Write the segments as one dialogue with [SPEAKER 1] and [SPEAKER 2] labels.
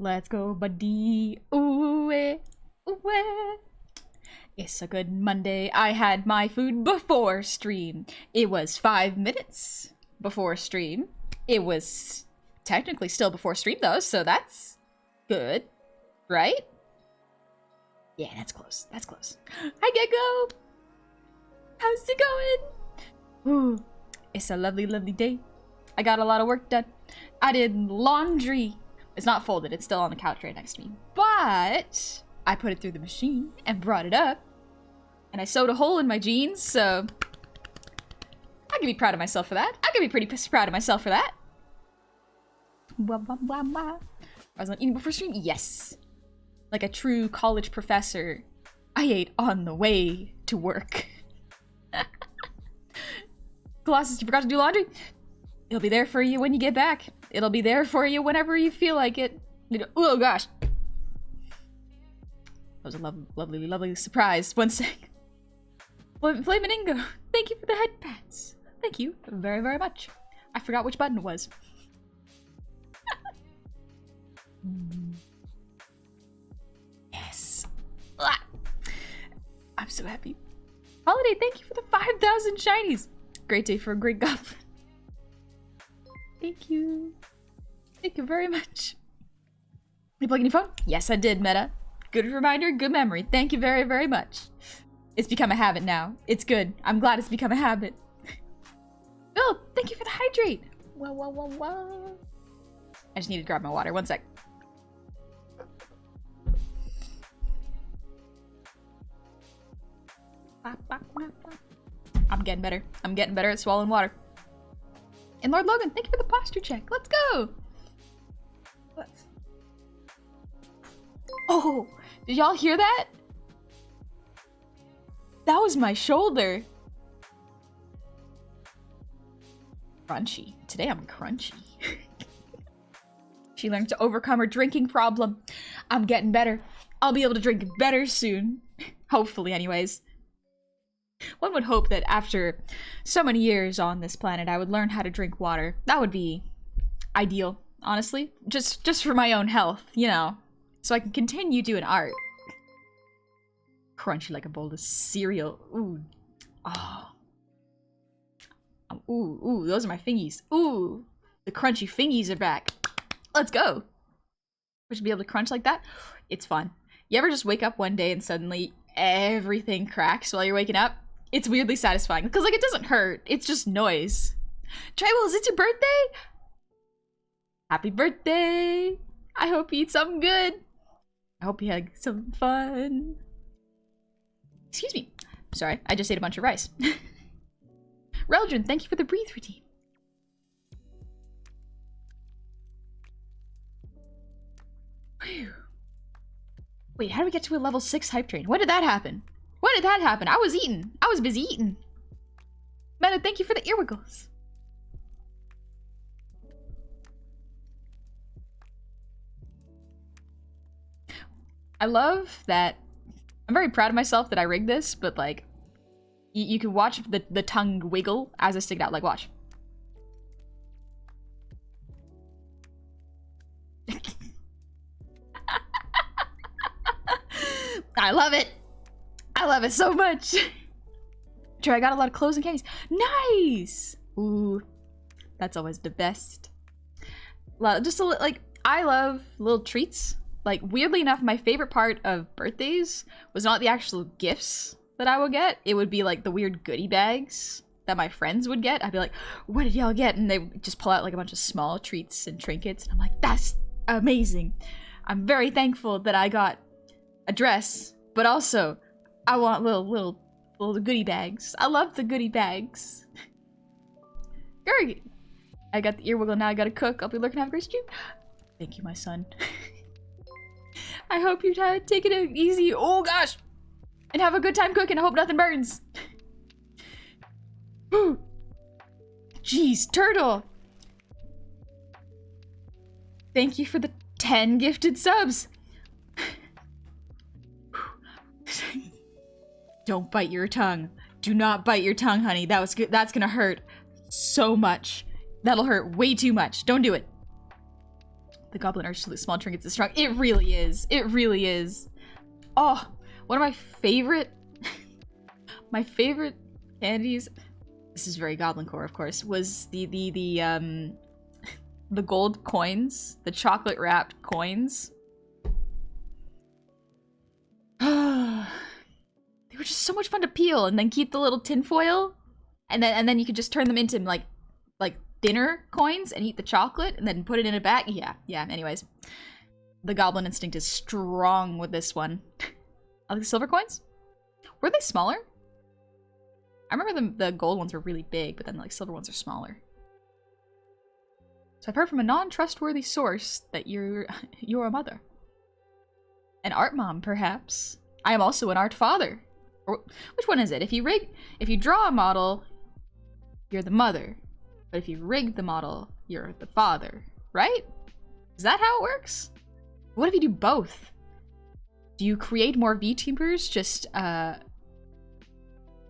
[SPEAKER 1] Let's go, buddy. Ooh, ooh. It's a good Monday. I had my food before stream. It was 5 minutes before stream. It was technically still before stream though, so that's good, right? Yeah, that's close. That's close. Hi, Gecko. How's it going? Ooh, it's a lovely, lovely day. I got a lot of work done. I did laundry. It's not folded. It's still on the couch right next to me. But I put it through the machine and brought it up. And I sewed a hole in my jeans, so I can be proud of myself for that. I can be pretty proud of myself for that. Wah, wah, wah, wah. I was on eating before stream? Yes. Like a true college professor, I ate on the way to work. Colossus, you forgot to do laundry? It'll be there for you when you get back. It'll be there for you whenever you feel like it. Oh gosh. That was a lovely, lovely surprise. One sec. Flamingo, thank you for the head pats. Thank you very, very much. I forgot which button it was. Yes. Ah. I'm so happy. Holiday, thank you for the 5,000 shinies. Great day for a great goblin. Thank you. Thank you very much. You plugging your phone? Yes, I did, Meta. Good reminder, good memory. Thank you very, very much. It's become a habit now. It's good. I'm glad it's become a habit. Bill, thank you for the hydrate. Whoa, whoa, whoa, whoa. I just need to grab my water. One sec. I'm getting better. I'm getting better at swallowing water. And Lord Logan, thank you for the posture check. Let's go. What? Oh, did y'all hear that? That was my shoulder. Crunchy. Today I'm crunchy. She learned to overcome her drinking problem. I'm getting better. I'll be able to drink better soon. Hopefully, anyways. One would hope that after so many years on this planet, I would learn how to drink water. That would be ideal, honestly. Just for my own health, you know. So I can continue doing art. Crunchy like a bowl of cereal. Ooh. Oh. Ooh, those are my fingies. Ooh, the crunchy fingies are back. Let's go. We should be able to crunch like that. It's fun. You ever just wake up one day and suddenly everything cracks while you're waking up? It's weirdly satisfying because like it doesn't hurt. It's just noise. Tribbles, it's your birthday? Happy birthday. I hope you eat something good. I hope you had some fun. Excuse me. Sorry, I just ate a bunch of rice. Reldrin, thank you for the breathe routine. Whew. Wait, how did we get to a level 6 hype train? When did that happen? When did that happen? I was eating. I was busy eating. Meta, thank you for the earwiggles. I love that. I'm very proud of myself that I rigged this, but like, you can watch the tongue wiggle as I stick it out. Like, watch. I love it. I love it so much. Sure, I got a lot of clothes and candies. Nice. Ooh, that's always the best. Just a like, I love little treats. Like, weirdly enough, my favorite part of birthdays was not the actual gifts that I would get. It would be like the weird goodie bags that my friends would get. I'd be like, what did y'all get? And they would just pull out like a bunch of small treats and trinkets. And I'm like, that's amazing. I'm very thankful that I got a dress, but also I want little goodie bags. I love the goodie bags. Gerg, I got the earwiggle, now I gotta cook. I'll be lurking, have a great stream. Thank you, my son. I hope you take it easy. Oh gosh. And have a good time cooking. I hope nothing burns. Jeez, turtle. Thank you for the 10 gifted subs. Don't bite your tongue. Do not bite your tongue, honey. That was good. That's gonna hurt so much. That'll hurt way too much. Don't do it. The goblin urge to loot small trinkets is strong. It really is. It really is. Oh, one of my favorite candies, this is very goblin core, of course, was the gold coins, the chocolate wrapped coins. They were just so much fun to peel and then keep the little tin foil, and then you could just turn them into like thinner coins and eat the chocolate and then put it in a bag. Yeah, anyways. The goblin instinct is strong with this one. I like the silver coins. Were they smaller? I remember the gold ones were really big, but then like silver ones are smaller. So I've heard from a non-trustworthy source that you're a mother. An art mom, perhaps. I am also an art father. Or which one is it? If you draw a model, you're the mother. But if you rig the model, you're the father, right? Is that how it works? What if you do both? Do you create more VTubers? Just,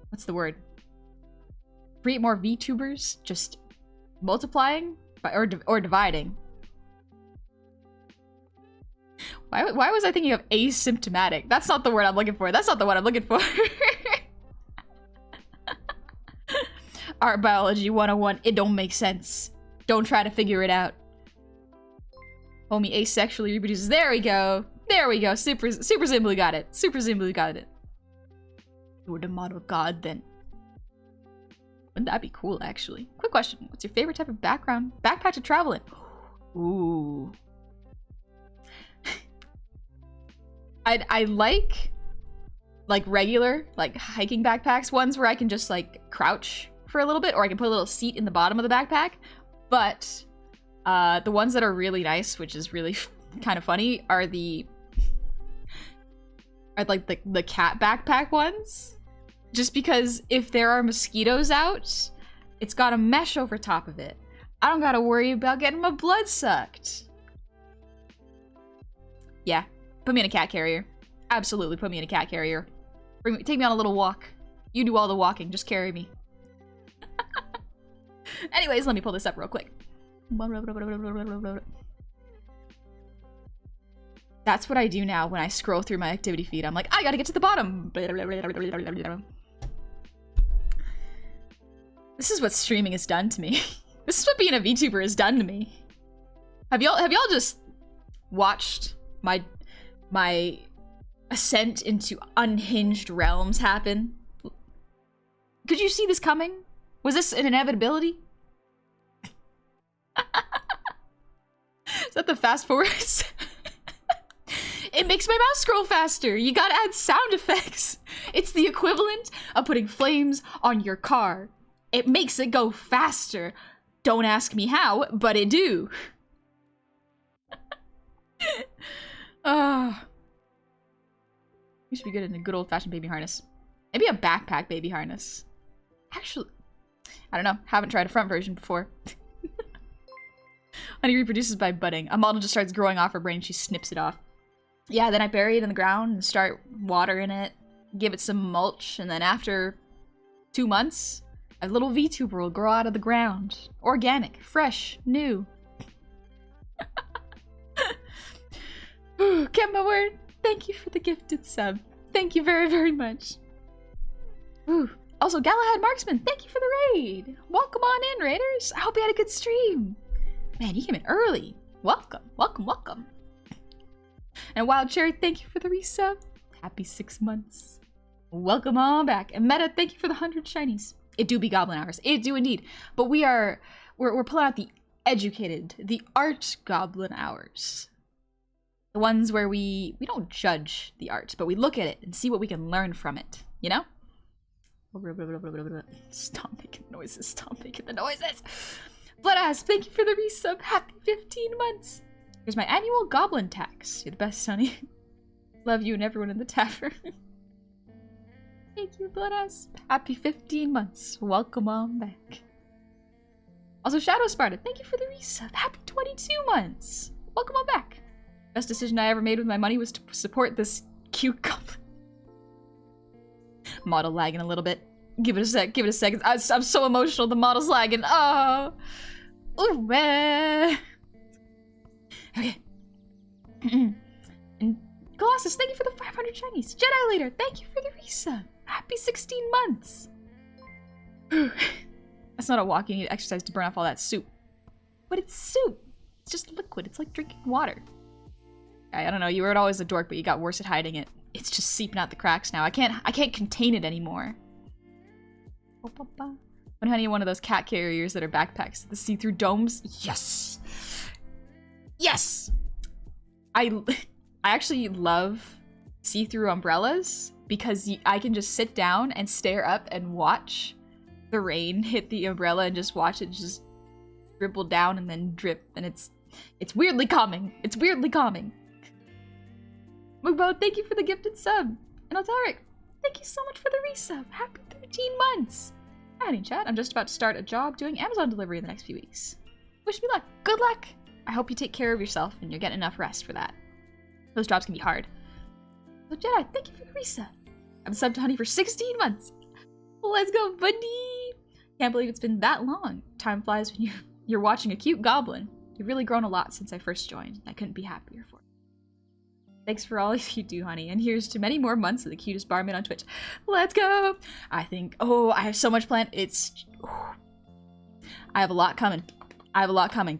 [SPEAKER 1] what's the word? Create more VTubers? Just multiplying? Or dividing? Why was I thinking of asymptomatic? That's not the word I'm looking for. That's not the one I'm looking for. Art biology 101. It don't make sense. Don't try to figure it out. Homie asexually reproduces. There we go. There we go. Super simply got it. Super simply got it. You were the model of God then. Wouldn't that be cool, actually? Quick question. What's your favorite type of backpack to travel in? Ooh. I like regular, like hiking backpacks. Ones where I can just like crouch for a little bit, or I can put a little seat in the bottom of the backpack. But the ones that are really nice, which is really kind of funny, are like the cat backpack ones. Just because if there are mosquitoes out, it's got a mesh over top of it. I don't gotta worry about getting my blood sucked. Yeah, put me in a cat carrier. Absolutely put me in a cat carrier. Take me on a little walk. You do all the walking, just carry me. Anyways, let me pull this up real quick. That's what I do now when I scroll through my activity feed. I'm like, I gotta get to the bottom. This is what streaming has done to me. This is what being a VTuber has done to me. Have y'all just watched my ascent into unhinged realms happen? Could you see this coming? Was this an inevitability? Is that the fast forwards? It makes my mouse scroll faster. You gotta add sound effects. It's the equivalent of putting flames on your car. It makes it go faster. Don't ask me how, but it do. You should be good in a good old-fashioned baby harness. Maybe a backpack baby harness. Actually, I don't know. Haven't tried a front version before. Honey reproduces by budding. A model just starts growing off her brain. She snips it off. Yeah, then I bury it in the ground and start watering it. Give it some mulch, and then after 2 months, a little VTuber will grow out of the ground. Organic, fresh, new. Get my word. Thank you for the gifted sub. Thank you very, very much. Ooh. Also, Galahad Marksman, thank you for the raid. Welcome on in, raiders. I hope you had a good stream. Man, you came in early. Welcome, welcome, welcome. And Wild Cherry, thank you for the resub. Happy 6 months. Welcome on back. And Meta, thank you for the 100 shinies. It do be goblin hours. It do indeed. But we're pulling out the educated, the art goblin hours. The ones where we don't judge the art, but we look at it and see what we can learn from it, you know? Stop making noises, stop making the noises! Bloodass, thank you for the resub. Happy 15 months. Here's my annual goblin tax. You're the best, Sonny. Love you and everyone in the tavern. Thank you, Bloodass. Happy 15 months. Welcome on back. Also, Shadow Sparta, thank you for the resub. Happy 22 months. Welcome on back. Best decision I ever made with my money was to support this cute goblin. Model lagging a little bit. Give it a sec, give it a second. I'm so emotional, the model's lagging. Oh. Ooh, Okay. And Colossus, thank you for the 500 shinies. Jedi Leader, thank you for the resub. Happy 16 months. That's not a walk. You need exercise to burn off all that soup. But it's soup. It's just liquid. It's like drinking water. I don't know. You were always a dork, but you got worse at hiding it. It's just seeping out the cracks now. I can't contain it anymore. When honey, one of those cat carriers that are backpacks, the see-through domes. Yes. Yes. I actually love see-through umbrellas because I can just sit down and stare up and watch the rain hit the umbrella and just watch it just dribble down and then drip, and it's weirdly calming. It's weirdly calming. Mugbo, thank you for the gifted sub. And Altaric, thank you so much for the resub. Happy 13 months. Howdy, chat. I'm just about to start a job doing Amazon delivery in the next few weeks. Wish me luck. Good luck. I hope you take care of yourself and you're getting enough rest for that. Those jobs can be hard. So Jedi, thank you for the resub. I'm subbed to Honey for 16 months. Let's go, buddy. Can't believe it's been that long. Time flies when you're watching a cute goblin. You've really grown a lot since I first joined. I couldn't be happier for you. Thanks for all you do, honey. And here's to many more months of the cutest barmaid on Twitch. Let's go. I have so much planned. I have a lot coming.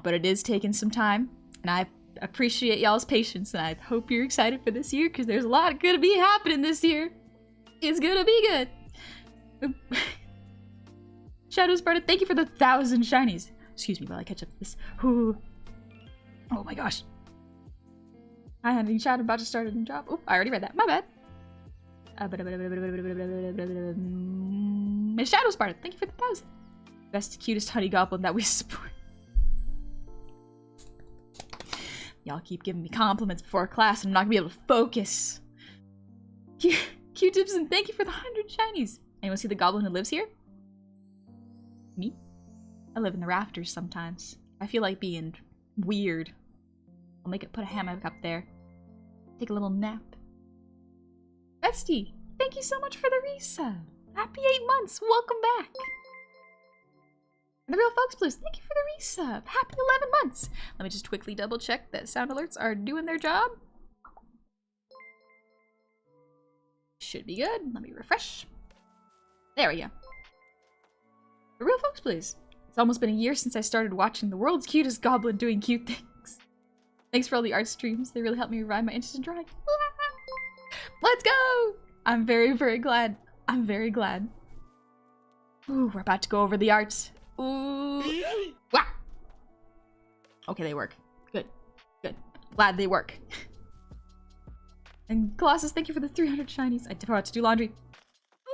[SPEAKER 1] But it is taking some time. And I appreciate y'all's patience. And I hope you're excited for this year because there's a lot gonna be happening this year. It's gonna be good. Shadow Sparta, thank you for the 1,000 shinies. Excuse me while I catch up to this. Ooh. Oh my gosh. Hi, honey. Chat, about to start a new job. Oh, I already read that. My bad. Miss Shadow Sparta, thank you for the 1,000. Best, cutest honey goblin that we support. Y'all keep giving me compliments before class, and I'm not gonna be able to focus. Q-tips, and thank you for the 100 shinies. Anyone see the goblin who lives here? Me? I live in the rafters sometimes. I feel like being weird. I'll put a hammock up there. Take a little nap. Bestie, thank you so much for the resub. Happy 8 months. Welcome back. And the Real Folks Blues, thank you for the resub. Happy 11 months. Let me just quickly double check that sound alerts are doing their job. Should be good. Let me refresh. There we go. The Real Folks Blues. It's almost been a year since I started watching the world's cutest goblin doing cute things. Thanks for all the art streams. They really helped me revive my interest in drawing. Let's go! I'm very, very glad. I'm very glad. Ooh, we're about to go over the art. Ooh. Wow. Okay, they work. Good. Good. Glad they work. And Colossus, thank you for the 300 shinies. I forgot to do laundry.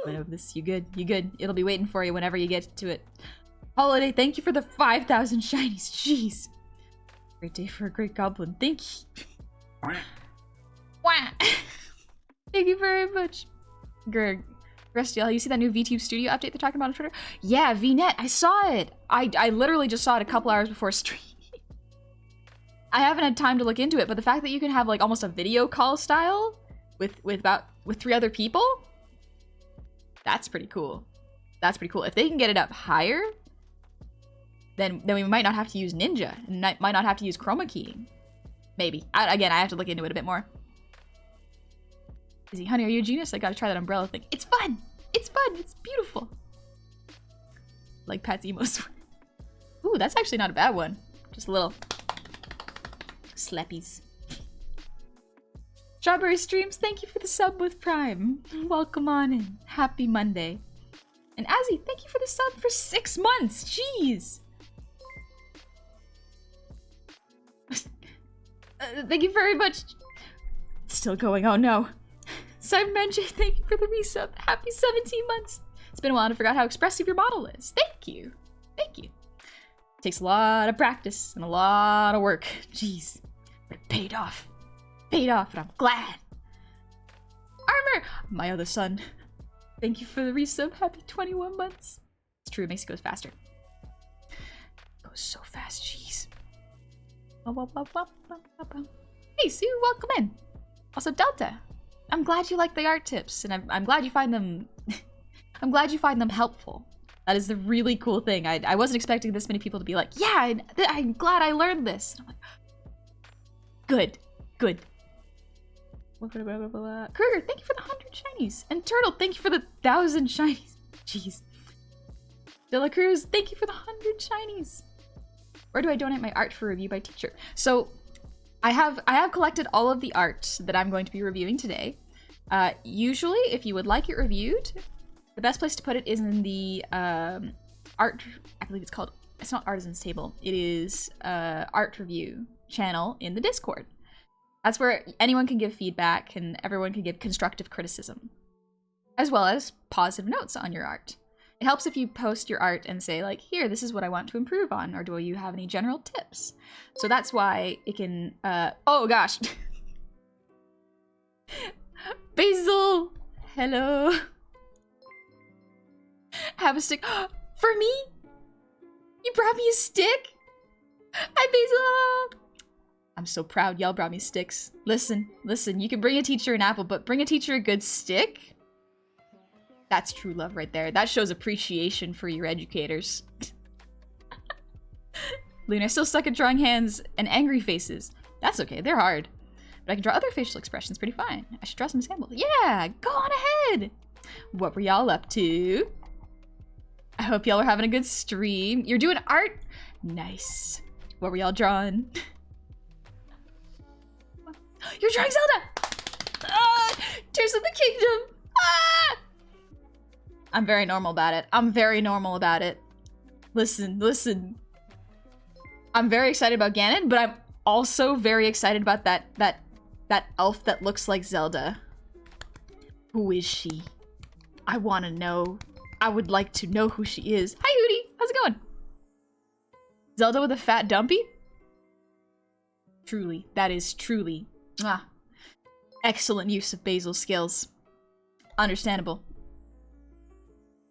[SPEAKER 1] Whenever this, you good. You good. It'll be waiting for you whenever you get to it. Holiday, thank you for the 5,000 shinies. Jeez. Great day for a great goblin. Thank you. Wah. Thank you very much. Greg. Restiel, you see that new VTube Studio update they're talking about on Twitter? Yeah, VNet. I saw it. I literally just saw it a couple hours before stream. I haven't had time to look into it, but the fact that you can have like almost a video call style with 3 other people, that's pretty cool. That's pretty cool. If they can get it up higher, then we might not have to use Ninja, and might not have to use chroma keying. Maybe. Again, I have to look into it a bit more. Is he, honey, are you a genius? I gotta try that umbrella thing. It's fun! It's fun! It's beautiful! Like Pat's emo swing. Ooh, that's actually not a bad one. Just a little slappies. Strawberry Streams, thank you for the sub with Prime. Welcome on in. Happy Monday. And Azzy, thank you for the sub for 6 months. Jeez! Thank you very much. It's still going. Oh no. Cyberman J, thank you for the resub. Happy 17 months. It's been a while and I forgot how expressive your model is. Thank you. Thank you. It takes a lot of practice and a lot of work. Jeez. But it paid off. Paid off and I'm glad. Armor! My other son. Thank you for the resub. Happy 21 months. It's true, it makes it go faster. It goes so fast, jeez. Hey Sue, welcome in. Also Delta, I'm glad you like the art tips, and I'm glad you find them. I'm glad you find them helpful. That is the really cool thing. I wasn't expecting this many people to be like, yeah, I'm glad I learned this. And I'm like, Good. Good. Kruger, thank you for the 100 shinies. And Turtle, thank you for the 1,000 shinies. Jeez. De La Cruz, thank you for the 100 shinies. Where do I donate my art for review by teacher? So I have collected all of the art that I'm going to be reviewing today. Usually, if you would like it reviewed, the best place to put it is in the art, I believe it's called, it's not Artisan's Table, it is art review channel in the Discord. That's where anyone can give feedback and everyone can give constructive criticism, as well as positive notes on your art. It helps if you post your art and say, like, here, this is what I want to improve on, or do you have any general tips? So that's why it can, oh gosh. Basil! Hello! Have a stick. For me? You brought me a stick? Hi, Basil! I'm so proud y'all brought me sticks. Listen, you can bring a teacher an apple, but bring a teacher a good stick? That's true love right there. That shows appreciation for your educators. Luna, still stuck at drawing hands and angry faces. That's okay, they're hard. But I can draw other facial expressions pretty fine. I should draw some samples. Yeah, go on ahead. What were y'all up to? I hope y'all are having a good stream. You're doing art? Nice. What were y'all drawing? You're drawing Zelda! Tears of the Kingdom! Ah! I'm very normal about it. I'm very normal about it. Listen. I'm very excited about Ganon, but I'm also very excited about that elf that looks like Zelda. Who is she? I want to know. I would like to know who she is. Hi, Hootie. How's it going? Zelda with a fat dumpy? Truly. That is truly. Excellent use of Basil's skills. Understandable.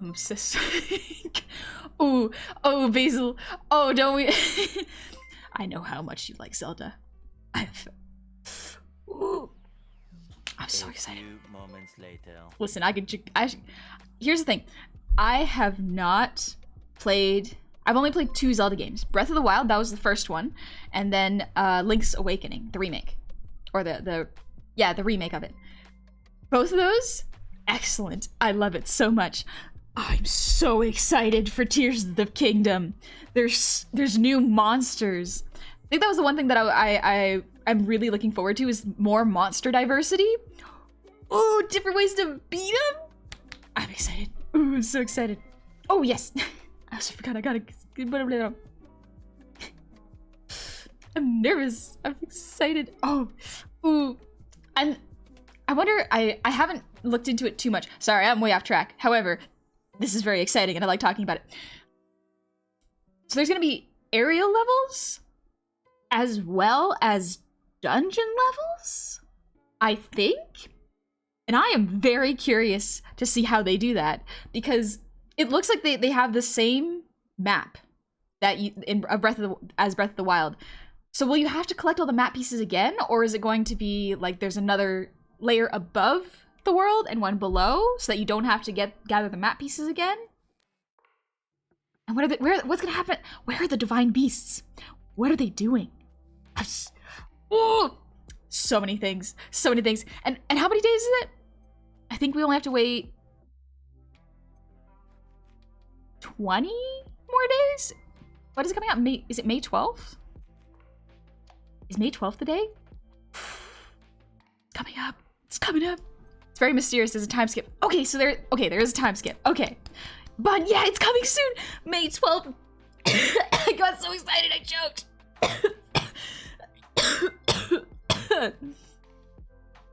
[SPEAKER 1] I'm obsessed. Ooh, oh, Basil. Oh, don't we? I know how much you like Zelda. Ooh. I'm so excited. Moments later. Listen, here's the thing. I have not played. I've only played 2 Zelda games. Breath of the Wild, that was the first one, and then Link's Awakening, the remake, or the remake of it. Both of those, excellent. I love it so much. I'm so excited for Tears of the Kingdom. There's new monsters. I think that was the one thing that I'm really looking forward to is more monster diversity. Oh, different ways to beat them. I'm excited. Ooh, I'm so excited. Oh yes, I also forgot. I gotta. I'm nervous. I'm excited. Oh, ooh, and I wonder. I haven't looked into it too much. Sorry, I'm way off track. However, this is very exciting and I like talking about it. So there's gonna be area levels as well as dungeon levels, I think. And I am very curious to see how they do that, because it looks like they have the same map that you in Breath of the Wild. So will you have to collect all the map pieces again, or is it going to be like there's another layer above the world and one below, so that you don't have to gather the map pieces again? And what's gonna happen? Where are the divine beasts? What are they doing? Oh, so many things. And how many days is it? I think we only have to wait 20 more days? What is coming out? Is it May 12th? Is May 12th the day? It's coming up. It's coming up. It's very mysterious. There's a time skip. Okay, so there is a time skip. Okay. But yeah, it's coming soon. May 12th. I got so excited, I choked.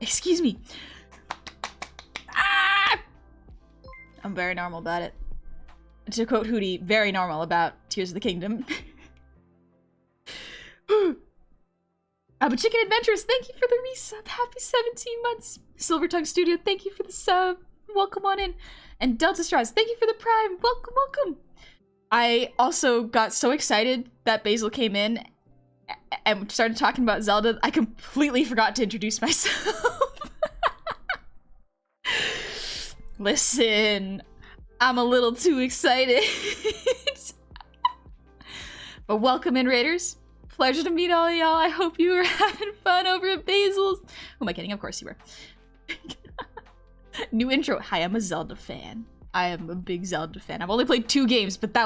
[SPEAKER 1] Excuse me. Ah! I'm very normal about it. To quote Hootie, very normal about Tears of the Kingdom. But Chicken Adventurous, thank you for the resub. Happy 17 months. Silver Tongue Studio, thank you for the sub. Welcome on in. And Delta Straws, thank you for the prime. Welcome. I also got so excited that Basil came in and started talking about Zelda, I completely forgot to introduce myself. Listen, I'm a little too excited. But welcome in, Raiders. Pleasure to meet all y'all. I hope you were having fun over at Basil's. Who am I kidding? Of course you were. New intro. Hi, I'm a Zelda fan. I am a big Zelda fan. I've only played 2 games, but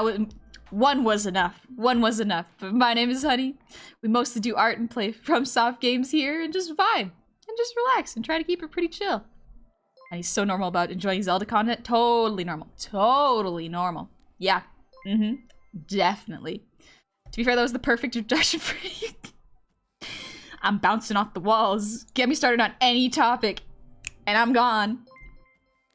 [SPEAKER 1] one was enough. One was enough. But my name is Honey. We mostly do art and play FromSoft games here and just vibe and just relax and try to keep it pretty chill. And he's so normal about enjoying Zelda content. Totally normal. Totally normal. Yeah. Definitely. To be fair, that was the perfect introduction for you. I'm bouncing off the walls. Get me started on any topic, and I'm gone.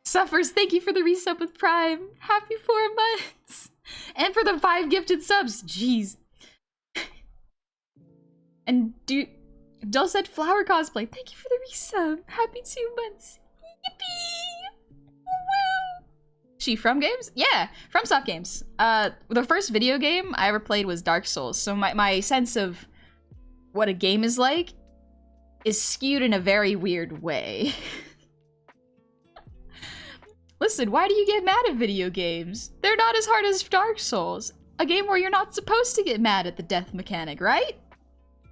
[SPEAKER 1] Suffers, thank you for the resub with Prime. Happy 4 months. And for the 5 gifted subs. Jeez. And Dull said flower cosplay. Thank you for the resub. Happy 2 months. Yippee! Woo! She from games? Yeah, from soft games. The first video game I ever played was Dark Souls, so my sense of what a game is like is skewed in a very weird way. Listen, why do you get mad at video games? They're not as hard as Dark Souls. A game where you're not supposed to get mad at the death mechanic, right?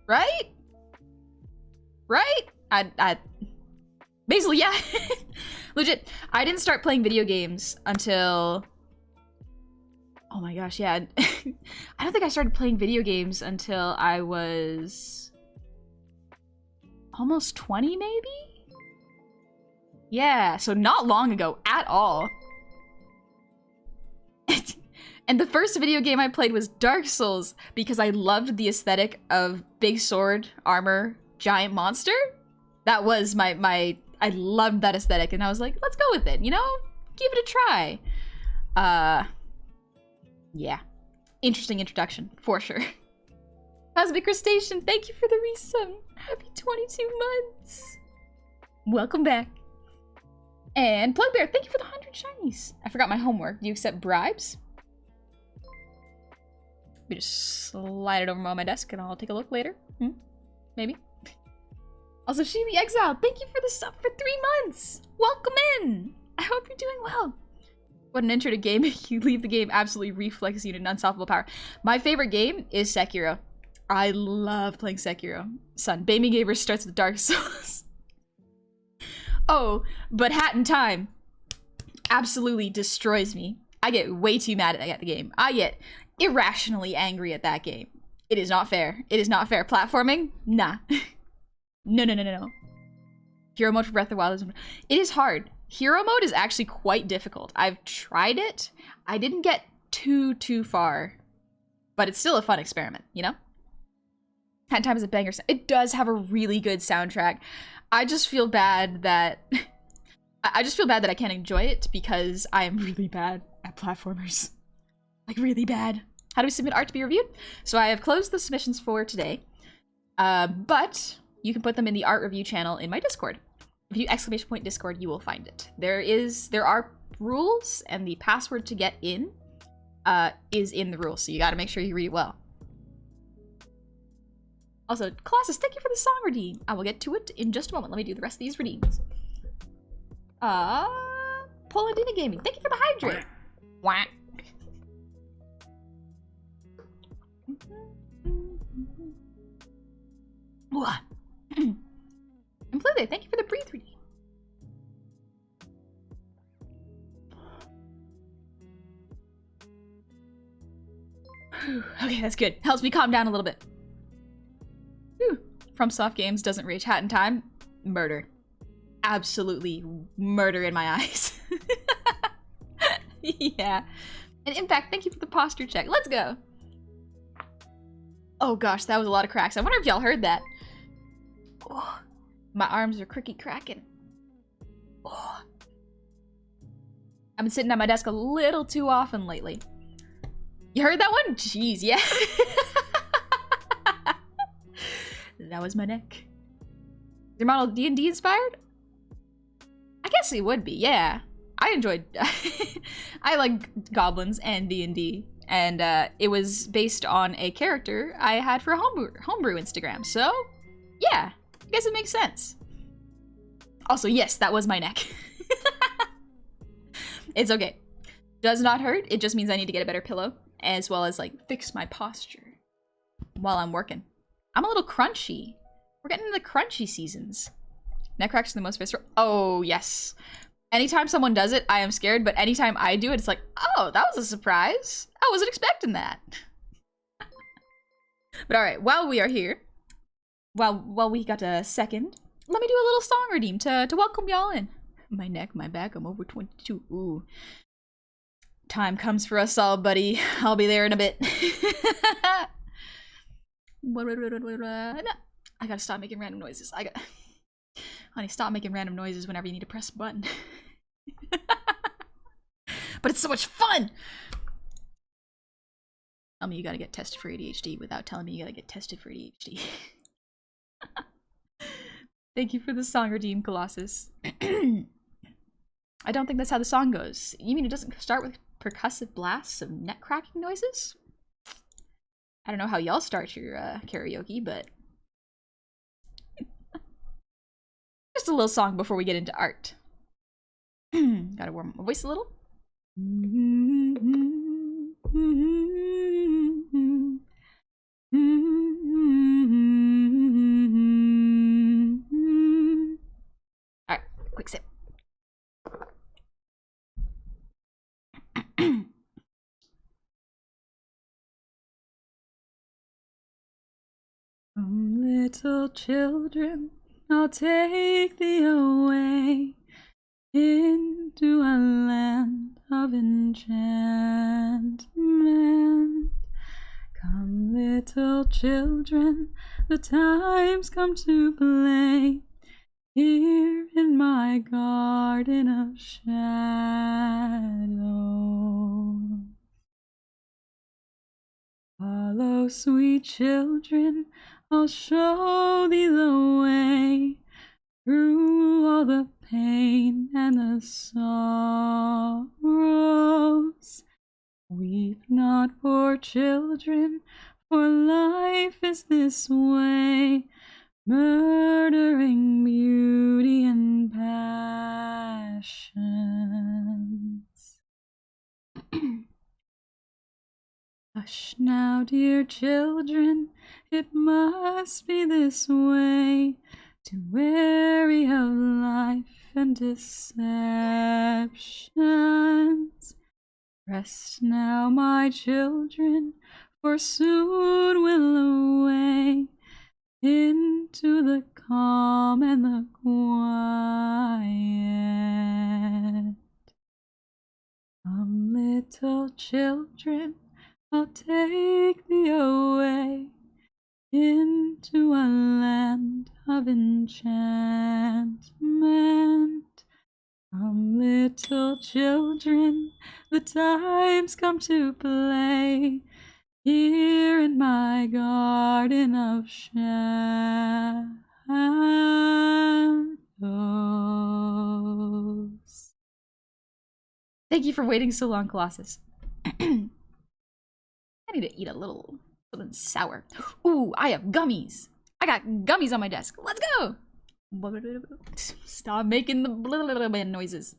[SPEAKER 1] Right? Right? Basically, yeah. Legit, I didn't start playing video games until... Oh my gosh, yeah. I don't think I started playing video games until I was... almost 20, maybe? Yeah, so not long ago at all. And the first video game I played was Dark Souls because I loved the aesthetic of big sword, armor, giant monster. That was my I loved that aesthetic, and I was like, let's go with it, you know? Give it a try. Yeah. Interesting introduction, for sure. Cosmic Crustacean, thank you for the resub. Happy 22 months. Welcome back. And Plugbear, thank you for the 100 shinies. I forgot my homework. Do you accept bribes? Let me just slide it over on my desk, and I'll take a look later. Maybe. Also, She the Exile, thank you for the sub for 3 months! Welcome in! I hope you're doing well. What an intro to gaming. You leave the game absolutely reflex unit and unstoppable power. My favorite game is Sekiro. I love playing Sekiro. Son, Baby Gamer starts with Dark Souls. Oh, but Hat in Time absolutely destroys me. I get way too mad at the game. I get irrationally angry at that game. It is not fair. It is not fair. Platforming? Nah. No. Hero mode for Breath of the Wild is... It is hard. Hero mode is actually quite difficult. I've tried it. I didn't get too far. But it's still a fun experiment, you know? Hat in Time is a banger. It does have a really good soundtrack. I just feel bad that... I just feel bad that I can't enjoy it because I am really bad at platformers. Like, really bad. How do we submit art to be reviewed? So I have closed the submissions for today. But... you can put them in the art review channel in my Discord. If you ! Discord, you will find it. There are rules, and the password to get in is in the rules, so you gotta make sure you read it well. Also, Colossus, thank you for the song redeem. I will get to it in just a moment. Let me do the rest of these redeems. Polandina Gaming, thank you for the hydrate. Wah. And Play, thank you for the breathe reading. Okay, that's good. Helps me calm down a little bit. Whew. From Soft Games doesn't reach Hat in Time. Murder. Absolutely murder in my eyes. Yeah. And Impact, thank you for the posture check. Let's go. Oh gosh, that was a lot of cracks. I wonder if y'all heard that. Oh, my arms are cricky cracking. Oh. I've been sitting at my desk a little too often lately. You heard that one? Jeez, yeah. That was my neck. Is your model D&D inspired? I guess it would be, yeah. I enjoyed... I like goblins and D&D. And it was based on a character I had for homebrew Instagram. So, yeah. I guess it makes sense. Also, yes, that was my neck. It's okay. Does not hurt. It just means I need to get a better pillow. As well as, like, fix my posture while I'm working. I'm a little crunchy. We're getting into the crunchy seasons. Neckcracks are the most visceral. Oh, yes. Anytime someone does it, I am scared, but anytime I do it, it's like, oh, that was a surprise. I wasn't expecting that. But all right, while we are here, while we got a second, let me do a little song redeem to welcome y'all in. My neck, my back, I'm over 22. Ooh. Time comes for us all, buddy. I'll be there in a bit. I gotta stop making random noises. Honey, stop making random noises whenever you need to press a button. But it's so much fun! Tell me you gotta get tested for ADHD without telling me you gotta get tested for ADHD. Thank you for the song redeem, Colossus. I don't think that's how the song goes. You mean it doesn't start with percussive blasts of neck cracking noises? I don't know how y'all start your karaoke, but just a little song before we get into art. Gotta warm up my voice a little. Alright, quick sip. Little children, I'll take thee away into a land of enchantment. Come, little children, the time's come to play here in my garden of shadow. Follow, sweet children, I'll show thee the way through all the pain and the sorrows. Weep not, poor children, for life is this way, murdering beauty and passions. Hush now, dear children, it must be this way, too weary of life and deceptions. Rest now, my children, for soon we'll away into the calm and the quiet. Come, little children, I'll take thee away into a land of enchantment. Come, little children, the time's come to play here in my garden of shadows. Thank you for waiting so long, Colossus. I need to eat a little something sour. Ooh, I have gummies. I got gummies on my desk. Let's go. Stop making the noises.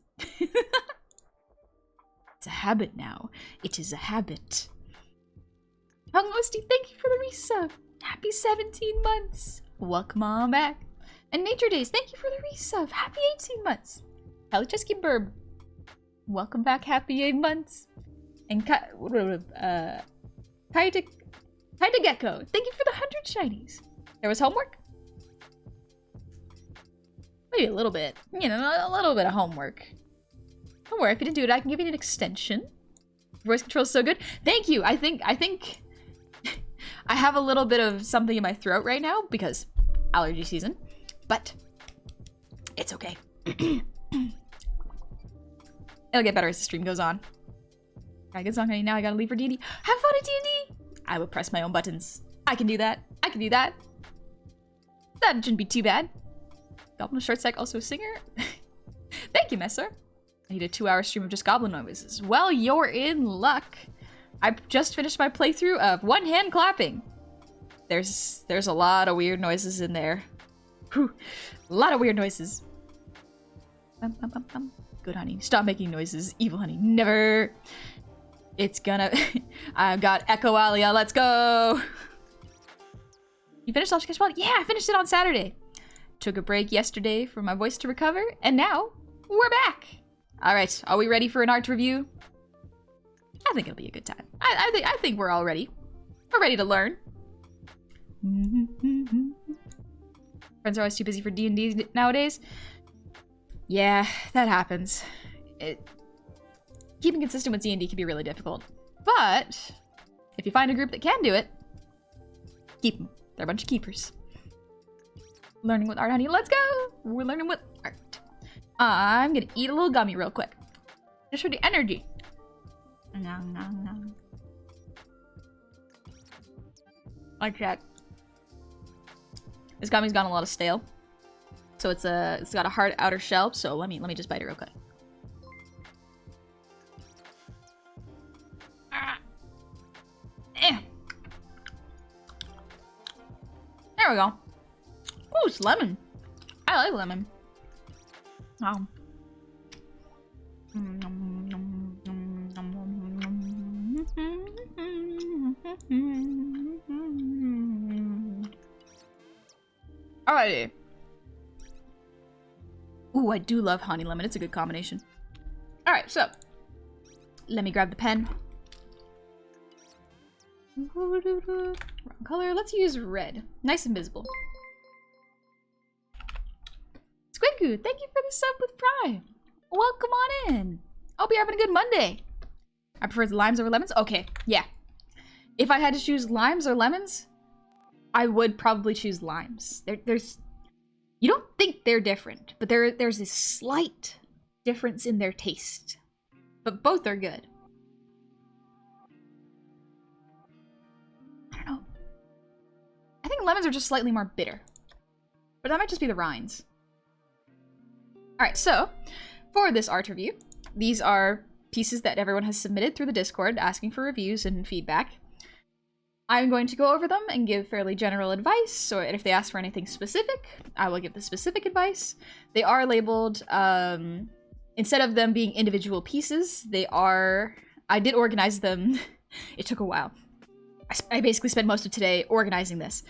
[SPEAKER 1] It's a habit now. It is a habit. Hung Osty, thank you for the resub. Happy 17 months. Welcome on back. And Nature Days, thank you for the resub. Happy 18 months. Helichesky Burb, welcome back. Happy 8 months. And Kaita Gecko, thank you for the 100 shinies. There was homework? Maybe a little bit. You know, a little bit of homework. Don't worry, if you didn't do it, I can give you an extension. Voice control is so good. Thank you. I think I have a little bit of something in my throat right now because allergy season, but it's okay. It'll get better as the stream goes on. Got a good song, honey. Now I gotta leave for D&D. Have fun at D&D! I will press my own buttons. I can do that. I can do that. That shouldn't be too bad. Goblin Short Stack, also a singer. Thank you, Messer. I need a 2-hour stream of just Goblin noises. Well, you're in luck. I just finished my playthrough of one hand clapping. There's a lot of weird noises in there. Whew. A lot of weird noises. Bum, bum, bum, bum. Good honey. Stop making noises. Evil honey. Never. It's gonna... I've got Echo Alia. Let's go. You finished All Sketch Ball? Yeah, I finished it on Saturday. Took a break yesterday for my voice to recover, and now we're back. All right, are we ready for an art review? I think it'll be a good time. I think we're all ready. We're ready to learn. Friends are always too busy for D&D nowadays. Yeah, that happens. Keeping consistent with D&D can be really difficult. But if you find a group that can do it, keep them. They're a bunch of keepers. Learning with art, honey. Let's go! We're learning with art. I'm gonna eat a little gummy real quick. Just for the energy. Nom, nom, nom. Like that. This gummy's gone a lot of stale. So it's got a hard outer shell, so let me just bite it real quick. There we go. Oh, it's lemon. I like lemon. Alrighty. Ooh, I do love honey lemon. It's a good combination. Alright, so let me grab the pen. Wrong color. Let's use red. Nice and visible. Squidgoo, thank you for the sub with Prime. Welcome on in. Hope you're having a good Monday. I prefer limes over lemons. Okay, yeah. If I had to choose limes or lemons, I would probably choose limes. There's you don't think they're different, but there's a slight difference in their taste. But both are good. I don't know. I think lemons are just slightly more bitter. But that might just be the rinds. Alright, so for this art review, these are pieces that everyone has submitted through the Discord asking for reviews and feedback. I'm going to go over them and give fairly general advice, or if they ask for anything specific, I will give the specific advice. They are labeled, instead of them being individual pieces, I did organize them. It took a while. I basically spent most of today organizing this,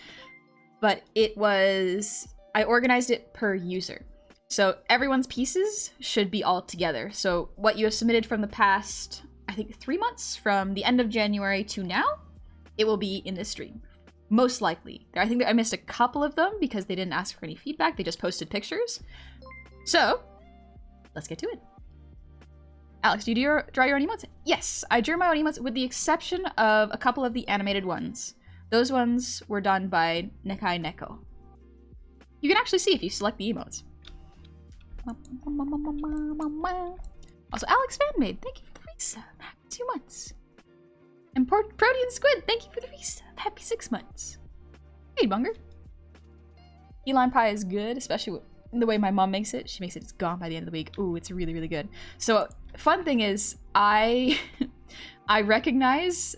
[SPEAKER 1] but I organized it per user. So everyone's pieces should be all together. So what you have submitted from the past, I think 3 months, from the end of January to now, it will be in this stream. Most likely. I think that I missed a couple of them because they didn't ask for any feedback. They just posted pictures. So, let's get to it. Alex, do you draw your own emotes? Yes, I drew my own emotes with the exception of a couple of the animated ones. Those ones were done by Nekai Neko. You can actually see if you select the emotes. Also, Alex Fanmade, thank you for the resub. Happy 2 months. And Protean Squid, thank you for the resub. Happy 6 months. Hey, Bunger. Key lime pie is good, especially the way my mom makes it. She makes it, it's gone by the end of the week. Ooh, it's really, really good. So, fun thing is, I recognize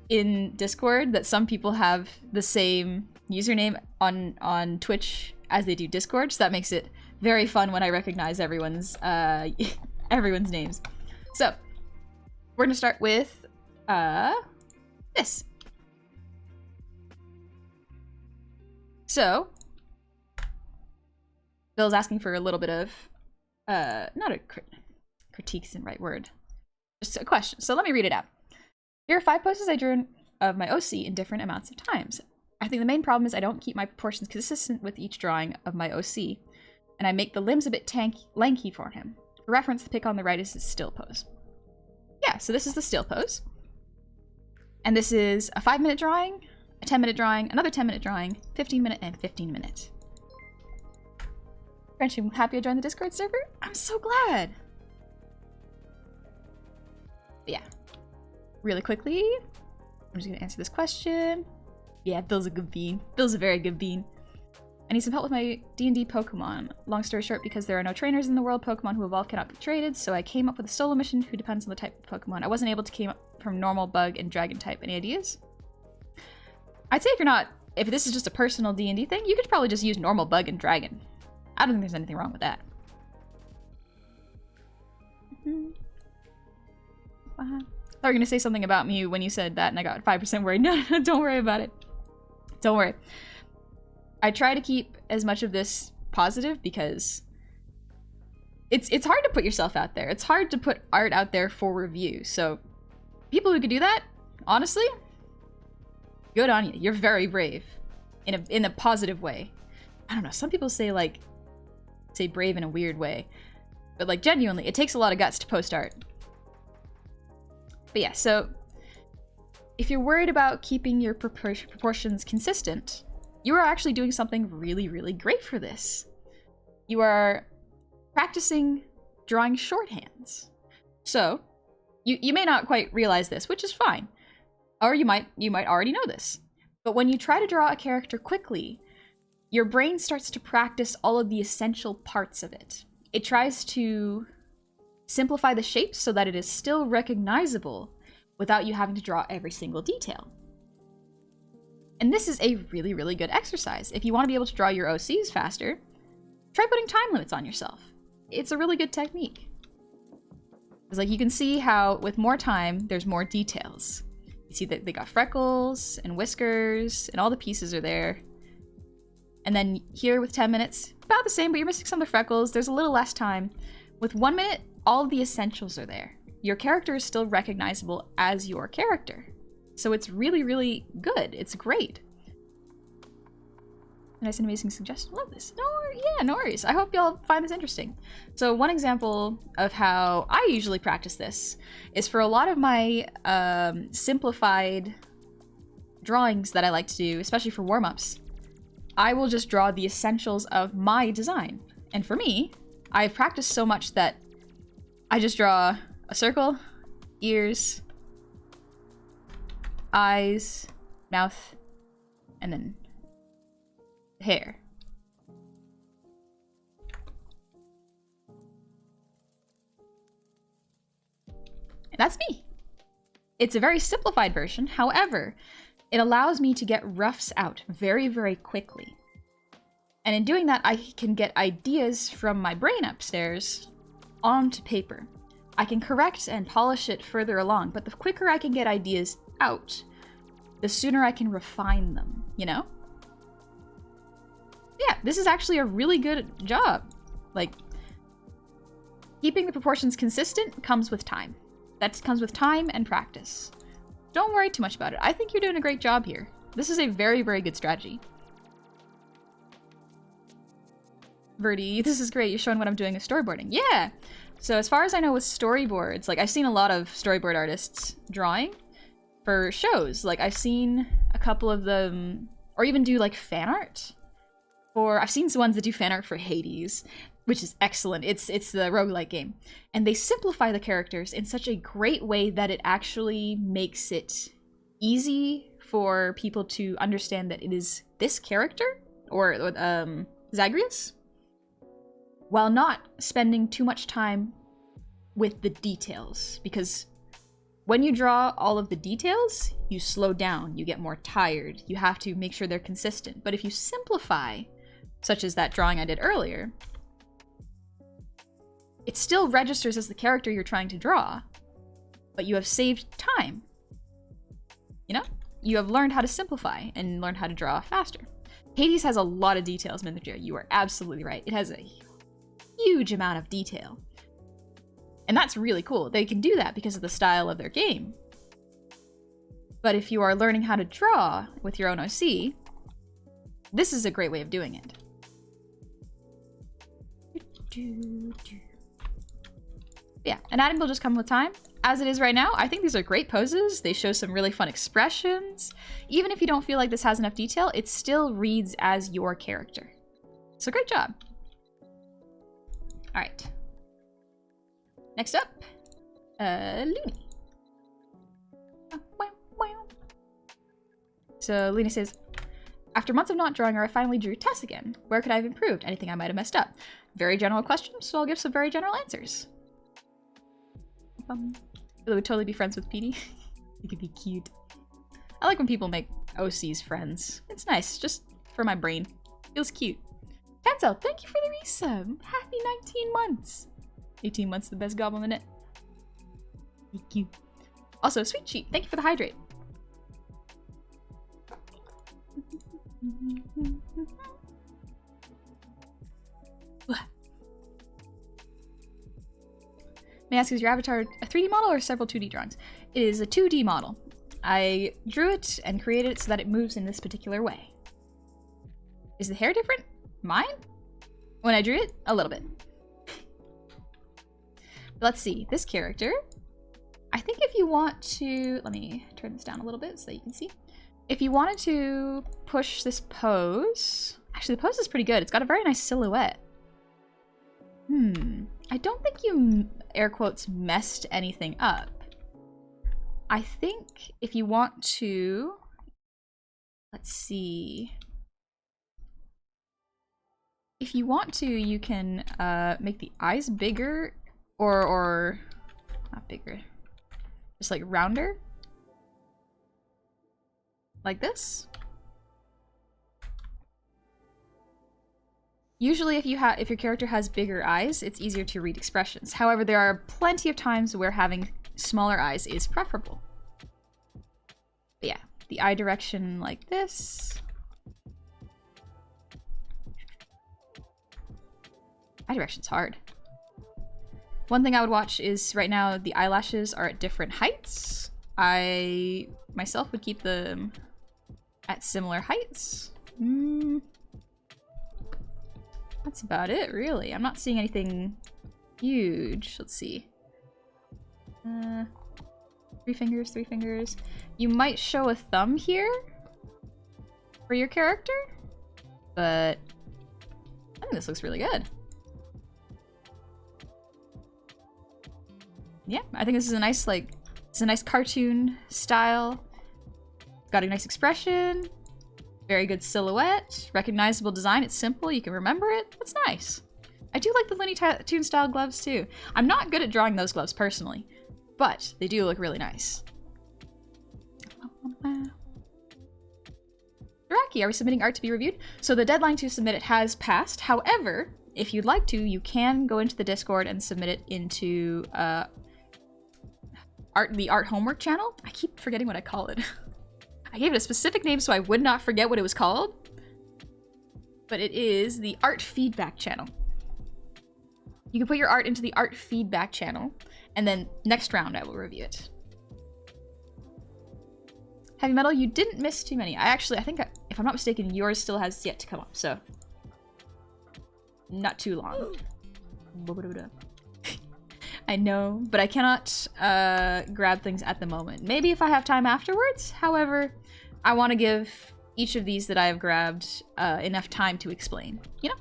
[SPEAKER 1] in Discord that some people have the same username on Twitch as they do Discord, so that makes it very fun when I recognize everyone's everyone's names. So, we're gonna start with this. So, Bill's asking for a little bit of, not a critique isn't the right word, just a question. So let me read it out. Here are 5 posters I drew of my OC in different amounts of times. I think the main problem is I don't keep my proportions consistent with each drawing of my OC, and I make the limbs a bit lanky for him. For reference, the pic on the right is his still pose. Yeah, so this is the still pose. And this is a 5-minute drawing, a 10-minute drawing, another 10-minute drawing, 15-minute, and 15-minute. French, I'm happy I joined the Discord server. I'm so glad. But yeah, really quickly, I'm just gonna answer this question. Yeah, Bill's a good bean. Bill's a very good bean. I need some help with my D&D Pokemon. Long story short, because there are no trainers in the world, Pokemon who evolve cannot be traded, so I came up with a solo mission who depends on the type of Pokemon. I wasn't able to came up from normal, bug, and dragon type. Any ideas? I'd say if this is just a personal D&D thing, you could probably just use normal, bug, and dragon. I don't think there's anything wrong with that. I thought you were gonna say something about me when you said that and I got 5% worried. No, don't worry about it. Don't worry. I try to keep as much of this positive because it's hard to put yourself out there. It's hard to put art out there for review. So people who could do that, honestly, good on you. You're very brave in a positive way. I don't know. Some people say brave in a weird way, but like genuinely, it takes a lot of guts to post art. But yeah, so if you're worried about keeping your proportions consistent, you are actually doing something really, really great for this. You are practicing drawing shorthands. So you may not quite realize this, which is fine. Or you might already know this. But when you try to draw a character quickly, your brain starts to practice all of the essential parts of it. It tries to simplify the shapes so that it is still recognizable without you having to draw every single detail. And this is a really, really good exercise. If you want to be able to draw your OCs faster, try putting time limits on yourself. It's a really good technique. It's like you can see how with more time, there's more details. You see that they got freckles and whiskers and all the pieces are there. And then here with 10 minutes, about the same, but you're missing some of the freckles. There's a little less time. With 1 minute, all of the essentials are there. Your character is still recognizable as your character. So it's really, really good. It's great. Nice and amazing suggestion. Love this. No worries. I hope y'all find this interesting. So one example of how I usually practice this is for a lot of my simplified drawings that I like to do, especially for warm-ups. I will just draw the essentials of my design. And for me, I've practiced so much that I just draw a circle, ears, eyes, mouth, and then hair. And that's me. It's a very simplified version. However, it allows me to get roughs out very, very quickly. And in doing that, I can get ideas from my brain upstairs onto paper. I can correct and polish it further along, but the quicker I can get ideas out, the sooner I can refine them, you know? Yeah, this is actually a really good job. Like, keeping the proportions consistent comes with time. That comes with time and practice. Don't worry too much about it. I think you're doing a great job here. This is a very, very good strategy. Verdi, this is great. You're showing what I'm doing with storyboarding. Yeah! So as far as I know with storyboards, like I've seen a lot of storyboard artists drawing for shows. Like I've seen a couple of them, or even do like fan art. I've seen ones that do fan art for Hades, which is excellent. It's the roguelike game. And they simplify the characters in such a great way that it actually makes it easy for people to understand that it is this character, or Zagreus, while not spending too much time with the details. Because when you draw all of the details, you slow down, you get more tired, you have to make sure they're consistent. But if you simplify, such as that drawing I did earlier, it still registers as the character you're trying to draw, but you have saved time. You know? You have learned how to simplify and learned how to draw faster. Hades has a lot of details, Minthia. You are absolutely right. It has a huge amount of detail. And that's really cool. They can do that because of the style of their game. But if you are learning how to draw with your own OC, this is a great way of doing it. Yeah, anatomy will just come with time. As it is right now, I think these are great poses. They show some really fun expressions. Even if you don't feel like this has enough detail, it still reads as your character. So great job. All right. Next up, Looney. So Looney says, after months of not drawing her, I finally drew Tess again. Where could I have improved? Anything I might have messed up? Very general questions, so I'll give some very general answers. I would totally be friends with Petey. He could be cute. I like when people make OCs friends. It's nice, just for my brain. Feels cute. Tenzel, thank you for the resub. Happy 19 months. 18 months, the best goblin in it. Thank you. Also, Sweet Sheep, thank you for the hydrate. May I ask, is your avatar a 3D model or several 2D drawings? It is a 2D model. I drew it and created it so that it moves in this particular way. Is the hair different? Mine? When I drew it? A little bit. Let's see. This character. I think if you want to... Let me turn this down a little bit so that you can see. If you wanted to push this pose... Actually, the pose is pretty good. It's got a very nice silhouette. I don't think you, air quotes, messed anything up. I think if you want to... Let's see... If you want to, you can make the eyes bigger or not bigger, just like rounder, like this. Usually if your character has bigger eyes, it's easier to read expressions. However, there are plenty of times where having smaller eyes is preferable. But yeah, the eye direction like this. Eye direction's hard. One thing I would watch is right now the eyelashes are at different heights. I myself would keep them at similar heights. That's about it, really. I'm not seeing anything huge. Let's see. 3 fingers, 3 fingers. You might show a thumb here for your character, but I think this looks really good. Yeah, I think this is a nice, like, it's a nice cartoon style. Got a nice expression. Very good silhouette. Recognizable design. It's simple. You can remember it. That's nice. I do like the Looney Tunes style gloves too. I'm not good at drawing those gloves personally, but they do look really nice. Iraqi, are we submitting art to be reviewed? So the deadline to submit it has passed. However, if you'd like to, you can go into the Discord and submit it into the art homework channel. I keep forgetting what I call it. I gave it a specific name so I would not forget what it was called. But it is the art feedback channel. You can put your art into the art feedback channel, and then next round I will review it. Heavy metal, you didn't miss too many. I think, if I'm not mistaken, yours still has yet to come up, so not too long. I know, but I cannot grab things at the moment. Maybe if I have time afterwards. However, I want to give each of these that I have grabbed enough time to explain. You know?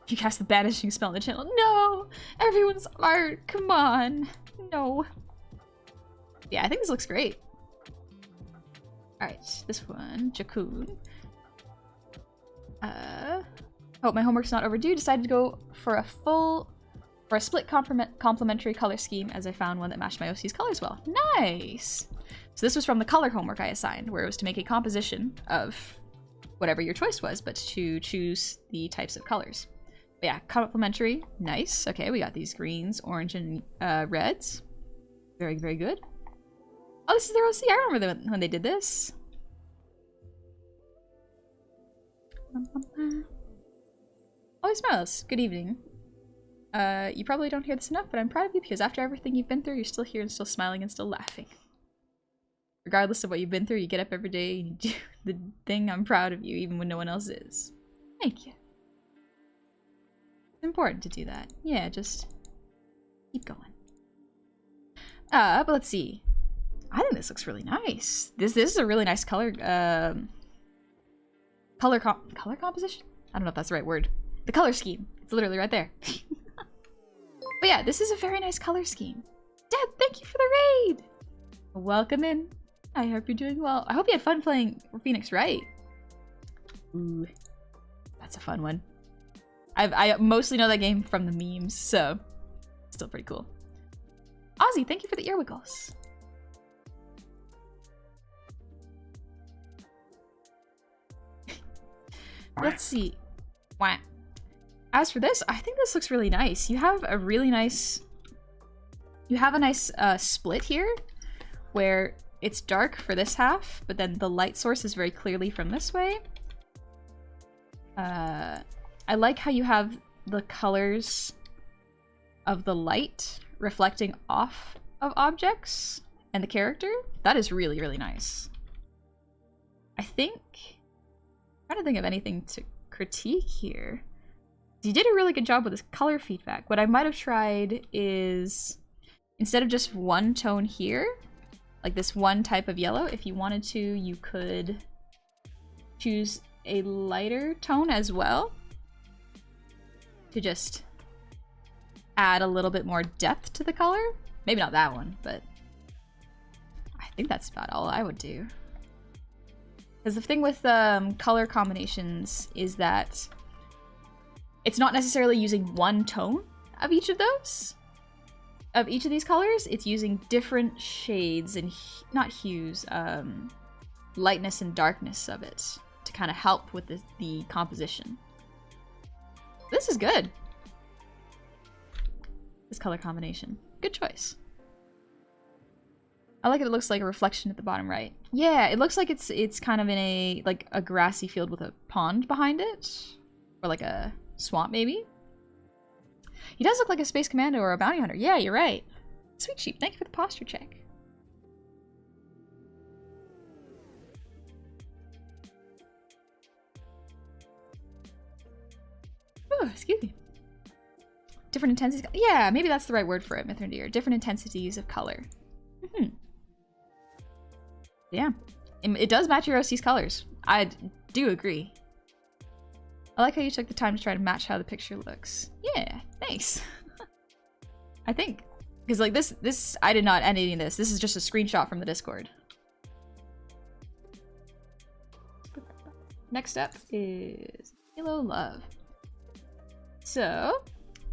[SPEAKER 1] You cast the banishing spell on the channel. No! Everyone's art! Come on! No. Yeah, I think this looks great. Alright, this one. Jakun. Oh, my homework's not overdue. Decided to go for a split complementary color scheme as I found one that matched my OC's colors well. Nice! So this was from the color homework I assigned, where it was to make a composition of whatever your choice was, but to choose the types of colors. But yeah, complementary. Nice. Okay, we got these greens, orange, and reds. Very, very good. Oh, this is their OC. I remember when they did this. Holy smokes. Good evening. You probably don't hear this enough, but I'm proud of you because after everything you've been through, you're still here and still smiling and still laughing. Regardless of what you've been through, you get up every day and you do the thing. I'm proud of you, even when no one else is. Thank you. It's important to do that. Yeah, just keep going. But let's see. I think this looks really nice. This is a really nice color, color composition? I don't know if that's the right word. The color scheme. It's literally right there. But yeah, this is a very nice color scheme. Dad, thank you for the raid! Welcome in. I hope you're doing well. I hope you had fun playing Phoenix Wright. Ooh, that's a fun one. I mostly know that game from the memes, so still pretty cool. Ozzy, thank you for the earwiggles. Let's see. Wow. As for this, I think this looks really nice. You have a really nice... You have a nice split here, where it's dark for this half, but then the light source is very clearly from this way. I like how you have the colors of the light reflecting off of objects and the character. That is really, really nice. I think, I'm trying to think of anything to critique here. You did a really good job with this color feedback. What I might have tried is, instead of just one tone here, like this one type of yellow, if you wanted to, you could choose a lighter tone as well to just add a little bit more depth to the color. Maybe not that one, but I think that's about all I would do. Because the thing with color combinations is that it's not necessarily using one tone of each of those, of each of these colors. It's using different shades and not hues, lightness and darkness of it to kind of help with the composition. This is good. This color combination. Good choice. I like it. It looks like a reflection at the bottom right. Yeah, it looks like it's kind of in a like a grassy field with a pond behind it, or like a swamp maybe. He does look like a space commando or a bounty hunter. Yeah, you're right. Sweet sheep, thank you for the posture check. Oh, excuse me. Different intensities. Yeah, maybe that's the right word for it, Mithrandir. Different intensities of color. Yeah, it does match your OC's colors. I do agree. I like how you took the time to try to match how the picture looks. Yeah, thanks. I think, because like this, I did not edit any of this. This is just a screenshot from the Discord. Next up is Halo Love. So,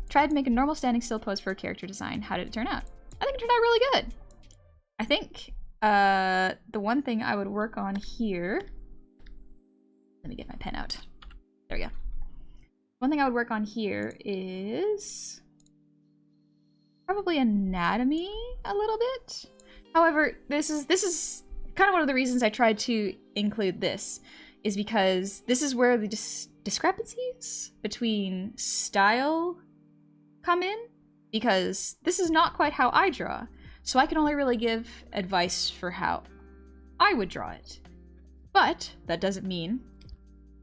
[SPEAKER 1] tried to make a normal standing still pose for a character design. How did it turn out? I think it turned out really good. I think the one thing I would work on here, let me get my pen out. There we go. One thing I would work on here is probably anatomy a little bit. However, this is kind of one of the reasons I tried to include this, is because this is where the discrepancies between style come in, because this is not quite how I draw. So I can only really give advice for how I would draw it. But that doesn't mean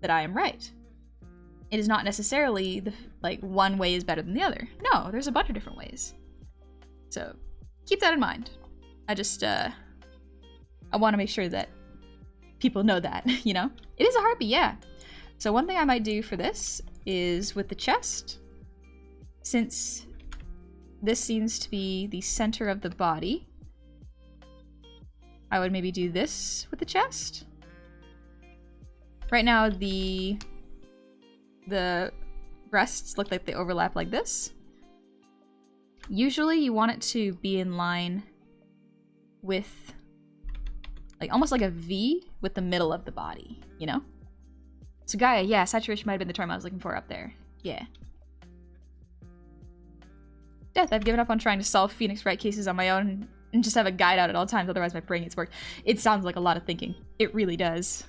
[SPEAKER 1] that I am right. It is not necessarily like one way is better than the other. No, there's a bunch of different ways. So keep that in mind. I just I want to make sure that people know that, you know? It is a harpy, yeah. So one thing I might do for this is with the chest, since this seems to be the center of the body, I would maybe do this with the chest. Right now, the breasts look like they overlap like this. Usually you want it to be in line with, like, almost like a V with the middle of the body, you know? So Gaia, yeah, saturation might have been the term I was looking for up there. Yeah. Death, I've given up on trying to solve Phoenix Wright cases on my own and just have a guide out at all times, otherwise my brain gets work. It sounds like a lot of thinking. It really does.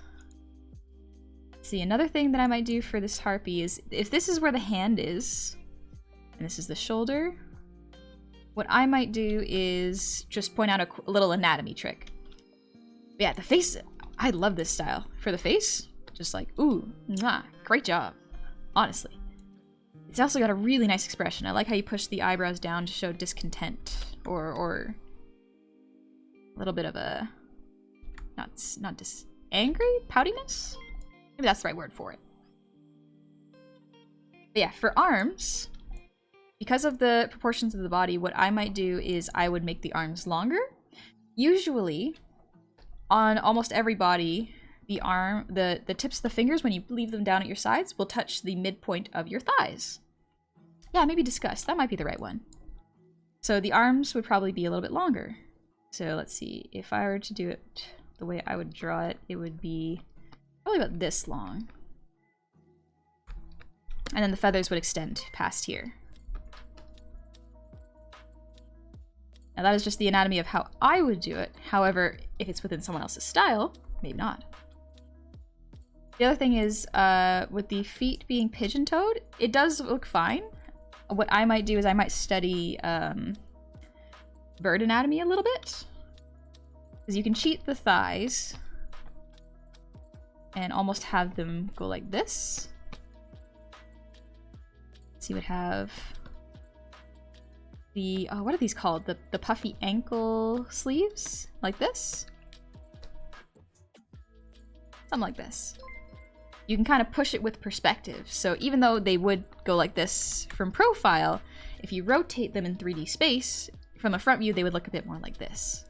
[SPEAKER 1] Let's see, another thing that I might do for this harpy is, if this is where the hand is, and this is the shoulder, what I might do is just point out a little anatomy trick. Yeah, the face, I love this style. For the face, just like, ooh, mwah, great job, honestly. It's also got a really nice expression. I like how you push the eyebrows down to show discontent, or a little bit of a, angry, poutiness? Maybe that's the right word for it. But yeah, for arms, because of the proportions of the body, what I might do is I would make the arms longer. Usually, on almost every body, the arm, the tips of the fingers, when you leave them down at your sides, will touch the midpoint of your thighs. Yeah, maybe discuss. That might be the right one. So the arms would probably be a little bit longer. So let's see. If I were to do it the way I would draw it, it would be probably about this long. And then the feathers would extend past here. Now that is just the anatomy of how I would do it. However, if it's within someone else's style, maybe not. The other thing is, with the feet being pigeon-toed, it does look fine. what I might do is I might study bird anatomy a little bit. Because you can cheat the thighs and almost have them go like this. So you would have the, what are these called? The puffy ankle sleeves, like this. Something like this. You can kind of push it with perspective. So even though they would go like this from profile, if you rotate them in 3D space, from the front view, they would look a bit more like this.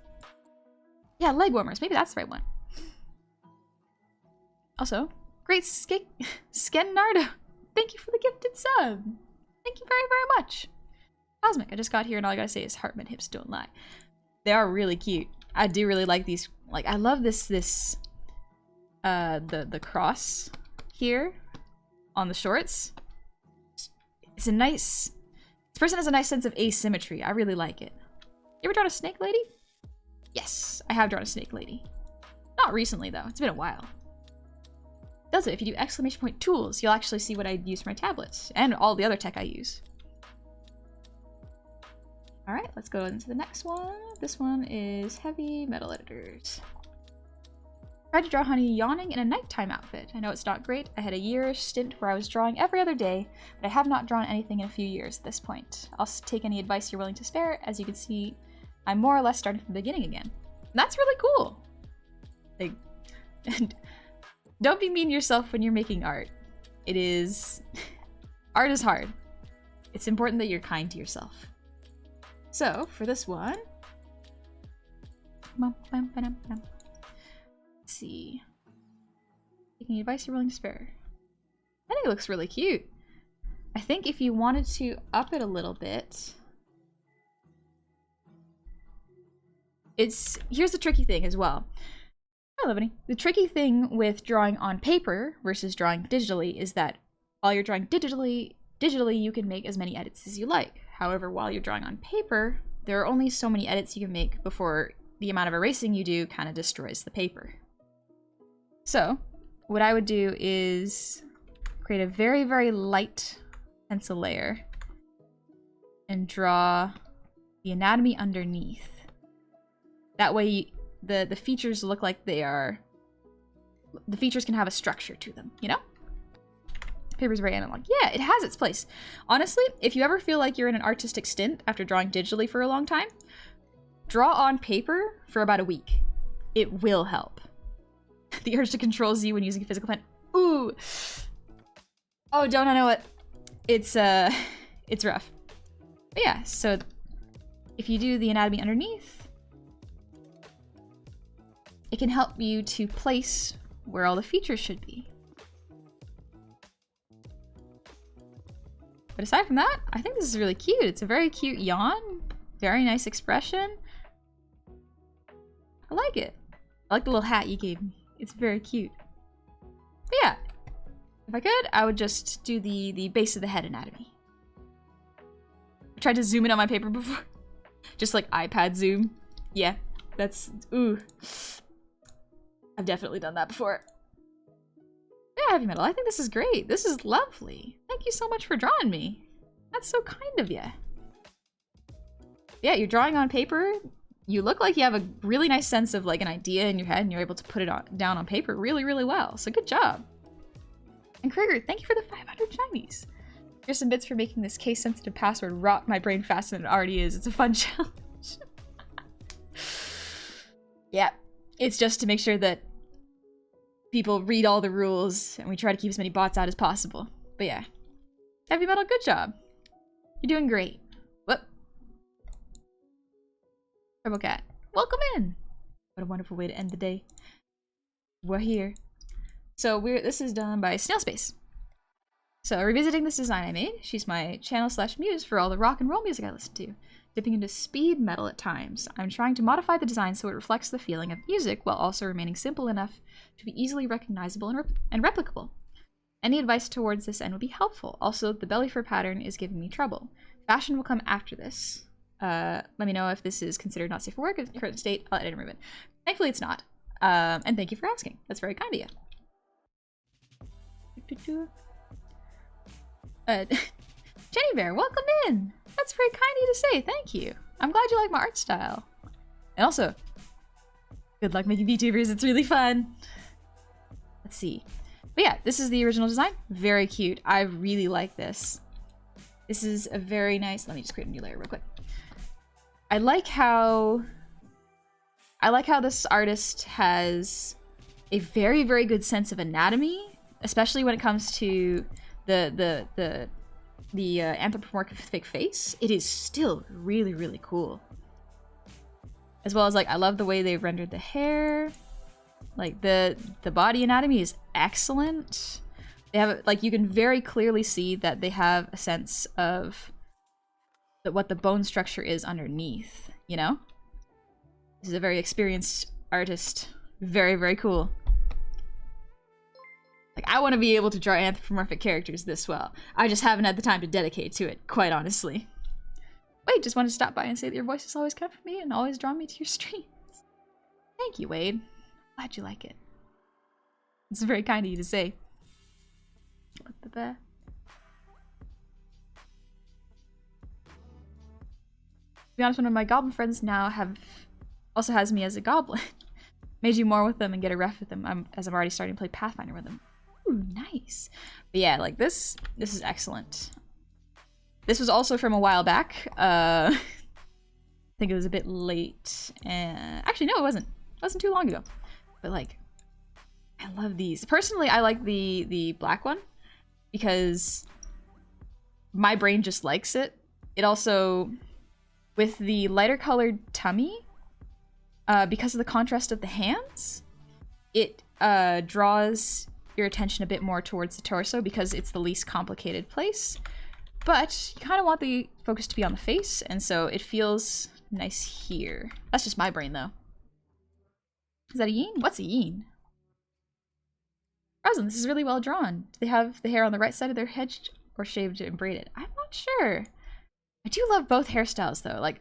[SPEAKER 1] Yeah, leg warmers. Maybe that's the right one. Also, great Skennardo. Thank you for the gifted sub. Thank you very, very much. Cosmic, I just got here and all I gotta say is Hartman hips don't lie. They are really cute. I do really like these. Like, I love this, the cross here on the shorts. It's a nice, this person has a nice sense of asymmetry. I really like it. You ever drawn a snake lady? Yes, I have drawn a snake lady. Not recently though, it's been a while. Does it? If you do exclamation point tools, you'll actually see what I use for my tablets and all the other tech I use. All right, let's go into the next one. This one is heavy metal editors. Tried to draw Honey yawning in a nighttime outfit. I know it's not great. I had a year stint where I was drawing every other day, but I have not drawn anything in a few years at this point. I'll take any advice you're willing to spare. As you can see, I'm more or less starting from the beginning again. And that's really cool. Like, don't be mean to yourself when you're making art. It is... art is hard. It's important that you're kind to yourself. So, for this one... Let's see. Taking advice you're willing to spare. I think it looks really cute. I think if you wanted to up it a little bit... Here's the tricky thing as well. Hi, Livany. The tricky thing with drawing on paper versus drawing digitally is that while you're drawing digitally you can make as many edits as you like. However, while you're drawing on paper, there are only so many edits you can make before the amount of erasing you do kind of destroys the paper. So, what I would do is create a very, very light pencil layer and draw the anatomy underneath. That way, the features look like they are... The features can have a structure to them, you know? Paper's very analog. Yeah, it has its place. Honestly, if you ever feel like you're in an artistic stint after drawing digitally for a long time, draw on paper for about a week. It will help. The urge to control Z when using a physical pen. Ooh! Oh, don't I know it? It's rough. But yeah, so if you do the anatomy underneath, it can help you to place where all the features should be. But aside from that, I think this is really cute. It's a very cute yawn. Very nice expression. I like it. I like the little hat you gave me. It's very cute. But yeah, if I could, I would just do the base of the head anatomy. I tried to zoom in on my paper before. Just like iPad zoom. Yeah, that's, ooh. I've definitely done that before. Yeah, heavy metal. I think this is great. This is lovely. Thank you so much for drawing me. That's so kind of you. Yeah, you're drawing on paper. You look like you have a really nice sense of like an idea in your head and you're able to put it down on paper really, really well. So good job. And Krieger, thank you for the 500 shinies. Here's some bits for making this case-sensitive password rot my brain faster than it already is. It's a fun challenge. Yeah, it's just to make sure that people read all the rules and we try to keep as many bots out as possible. But yeah, heavy metal, good job. You're doing great. Whoop. Turbo Cat, welcome in. What a wonderful way to end the day. We're here. So this is done by Snail Space. So revisiting this design I made, she's my channel/muse for all the rock and roll music I listen to, dipping into speed metal at times. I'm trying to modify the design so it reflects the feeling of music while also remaining simple enough to be easily recognizable and replicable. Any advice towards this end would be helpful. Also, the belly fur pattern is giving me trouble. Fashion will come after this. Let me know if this is considered not safe for work. In the current state, I'll edit and remove it. Thankfully, it's not. And thank you for asking. That's very kind of you. Jenny Bear, welcome in. That's very kind of you to say. Thank you. I'm glad you like my art style. And also, good luck making VTubers. It's really fun. Let's see. But yeah, this is the original design. Very cute. I really like this. This is a very nice... Let me just create a new layer real quick. I like how this artist has a very, very good sense of anatomy, especially when it comes to the anthropomorphic face. It is still really, really cool. As well as, like, I love the way they've rendered the hair. Like, the body anatomy is excellent. They have, like, you can very clearly see that they have a sense of what the bone structure is underneath, you know? This is a very experienced artist. Very, very cool. Like, I want to be able to draw anthropomorphic characters this well. I just haven't had the time to dedicate to it, quite honestly. Wade, just wanted to stop by and say that your voice has always come from me and always drawn me to your streams. Thank you, Wade. Glad you like it. It's very kind of you to say. To be honest, one of my goblin friends now also has me as a goblin. Made you more with them and get a ref with them, as I'm already starting to play Pathfinder with them. Ooh, nice. But yeah, like this is excellent. This was also from a while back. I think it was a bit late. Actually, no, it wasn't. It wasn't too long ago. But like, I love these. Personally, I like the black one because my brain just likes it. It also, with the lighter colored tummy, because of the contrast of the hands, it draws your attention a bit more towards the torso because it's the least complicated place. But you kind of want the focus to be on the face, and so it feels nice here. That's just my brain, though. Is that a yin? What's a yin? Roslyn, this is really well drawn. Do they have the hair on the right side of their head or shaved and braided? I'm not sure. I do love both hairstyles, though. Like,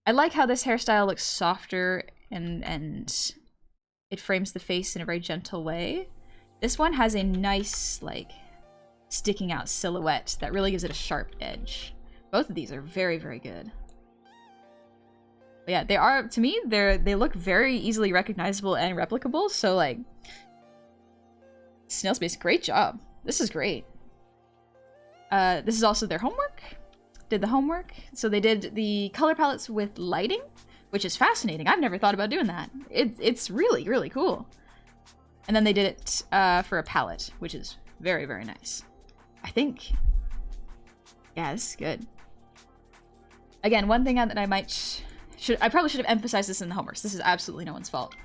[SPEAKER 1] I like how this hairstyle looks softer and it frames the face in a very gentle way. This one has a nice, like, sticking out silhouette that really gives it a sharp edge. Both of these are very, very good. But yeah, they are, to me, they look very easily recognizable and replicable, so like, Snail Space, great job. This is great. This is also their homework. Did the homework. So they did the color palettes with lighting, which is fascinating. I've never thought about doing that. It's really, really cool. And then they did it for a palette, which is very, very nice. I think, yeah, this is good. Again, one thing that I I probably should have emphasized this in the homeworks. This is absolutely no one's fault.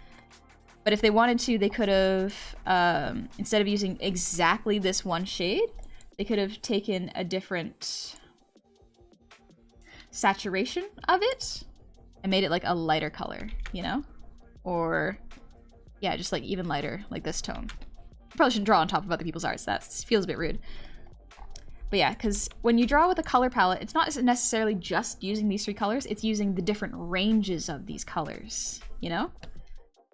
[SPEAKER 1] But if they wanted to, they could have, instead of using exactly this one shade, they could have taken a different saturation of it and made it like a lighter color, you know? Or, yeah, just like even lighter, like this tone. Probably shouldn't draw on top of other people's arts. That feels a bit rude. But yeah, because when you draw with a color palette, it's not necessarily just using these three colors, it's using the different ranges of these colors, you know?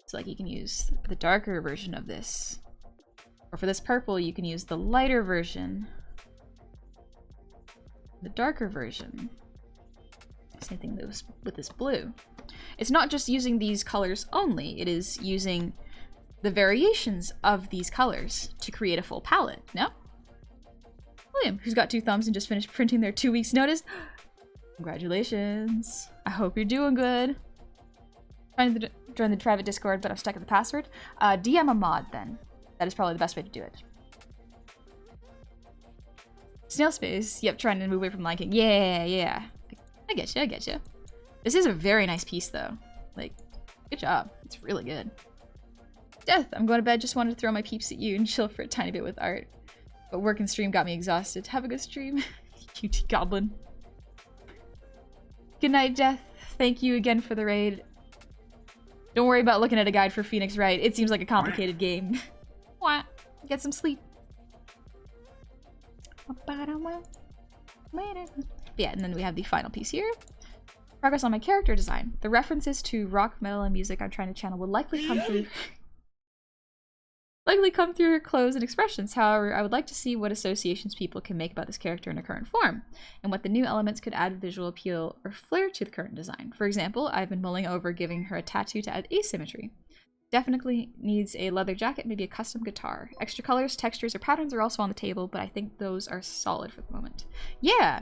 [SPEAKER 1] So like you can use the darker version of this. Or for this purple, you can use the lighter version. The darker version. Same thing with this blue. It's not just using these colors only, it is using the variations of these colors to create a full palette, no? William, who's got 2 thumbs and just finished printing their 2 weeks notice. Congratulations. I hope you're doing good. Trying to join the private Discord, but I'm stuck at the password. DM a mod then. That is probably the best way to do it. Snail Space. Yep, trying to move away from liking. Yeah, yeah. I get you, I get you. This is a very nice piece though. Like, good job. It's really good. Death, I'm going to bed. Just wanted to throw my peeps at you and chill for a tiny bit with art. But work and stream got me exhausted. Have a good stream. Cutie Goblin. Good night, Death. Thank you again for the raid. Don't worry about looking at a guide for Phoenix Wright. It seems like a complicated game. What? Get some sleep. Yeah, and then we have the final piece here. Progress on my character design. The references to rock, metal, and music I'm trying to channel will likely come through likely come through her clothes and expressions. However, I would like to see what associations people can make about this character in her current form, and what the new elements could add visual appeal or flair to the current design. For example, I've been mulling over giving her a tattoo to add asymmetry. Definitely needs a leather jacket, maybe a custom guitar. Extra colors, textures, or patterns are also on the table, but I think those are solid for the moment. Yeah!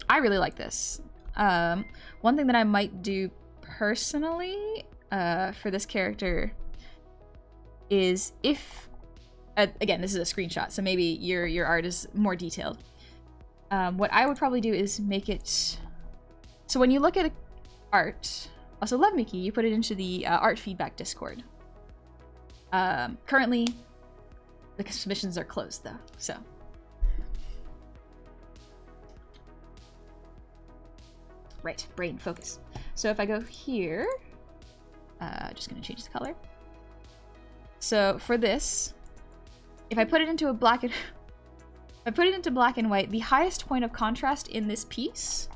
[SPEAKER 1] I really like this. One thing that I might do personally for this character is if again, this is a screenshot, so maybe your art is more detailed. What I would probably do is make it so when you look at art, also love Mickey, you put it into the art feedback Discord. Currently the submissions are closed though, so right, brain focus. So if I go here, just gonna change the color. So for this, if I put it into black and white, the highest point of contrast in this piece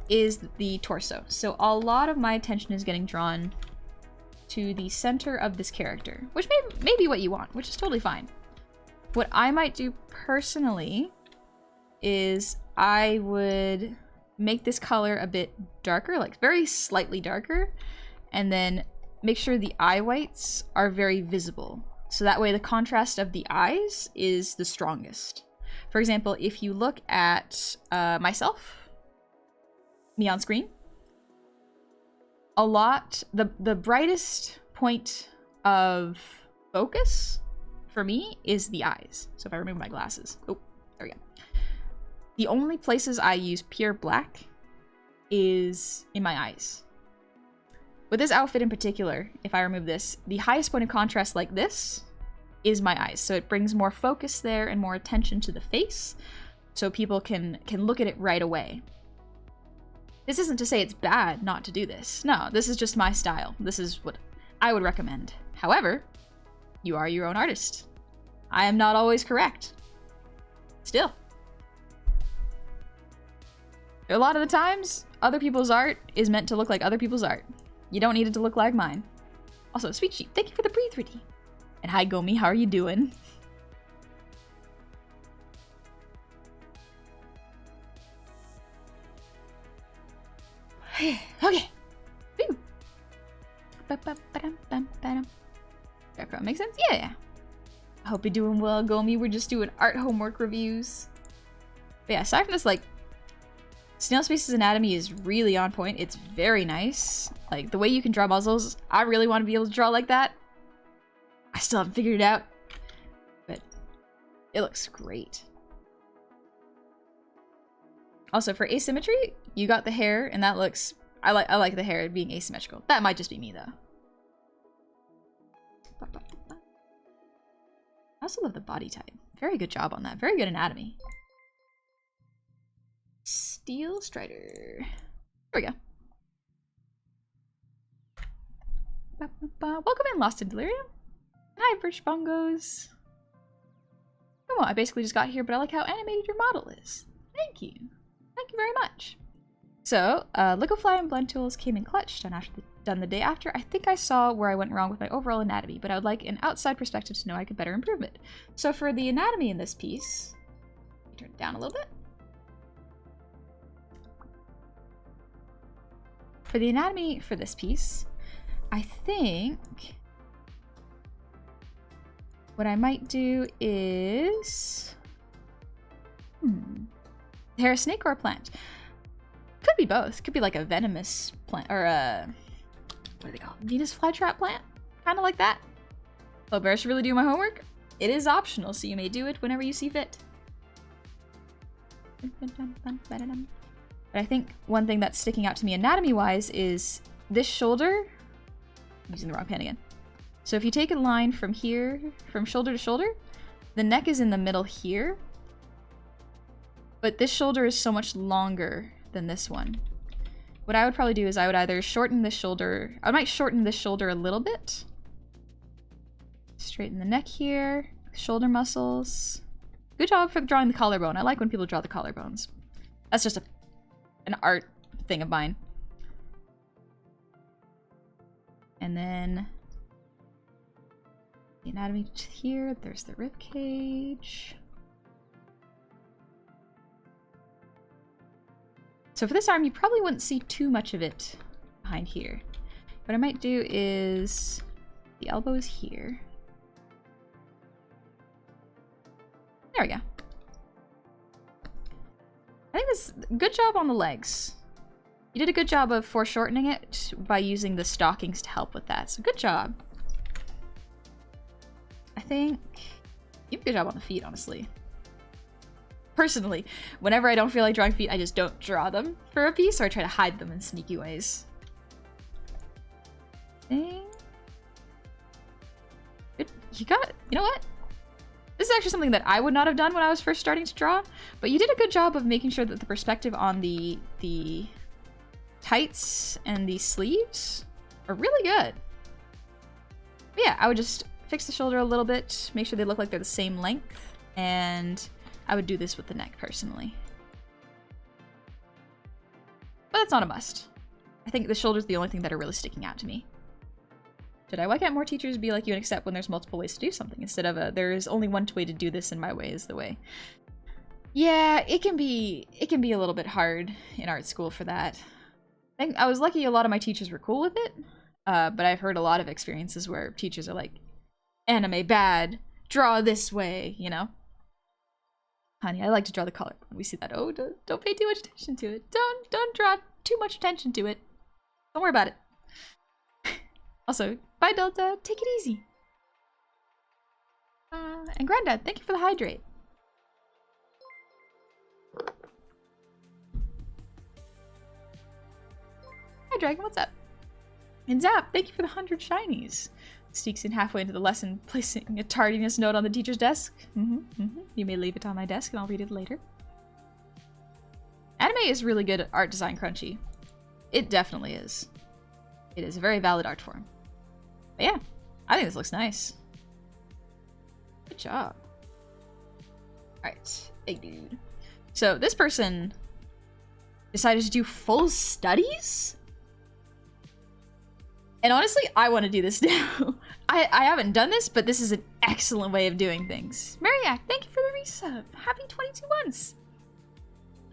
[SPEAKER 1] is the torso. So a lot of my attention is getting drawn to the center of this character, which may be what you want, which is totally fine. What I might do personally is I would make this color a bit darker, like very slightly darker, and then make sure the eye whites are very visible. So that way the contrast of the eyes is the strongest. For example, if you look at me on screen, the brightest point of focus for me is the eyes. So if I remove my glasses, oh, there we go. The only places I use pure black is in my eyes. With this outfit in particular, if I remove this, the highest point of contrast like this is my eyes. So it brings more focus there and more attention to the face, so people can look at it right away. This isn't to say it's bad not to do this. No, this is just my style. This is what I would recommend. However, you are your own artist. I am not always correct. Still. A lot of the times, other people's art is meant to look like other people's art. You don't need it to look like mine. Also, Sweet Sheep, thank you for the breathe ready. And hi Gomi, how are you doing? Okay. Woo. Background makes sense? Yeah. I hope you're doing well, Gomi. We're just doing art homework reviews. But yeah, aside from this, like, Snail Space's anatomy is really on point. It's very nice. Like, the way you can draw muzzles, I really want to be able to draw like that. I still haven't figured it out, but it looks great. Also, for asymmetry, you got the hair, and that looks... I like the hair being asymmetrical. That might just be me, though. I also love the body type. Very good job on that. Very good anatomy. Steel Strider. There we go. Welcome in, Lost in Delirium. Hi, Birch Bongos. Come on, I basically just got here, but I like how animated your model is. Thank you. Thank you very much. So, Liquify and Blend Tools came in clutch, done the day after. I think I saw where I went wrong with my overall anatomy, but I would like an outside perspective to know I could better improve it. So for the anatomy in this piece, let me turn it down a little bit. For the anatomy for this piece, I think what I might do is... hair, a snake, or a plant? Could be both. Could be like a venomous plant, or a... what do they call it? Venus flytrap plant? Kind of like that. But I should really do my homework? It is optional, so you may do it whenever you see fit. But I think one thing that's sticking out to me anatomy-wise is this shoulder. I'm using the wrong pen again. So if you take a line from here, from shoulder to shoulder, the neck is in the middle here. But this shoulder is so much longer than this one. What I would probably do is I would either shorten this shoulder. I might shorten this shoulder a little bit. Straighten the neck here. Shoulder muscles. Good job for drawing the collarbone. I like when people draw the collarbones. That's just an art thing of mine. And then the anatomy here. There's the rib cage. So for this arm, you probably wouldn't see too much of it behind here. What I might do is the elbow is here. There we go. I think this good job on the legs. You did a good job of foreshortening it by using the stockings to help with that. So good job. I think you did a good job on the feet, honestly. Personally, whenever I don't feel like drawing feet, I just don't draw them for a piece, or I try to hide them in sneaky ways. Good. You know what? This is actually something that I would not have done when I was first starting to draw, but you did a good job of making sure that the perspective on the tights and the sleeves are really good. But yeah, I would just fix the shoulder a little bit, make sure they look like they're the same length, and I would do this with the neck personally. But that's not a must. I think the shoulder's the only thing that are really sticking out to me. Why can't more teachers be like you and accept when there's multiple ways to do something instead of there is only one way to do this and my way is the way? Yeah, it can be a little bit hard in art school for that. I was lucky a lot of my teachers were cool with it, but I've heard a lot of experiences where teachers are like, anime bad, draw this way, you know? Honey, I like to draw the color. When we see that, oh, don't pay too much attention to it. Don't draw too much attention to it. Don't worry about it. Also, bye Delta, take it easy. And Granddad, thank you for the hydrate. Hi Dragon, what's up? And Zap, thank you for the 100 shinies. Sneaks in halfway into the lesson, placing a tardiness note on the teacher's desk. You may leave it on my desk and I'll read it later. Anime is really good at art design crunchy. It definitely is. It is a very valid art form. But yeah, I think this looks nice. Good job. Alright, big dude. So this person decided to do full studies? And honestly, I want to do this now. I haven't done this, but this is an excellent way of doing things. Mariac, thank you for the resub. Happy 22 months.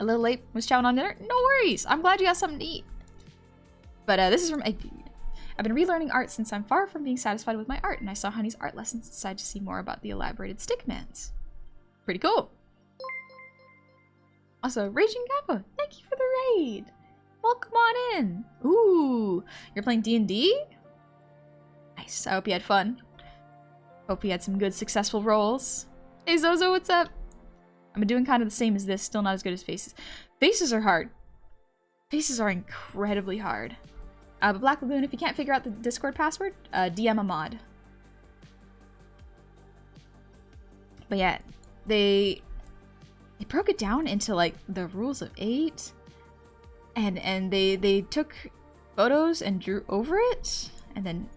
[SPEAKER 1] A little late, was chowing on dinner? No worries. I'm glad you got something to eat. But this is from Egg Dude. I've been relearning art since I'm far from being satisfied with my art, and I saw Honey's art lessons and decided to see more about the elaborated stickmans. Pretty cool. Also, Raging Gappa, thank you for the raid. Welcome on in. Ooh, you're playing D&D? Nice, I hope you had fun. Hope you had some good successful rolls. Hey Zozo, what's up? I've been doing kind of the same as this, still not as good as faces. Faces are hard. Faces are incredibly hard. But Black Lagoon, if you can't figure out the Discord password, DM a mod. But yeah, they broke it down into like the rules of 8. And they took photos and drew over it and then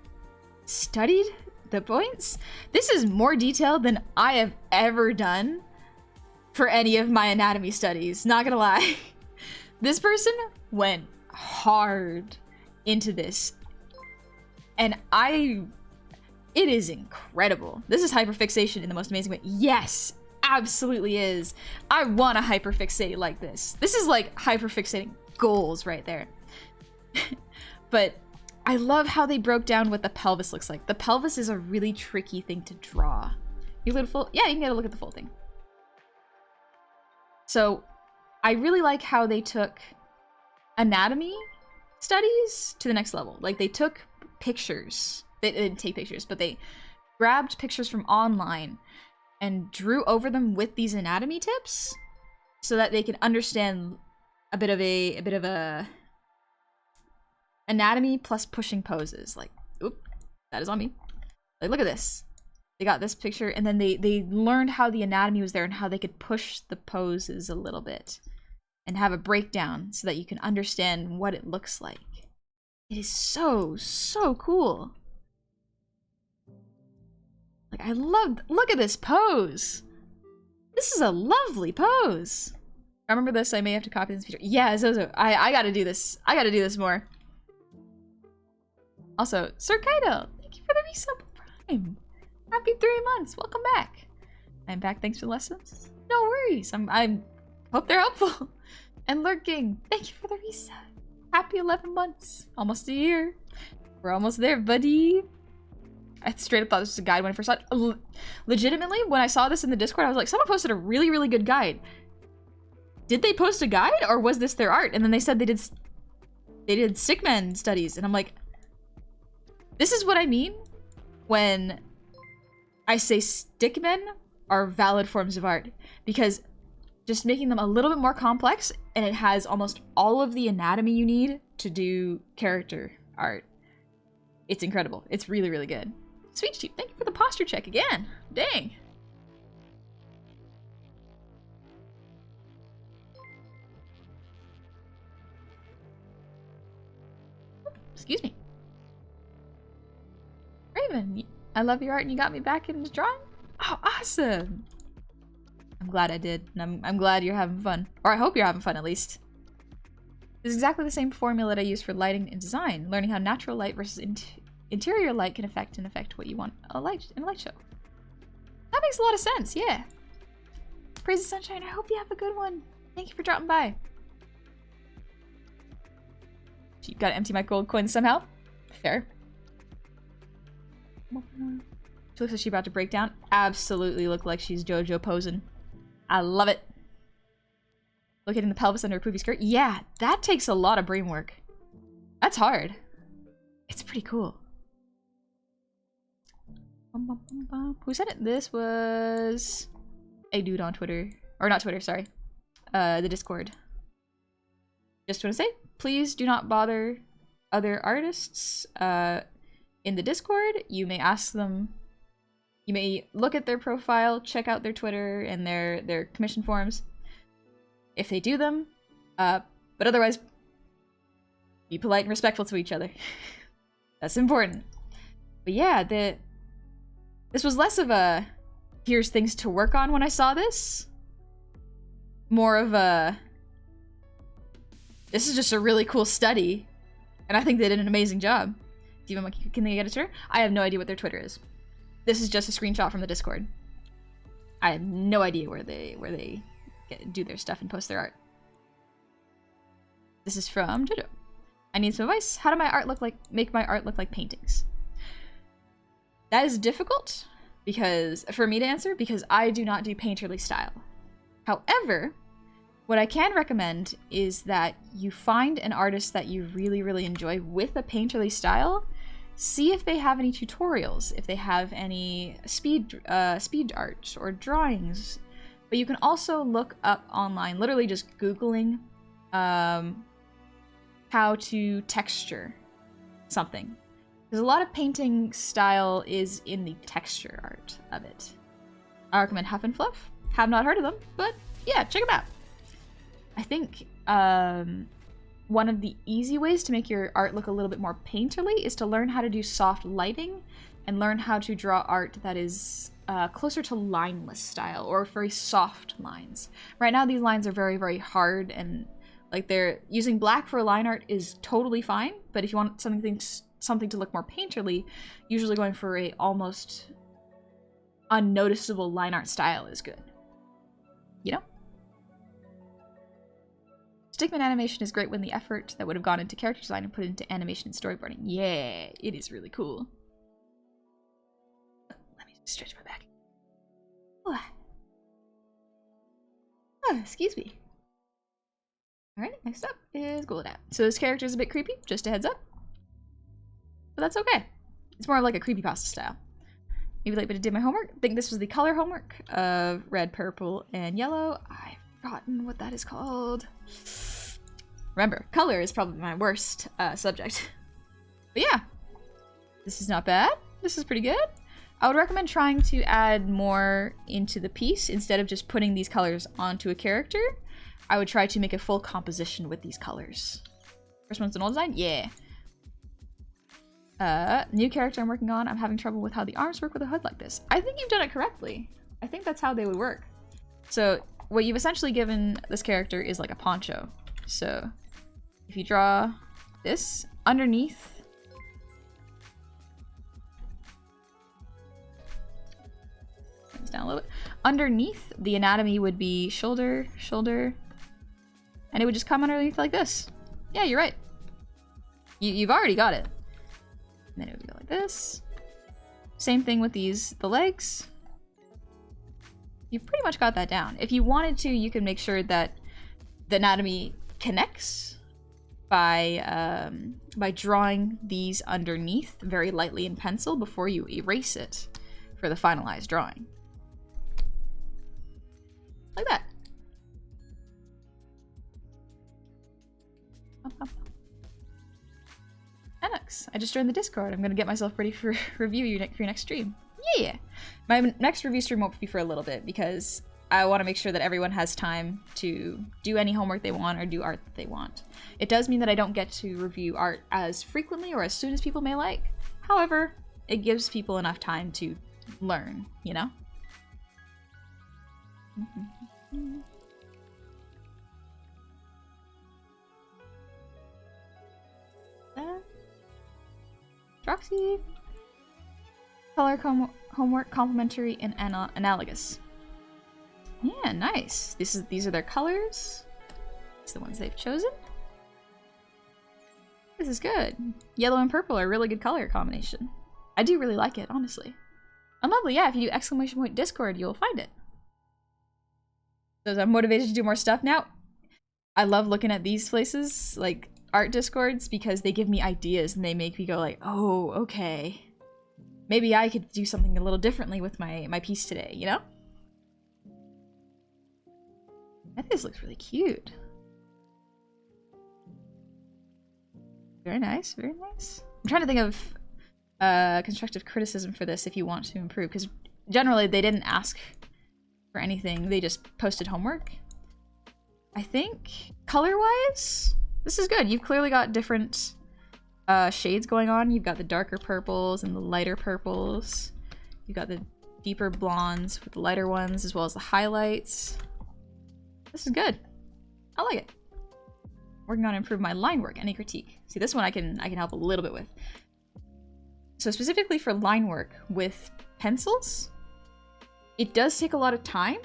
[SPEAKER 1] studied the points. This is more detailed than I have ever done for any of my anatomy studies, not gonna lie. This person went hard into this, and it is incredible. This is hyperfixation in the most amazing way. Yes, absolutely is. I want to hyperfixate like this. This is like hyperfixating goals right there. But I love how they broke down what the pelvis looks like. The pelvis is a really tricky thing to draw. You look at full, yeah, you can get a look at the full thing. So I really like how they took anatomy studies to the next level. Like they took pictures. They didn't take pictures, but they grabbed pictures from online and drew over them with these anatomy tips so that they can understand a bit of a anatomy plus pushing poses. Like, oop, that is on me. Like, look at this. They got this picture, and then they learned how the anatomy was there and how they could push the poses a little bit and have a breakdown so that you can understand what it looks like. It is so, so cool. Like, I love, look at this pose. This is a lovely pose. I remember this, I may have to copy this feature. Yeah, Zozo, I gotta do this. I gotta do this more. Also, Sir Kaido, thank you for the resub Prime. Happy 3 months. Welcome back. I'm back. Thanks for the lessons. No worries. I hope they're helpful. And lurking. Thank you for the reset. Happy 11 months. Almost a year. We're almost there, buddy. I straight up thought this was a guide when I first saw it. Legitimately, when I saw this in the Discord, I was like, someone posted a really, really good guide. Did they post a guide or was this their art? And then they said they did stickman studies. And I'm like, this is what I mean when I say stickmen are valid forms of art. Because just making them a little bit more complex and it has almost all of the anatomy you need to do character art. It's incredible. It's really, really good. Sweet Sheep, thank you for the posture check again. Dang. Excuse me. Raven, I love your art and you got me back into drawing. Oh, awesome. I'm glad I did, and I'm glad you're having fun. Or I hope you're having fun, at least. This is exactly the same formula that I use for lighting and design, learning how natural light versus interior light can affect what you want in a light show. That makes a lot of sense, yeah. Praise the sunshine, I hope you have a good one. Thank you for dropping by. You gotta empty my gold coins somehow. Fair. She looks like she's about to break down. Absolutely look like she's JoJo posing. I love it. Locating the pelvis under a poofy skirt. Yeah, that takes a lot of brain work. That's hard. It's pretty cool. Who said it? This was a dude on Twitter. Or not Twitter, sorry. The Discord. Just want to say, please do not bother other artists in the Discord. You may ask them, you may look at their profile, check out their Twitter and their commission forms if they do them, but otherwise be polite and respectful to each other. That's important. But yeah, this was less of a here's things to work on when I saw this, more of a this is just a really cool study, and I think they did an amazing job. Can they get a Twitter? I have no idea what their Twitter is. This is just a screenshot from the Discord. I have no idea where they do their stuff and post their art. This is from JoJo. I need some advice. How do my art look like? Make my art look like paintings. That is difficult because for me to answer because I do not do painterly style. However, what I can recommend is that you find an artist that you really, really enjoy with a painterly style. See if they have any tutorials, if they have any speed art or drawings. But you can also look up online, literally just Googling how to texture something. Because a lot of painting style is in the texture art of it. I recommend Huff and Fluff. Have not heard of them, but yeah, check them out. I think one of the easy ways to make your art look a little bit more painterly is to learn how to do soft lighting and learn how to draw art that is closer to lineless style or very soft lines. Right now these lines are very, very hard and like they're using black for line art is totally fine, but if you want something to look more painterly, usually going for a almost unnoticeable line art style is good. You know? Stickman animation is great when the effort that would have gone into character design and put into animation and storyboarding. Yeah, it is really cool. Let me just stretch my back. Oh, excuse me. Alright, next up is Goblin. So this character is a bit creepy, just a heads up. But that's okay. It's more of like a creepypasta style. Maybe late, but I did my homework. I think this was the color homework of red, purple, and yellow. I've forgotten what that is called. Remember, color is probably my worst subject. But yeah, this is not bad. This is pretty good. I would recommend trying to add more into the piece instead of just putting these colors onto a character. I would try to make a full composition with these colors. First one's an old design? Yeah. New character I'm working on. I'm having trouble with how the arms work with a hood like this. I think you've done it correctly. I think that's how they would work. So what you've essentially given this character is like a poncho. So if you draw this underneath down a little bit. Underneath, the anatomy would be shoulder, shoulder, and it would just come underneath like this. Yeah, you're right. You've already got it. And then it would go like this. Same thing with the legs. You've pretty much got that down. If you wanted to, you can make sure that the anatomy connects by drawing these underneath very lightly in pencil before you erase it for the finalized drawing. Like that. Alex, I just joined the Discord. I'm gonna get myself ready for review for your next stream. Yeah! My next review stream won't be for a little bit because I want to make sure that everyone has time to do any homework they want or do art that they want. It does mean that I don't get to review art as frequently or as soon as people may like. However, it gives people enough time to learn, you know? Droxy. Color homework, complementary, and analogous. Yeah, nice. These are their colors. These are the ones they've chosen. This is good. Yellow and purple are a really good color combination. I do really like it, honestly. And lovely, yeah, if you do ! Discord, you'll find it. So I'm motivated to do more stuff now. I love looking at these places, like art discords, because they give me ideas and they make me go like, oh, okay. Maybe I could do something a little differently with my piece today, you know? I think this looks really cute. Very nice, very nice. I'm trying to think of constructive criticism for this if you want to improve, because generally they didn't ask for anything, they just posted homework. I think color-wise, this is good. You've clearly got different shades going on. You've got the darker purples and the lighter purples. You've got the deeper blondes with the lighter ones, as well as the highlights. This is good. I like it. Working on improving my line work. Any critique? See, this one I can help a little bit with. So specifically for line work with pencils, it does take a lot of time.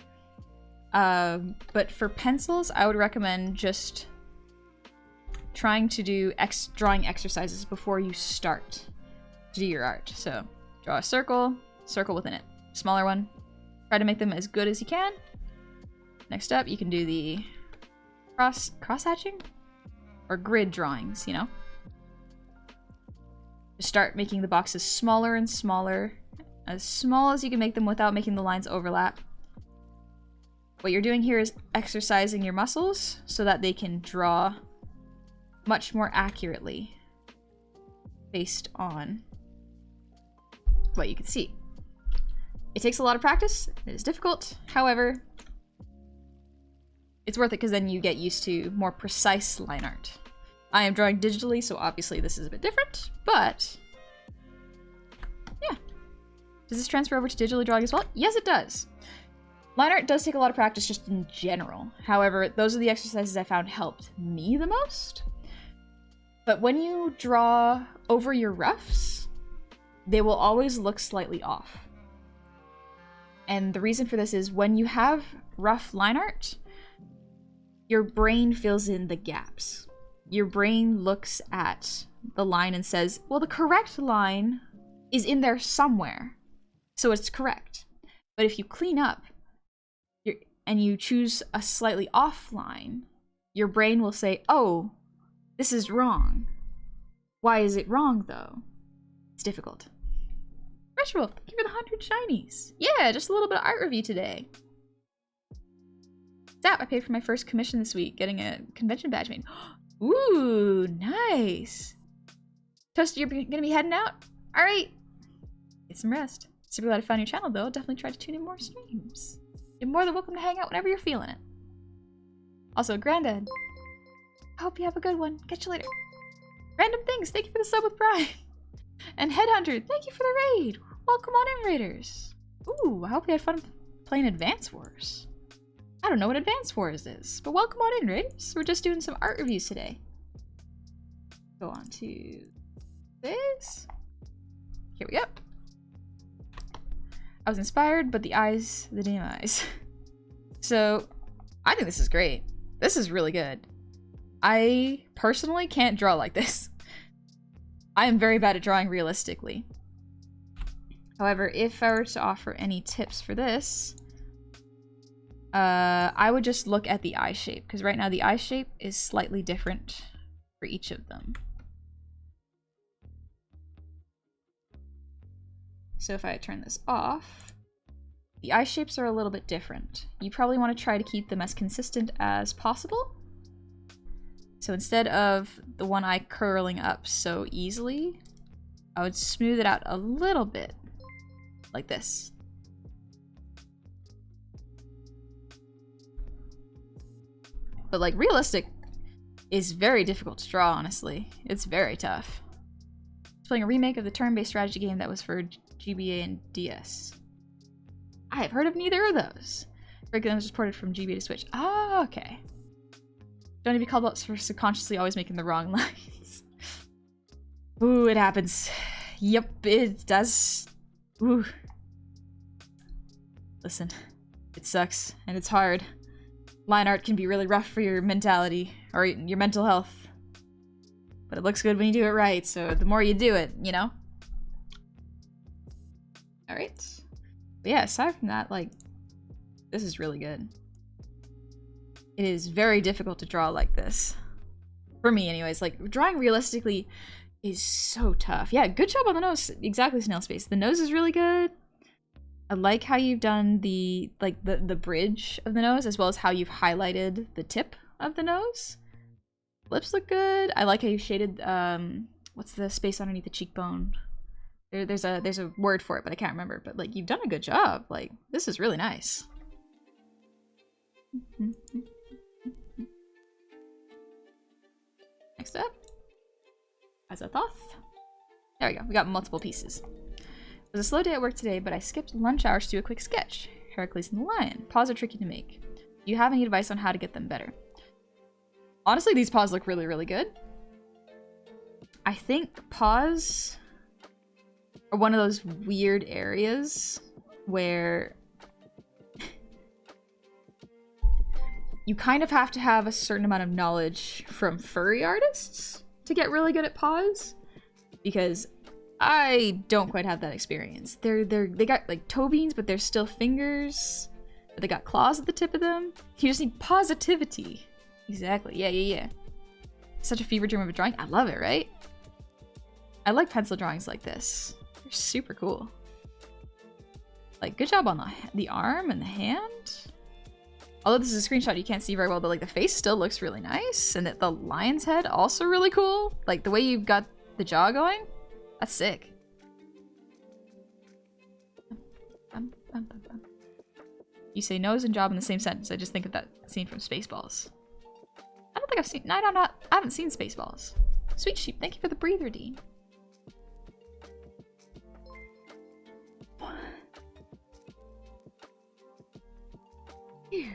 [SPEAKER 1] But for pencils, I would recommend just trying to do drawing exercises before you start to do your art. So draw a circle, circle within it. Smaller one. Try to make them as good as you can. Next up, you can do the cross-hatching? Or grid drawings, you know? Just start making the boxes smaller and smaller. As small as you can make them without making the lines overlap. What you're doing here is exercising your muscles so that they can draw much more accurately based on what you can see. It takes a lot of practice. It is difficult. However, it's worth it because then you get used to more precise line art. I am drawing digitally, so obviously this is a bit different, but yeah. Does this transfer over to digitally drawing as well? Yes, it does. Line art does take a lot of practice just in general. However, those are the exercises I found helped me the most. But when you draw over your roughs, they will always look slightly off. And the reason for this is when you have rough line art, your brain fills in the gaps. Your brain looks at the line and says, well, the correct line is in there somewhere, so it's correct. But if you clean up and you choose a slightly off line, your brain will say, oh, this is wrong. Why is it wrong, though? It's difficult. Ritual, thank you for the 100 shinies. Yeah, just a little bit of art review today. Zap, I paid for my first commission this week, getting a convention badge made. Ooh, nice. Toasty, you're gonna be heading out? Alright. Get some rest. Super glad I found your channel, though. Definitely try to tune in more streams. You're more than welcome to hang out whenever you're feeling it. Also, Granddad, I hope you have a good one. Catch you later. Random Things, thank you for the sub with Prime. And Headhunter, thank you for the raid. Welcome on in, Raiders. Ooh, I hope you had fun playing Advance Wars. I don't know what Advance Wars is, but welcome on in, Raiders. We're just doing some art reviews today. Go on to this. Here we go. I was inspired, but the eyes, the damn eyes. So, I think this is great. This is really good. I personally can't draw like this. I am very bad at drawing realistically. However, if I were to offer any tips for this, I would just look at the eye shape, because right now the eye shape is slightly different for each of them. So if I turn this off, the eye shapes are a little bit different. You probably want to try to keep them as consistent as possible. So instead of the one eye curling up so easily, I would smooth it out a little bit, like this. But like realistic is very difficult to draw, honestly. It's very tough. It's playing a remake of the turn-based strategy game that was for GBA and DS. I have heard of neither of those. Curriculum was ported from GBA to Switch. Oh, okay. Don't need to be called out for subconsciously always making the wrong lines. Ooh, it happens. Yep, it does. Ooh. Listen, it sucks and it's hard. Line art can be really rough for your mentality or your mental health. But it looks good when you do it right, so the more you do it, you know? Alright. But yeah, aside from that, like, this is really good. It is very difficult to draw like this. For me, anyways. Like, drawing realistically is so tough. Yeah, good job on the nose. Exactly, Snail Space. The nose is really good. I like how you've done the, like, the bridge of the nose, as well as how you've highlighted the tip of the nose. Lips look good. I like how you shaded, what's the space underneath the cheekbone? There's a word for it, but I can't remember. But, like, you've done a good job. Like, this is really nice. Next up, Azathoth. There we go. We got multiple pieces. It was a slow day at work today, but I skipped lunch hours to do a quick sketch. Heracles and the Lion. Paws are tricky to make. Do you have any advice on how to get them better? Honestly, these paws look really, really good. I think paws are one of those weird areas where you kind of have to have a certain amount of knowledge from furry artists to get really good at paws, because I don't quite have that experience. They got like toe beans, but they're still fingers. But they got claws at the tip of them. You just need positivity. Exactly. Yeah. Such a fever dream of a drawing. I love it, right? I like pencil drawings like this. They're super cool. Like, good job on the arm and the hand. Although this is a screenshot, you can't see very well, but like the face still looks really nice. And the lion's head also really cool. Like the way you've got the jaw going, that's sick. You say nose and job in the same sentence. I just think of that scene from Spaceballs. I don't think I've seen, no, I haven't seen Spaceballs. Sweet Sheep, thank you for the breather, Dean. Phew.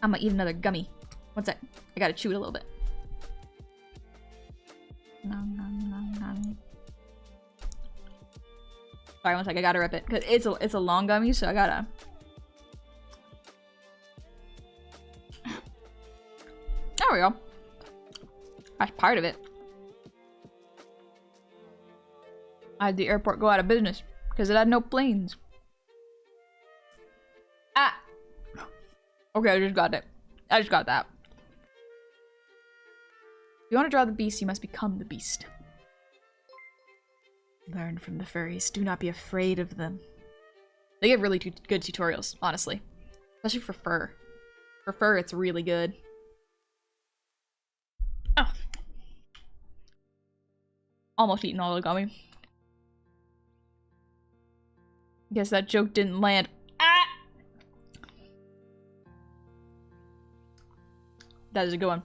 [SPEAKER 1] I'm gonna eat another gummy. One sec. I gotta chew it a little bit. Nom, nom, nom, nom. Sorry, one sec. I gotta rip it. Cause it's a long gummy, so I gotta. There we go. That's part of it. I had the airport go out of business because it had no planes. Ah! Okay, I just got it. I just got that. If you want to draw the beast, you must become the beast. Learn from the furries. Do not be afraid of them. They give really good tutorials, honestly. Especially for fur. For fur, it's really good. Oh. Almost eaten all the gummy. Guess that joke didn't land. Ah! That is a good one.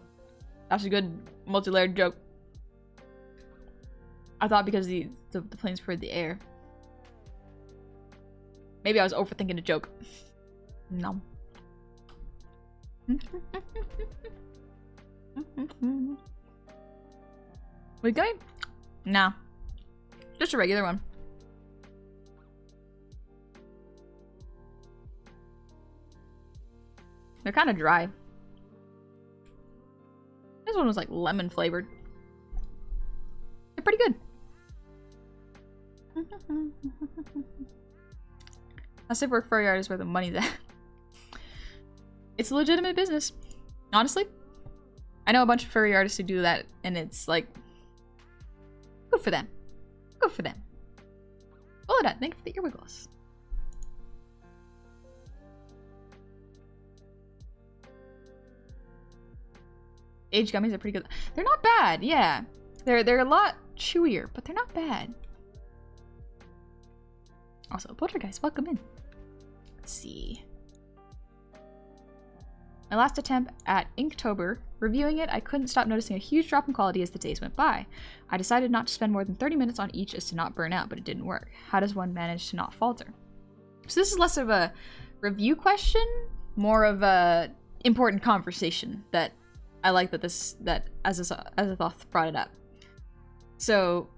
[SPEAKER 1] That's a good multi-layered joke. I thought because the planes were in the air. Maybe I was overthinking a joke. No. We going? Nah. Just a regular one. They're kind of dry. This one was like lemon flavored. They're pretty good. I said work furry artists where the money's at. It's a legitimate business. Honestly. I know a bunch of furry artists who do that, and it's like, good for them. Good for them. Follow that. Thank you for the earwiggles. Aged gummies are pretty good. They're not bad, yeah. They're a lot chewier, but they're not bad. Also, Poltergeist, welcome in. Let's see. My last attempt at Inktober, reviewing it, I couldn't stop noticing a huge drop in quality as the days went by. I decided not to spend more than 30 minutes on each as to not burn out, but it didn't work. How does one manage to not falter? So this is less of a review question, more of a important conversation that I like that Azathoth brought it up. So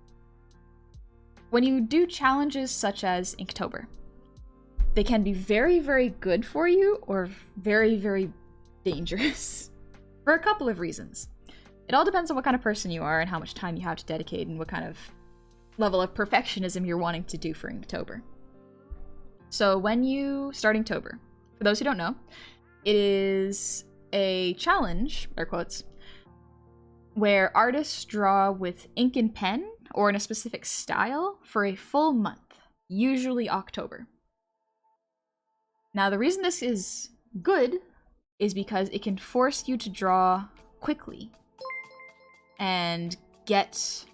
[SPEAKER 1] when you do challenges such as Inktober, they can be very, very good for you or very, very dangerous for a couple of reasons. It all depends on what kind of person you are and how much time you have to dedicate and what kind of level of perfectionism you're wanting to do for Inktober. So when you start Inktober, for those who don't know, it is a challenge, air quotes, where artists draw with ink and pen or in a specific style for a full month, usually October. Now, the reason this is good is because it can force you to draw quickly and get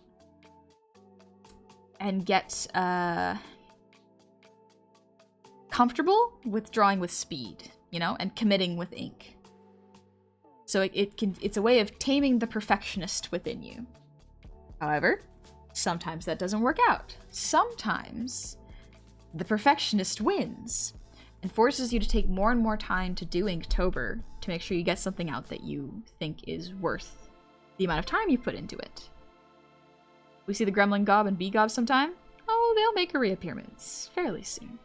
[SPEAKER 1] comfortable with drawing with speed, you know, and committing with ink. So it's a way of taming the perfectionist within you. However, sometimes that doesn't work out. Sometimes the perfectionist wins and forces you to take more and more time to do Inktober to make sure you get something out that you think is worth the amount of time you put into it. We see the Gremlin Gob and Bee Gob sometime? Oh, they'll make a reappearance fairly soon.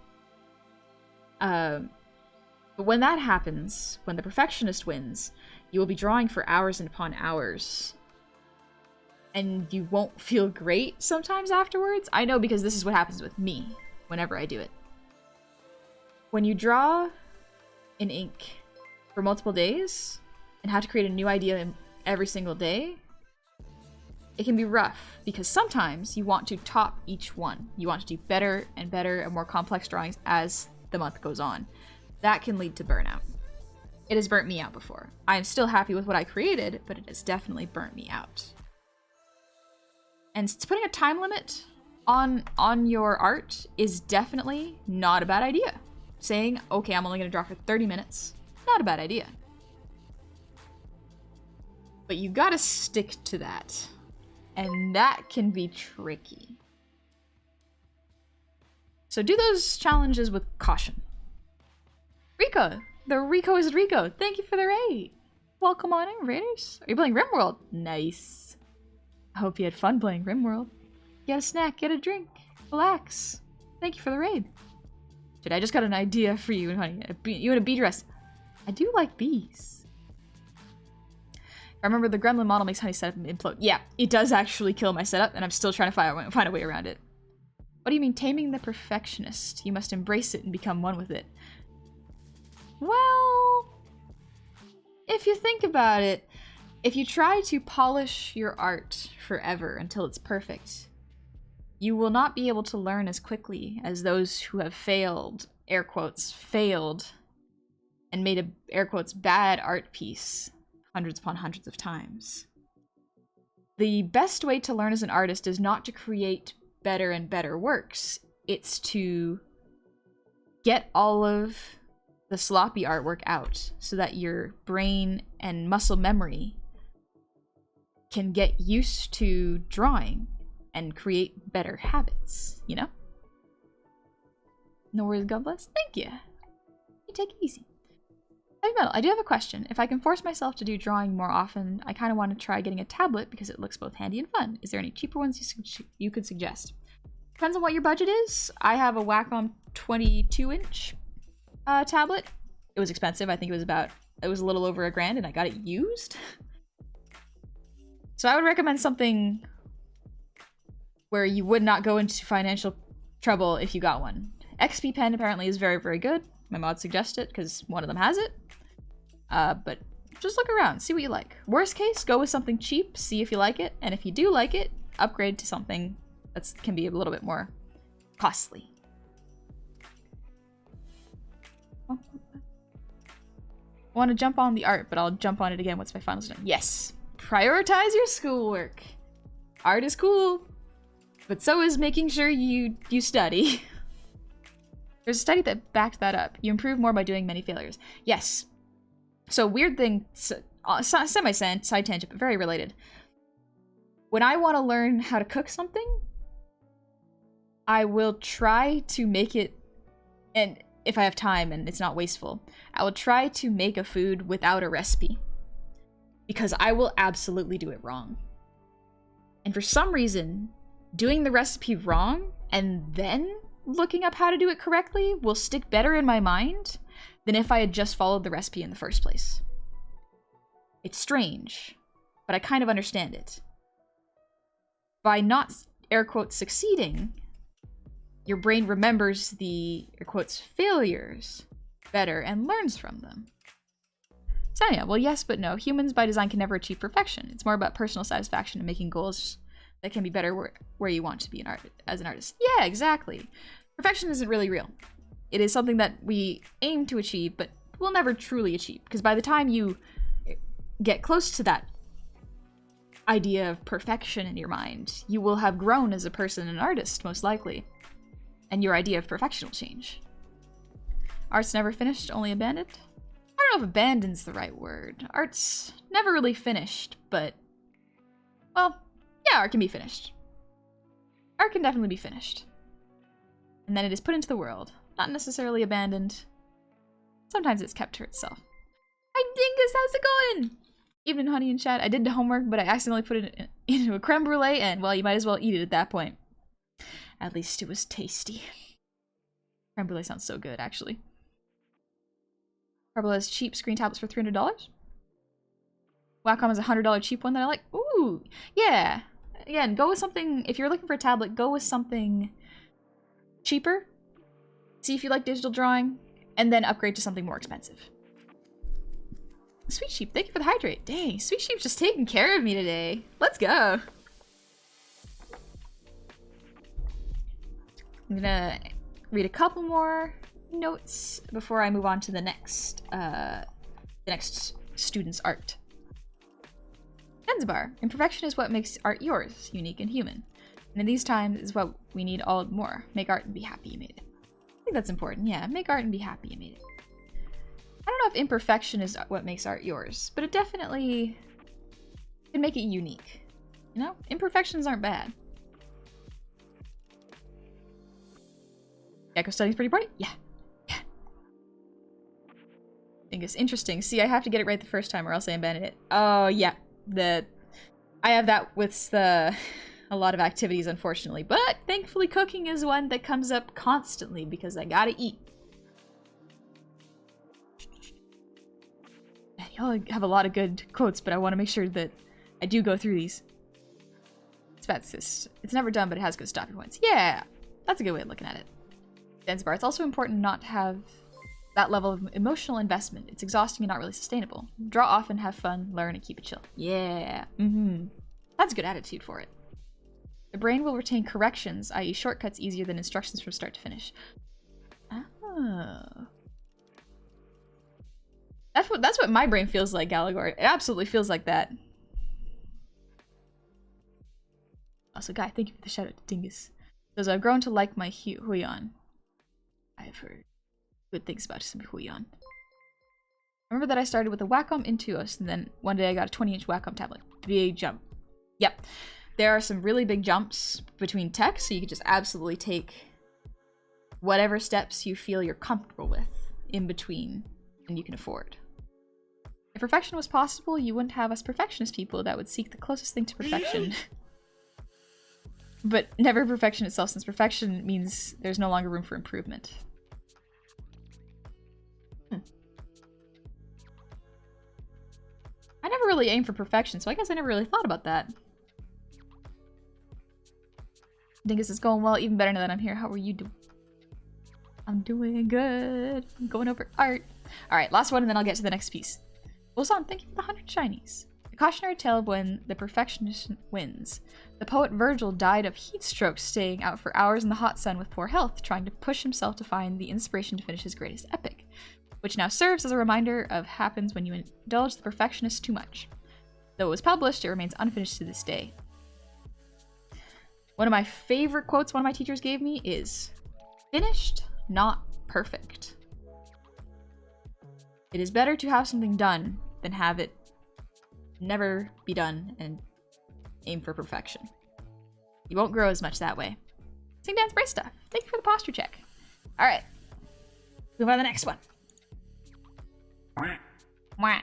[SPEAKER 1] But when that happens, when the perfectionist wins, you will be drawing for hours and upon hours. And you won't feel great sometimes afterwards. I know because this is what happens with me whenever I do it. When you draw in ink for multiple days and have to create a new idea every single day, it can be rough because sometimes you want to top each one. You want to do better and better and more complex drawings as the month goes on. That can lead to burnout. It has burnt me out before. I am still happy with what I created, but it has definitely burnt me out. And putting a time limit on your art is definitely not a bad idea. Saying, okay, I'm only going to draw for 30 minutes, not a bad idea. But you gotta stick to that. And that can be tricky. So do those challenges with caution. Rico! The Rico is Rico! Thank you for the raid! Welcome on in, Raiders! Are you playing RimWorld? Nice. I hope you had fun playing RimWorld. Get a snack, get a drink, relax. Thank you for the raid. Dude, I just got an idea for you, honey. You in a bee dress. I do like bees. I remember the gremlin model makes honey setup implode. Yeah, it does actually kill my setup, and I'm still trying to find a way around it. What do you mean, taming the perfectionist? You must embrace it and become one with it. Well, if you think about it, if you try to polish your art forever until it's perfect, you will not be able to learn as quickly as those who have failed, air quotes, failed, and made a, air quotes, bad art piece hundreds upon hundreds of times. The best way to learn as an artist is not to create better and better works. It's to get all of the sloppy artwork out so that your brain and muscle memory can get used to drawing and create better habits, you know? No worries, God bless. Thank you. You take it easy. Heavy Metal, I do have a question. If I can force myself to do drawing more often, I kind of want to try getting a tablet because it looks both handy and fun. Is there any cheaper ones you could suggest? Depends on what your budget is. I have a Wacom 22-inch tablet. It was expensive. I think it was about it was a little over $1,000 and I got it used. So I would recommend something where you would not go into financial trouble if you got one. XP pen apparently is very, very good. My mods suggest it because one of them has it. But just look around, see what you like. Worst case, go with something cheap, see if you like it, and if you do like it, upgrade to something that can be a little bit more costly. I want to jump on the art, but I'll jump on it again once my finals are done. Yes, prioritize your schoolwork. Art is cool, but so is making sure you study. There's a study that backed that up. You improve more by doing many failures. Yes. So weird thing, semi-side tangent, but very related. When I want to learn how to cook something, I will try to make it, and if I have time and it's not wasteful, I will try to make a food without a recipe. Because I will absolutely do it wrong. And for some reason, doing the recipe wrong and then looking up how to do it correctly will stick better in my mind than if I had just followed the recipe in the first place. It's strange, but I kind of understand it. By not, air quotes, succeeding, your brain remembers the, air quotes, failures better and learns from them. So yeah, well, yes, but no. Humans by design can never achieve perfection. It's more about personal satisfaction and making goals that can be better where you want to be as an artist. Yeah, exactly. Perfection isn't really real. It is something that we aim to achieve, but we'll never truly achieve. Because by the time you get close to that idea of perfection in your mind, you will have grown as a person and an artist, most likely. And your idea of perfection will change. Art's never finished, only abandoned? I don't know if abandoned's the right word. Art's never really finished, but... well, yeah, art can be finished. Art can definitely be finished. And then it is put into the world. Not necessarily abandoned. Sometimes it's kept to itself. Hi Dingus, how's it going? Evening, honey and chat. I did the homework, but I accidentally put it into a creme brulee, and well, you might as well eat it at that point. At least it was tasty. Creme brulee sounds so good, actually. Creme brulee has cheap screen tablets for $300. Wacom has a $100 cheap one that I like. Ooh, yeah. Again, go with something, if you're looking for a tablet, go with something cheaper. See if you like digital drawing, and then upgrade to something more expensive. Sweet Sheep, thank you for the hydrate. Dang, Sweet Sheep's just taking care of me today. Let's go. I'm gonna read a couple more notes before I move on to the next student's art. Bar. Imperfection is what makes art yours, unique and human. And in these times is what we need all more. Make art and be happy you made it. I think that's important, yeah. Make art and be happy you made it. I don't know if imperfection is what makes art yours, but it definitely can make it unique. You know? Imperfections aren't bad. Echo studying's pretty bright? Yeah. Yeah. I think it's interesting. See, I have to get it right the first time or else I abandon it. Oh, yeah. I have that with a lot of activities, unfortunately. But thankfully cooking is one that comes up constantly because I gotta eat. Y'all have a lot of good quotes, but I want to make sure that I do go through these. It's never done, but it has good stopping points. Yeah, that's a good way of looking at it. Bar. It's also important not to have that level of emotional investment. It's exhausting and not really sustainable. Draw often, have fun, learn, and keep it chill. Yeah. That's a good attitude for it. The brain will retain corrections, i.e. shortcuts, easier than instructions from start to finish. Oh. That's what my brain feels like, Galagor. It absolutely feels like that. Also, Guy, thank you for the shout out to Dingus. Says, I've grown to like my Huion. I've heard good things about some Huion. I remember that I started with a Wacom Intuos, and then one day I got a 20-inch Wacom tablet. Big jump. Yep. There are some really big jumps between tech, so you can just absolutely take whatever steps you feel you're comfortable with in between and you can afford. If perfection was possible, you wouldn't have us perfectionist people that would seek the closest thing to perfection. But never perfection itself, since perfection means there's no longer room for improvement. really aim for perfection, so I guess I never really thought about that. I think this is going well, even better now that I'm here. How are you doing? I'm doing good. I'm going over art. Alright, last one and then I'll get to the next piece. Ulsan, thank you for the 100 shinies. The cautionary tale of when the perfectionist wins. The poet Virgil died of heat stroke staying out for hours in the hot sun with poor health, trying to push himself to find the inspiration to finish his greatest epic, which now serves as a reminder of happens when you indulge the perfectionist too much. Though it was published, it remains unfinished to this day. One of my favorite quotes one of my teachers gave me is, "Finished, not perfect." It is better to have something done than have it never be done and aim for perfection. You won't grow as much that way. Sing, dance, brace stuff. Thank you for the posture check. All right. Move on to the next one. Mwah.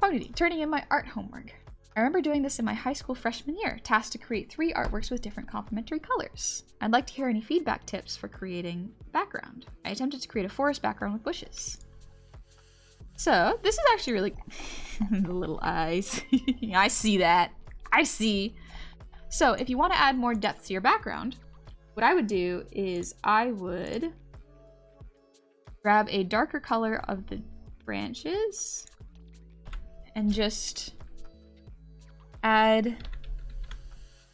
[SPEAKER 1] Pony, turning in my art homework. I remember doing this in my high school freshman year, tasked to create 3 artworks with different complementary colors. I'd like to hear any feedback tips for creating background. I attempted to create a forest background with bushes. So, this is actually really... the little eyes. I see that. I see. So, if you want to add more depth to your background, what I would do is I would grab a darker color of the branches and just add,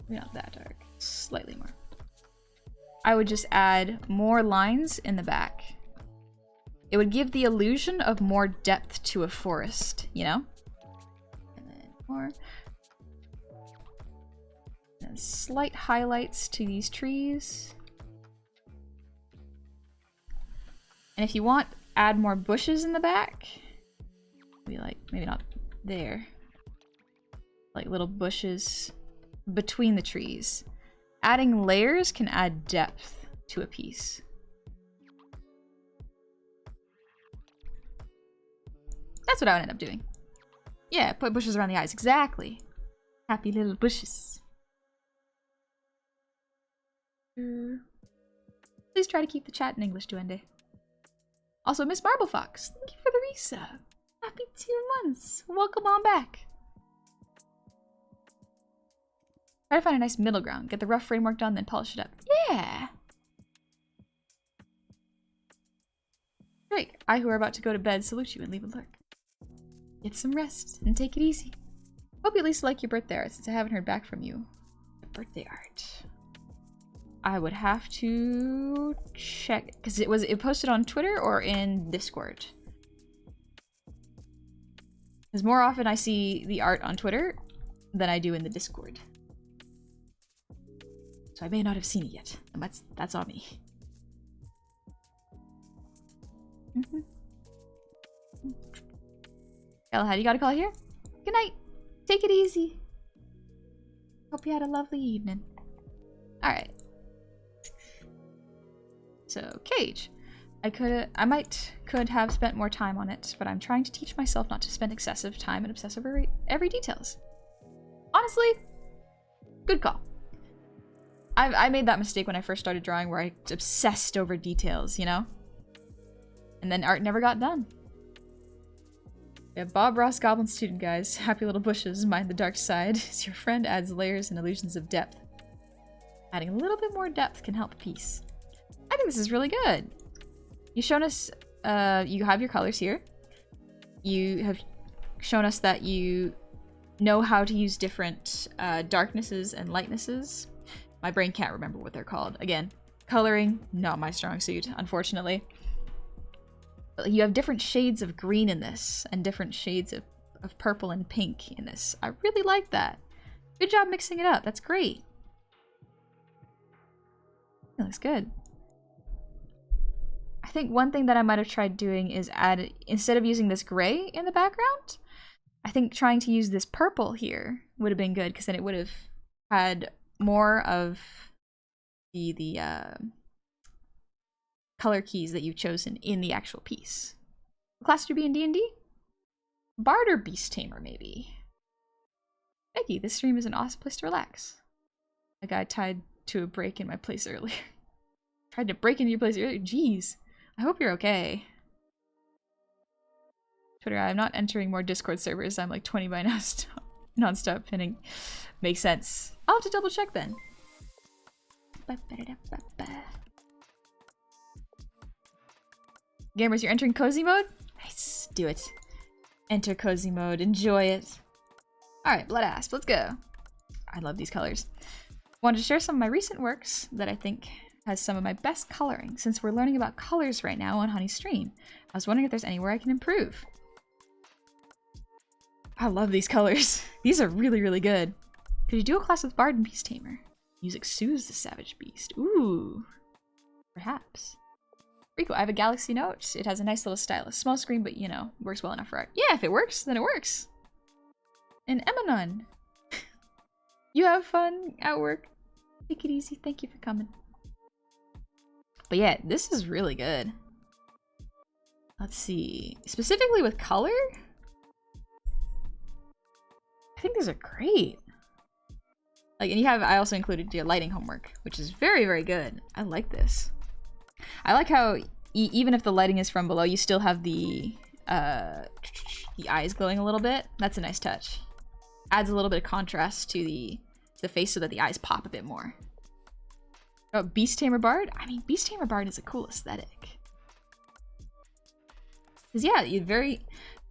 [SPEAKER 1] not that dark, slightly more. I would just add more lines in the back. It would give the illusion of more depth to a forest, you know? And then more. And slight highlights to these trees. And if you want, add more bushes in the back. Be like, maybe not there. Like little bushes between the trees. Adding layers can add depth to a piece. That's what I would end up doing. Yeah, put bushes around the eyes. Exactly. Happy little bushes. Please try to keep the chat in English, Duende. Also, Miss Marble Fox, thank you for the resub. Happy 2 months. Welcome on back. Try to find a nice middle ground. Get the rough framework done, then polish it up. Yeah! Drake, I who are about to go to bed salute you and leave a lurk. Get some rest and take it easy. Hope you at least like your birthday art since I haven't heard back from you. Birthday art. I would have to check because it posted on Twitter or in Discord. Because more often I see the art on Twitter than I do in the Discord. So I may not have seen it yet. And that's on me. Galahad, you got a call here? Good night. Take it easy. Hope you had a lovely evening. Alright. So, Cage. I could have spent more time on it, but I'm trying to teach myself not to spend excessive time and obsess over every details. Honestly, good call. I made that mistake when I first started drawing where I obsessed over details, you know? And then art never got done. Yeah, Bob Ross Goblin student, guys. Happy little bushes, mind the dark side. As your friend adds layers and illusions of depth. Adding a little bit more depth can help a piece. I think this is really good. You've shown us, you have your colors here. You have shown us that you know how to use different darknesses and lightnesses. My brain can't remember what they're called. Again, coloring, not my strong suit, unfortunately. But you have different shades of green in this, and different shades of purple and pink in this. I really like that. Good job mixing it up. That's great. It looks good. I think one thing that I might have tried doing is add, instead of using this gray in the background, I think trying to use this purple here would have been good, because then it would have had more of the color keys that you've chosen in the actual piece. What class do you be in D&D? Bard or Beast Tamer, maybe? Becky, this stream is an awesome place to relax. A guy tied to a break in my place earlier. Tried to break into your place earlier? Jeez. I hope you're okay. Twitter, I'm not entering more Discord servers. I'm like 20 by now, non-stop pinning. Makes sense. I'll have to double check then. Gamers, you're entering cozy mode? Nice. Do it. Enter cozy mode. Enjoy it. Alright, Blood Asp. Let's go. I love these colors. Wanted to share some of my recent works that I think has some of my best coloring, since we're learning about colors right now on Honey's stream. I was wondering if there's anywhere I can improve. I love these colors. These are really, really good. Could you do a class with Bard and Beast Tamer? Music soothes the savage beast. Ooh. Perhaps. Pretty cool. I have a Galaxy Note. It has a nice little stylus. Small screen, but you know, works well enough for art. Yeah, if it works, then it works. And Emanon. You have fun at work. Take it easy. Thank you for coming. But yeah, this is really good. Let's see. Specifically with color? I think these are great. Like, and you have, I also included your lighting homework, which is very, very good. I like this. I like how even if the lighting is from below, you still have the eyes glowing a little bit. That's a nice touch. Adds a little bit of contrast to the face so that the eyes pop a bit more. Oh, Beast Tamer Bard? I mean, Beast Tamer Bard is a cool aesthetic. Because yeah, you very,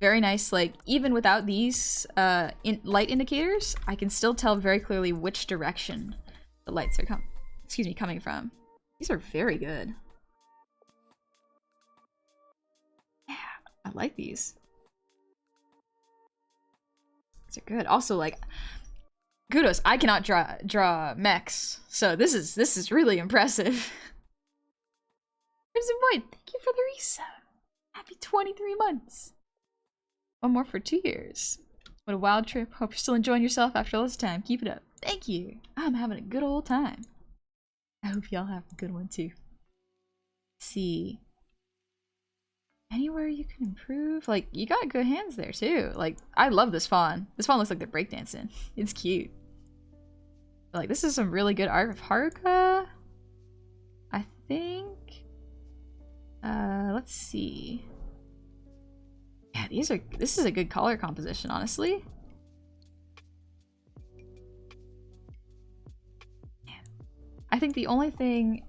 [SPEAKER 1] very nice, like, even without these light indicators, I can still tell very clearly which direction the lights are coming from. These are very good. Yeah, I like these. These are good. Also, like, kudos, I cannot draw mechs, so this is really impressive. Crimson Void, thank you for the resub. Happy 23 months. One more for 2 years. What a wild trip. Hope you're still enjoying yourself after all this time. Keep it up. Thank you. I'm having a good old time. I hope y'all have a good one too. Let's see. Anywhere you can improve? Like, you got good hands there too. Like, I love this fawn. This fawn looks like they're breakdancing. It's cute. Like, this is some really good art of Haruka, I think. Let's see. Yeah, this is a good color composition, honestly. Yeah. I think the only thing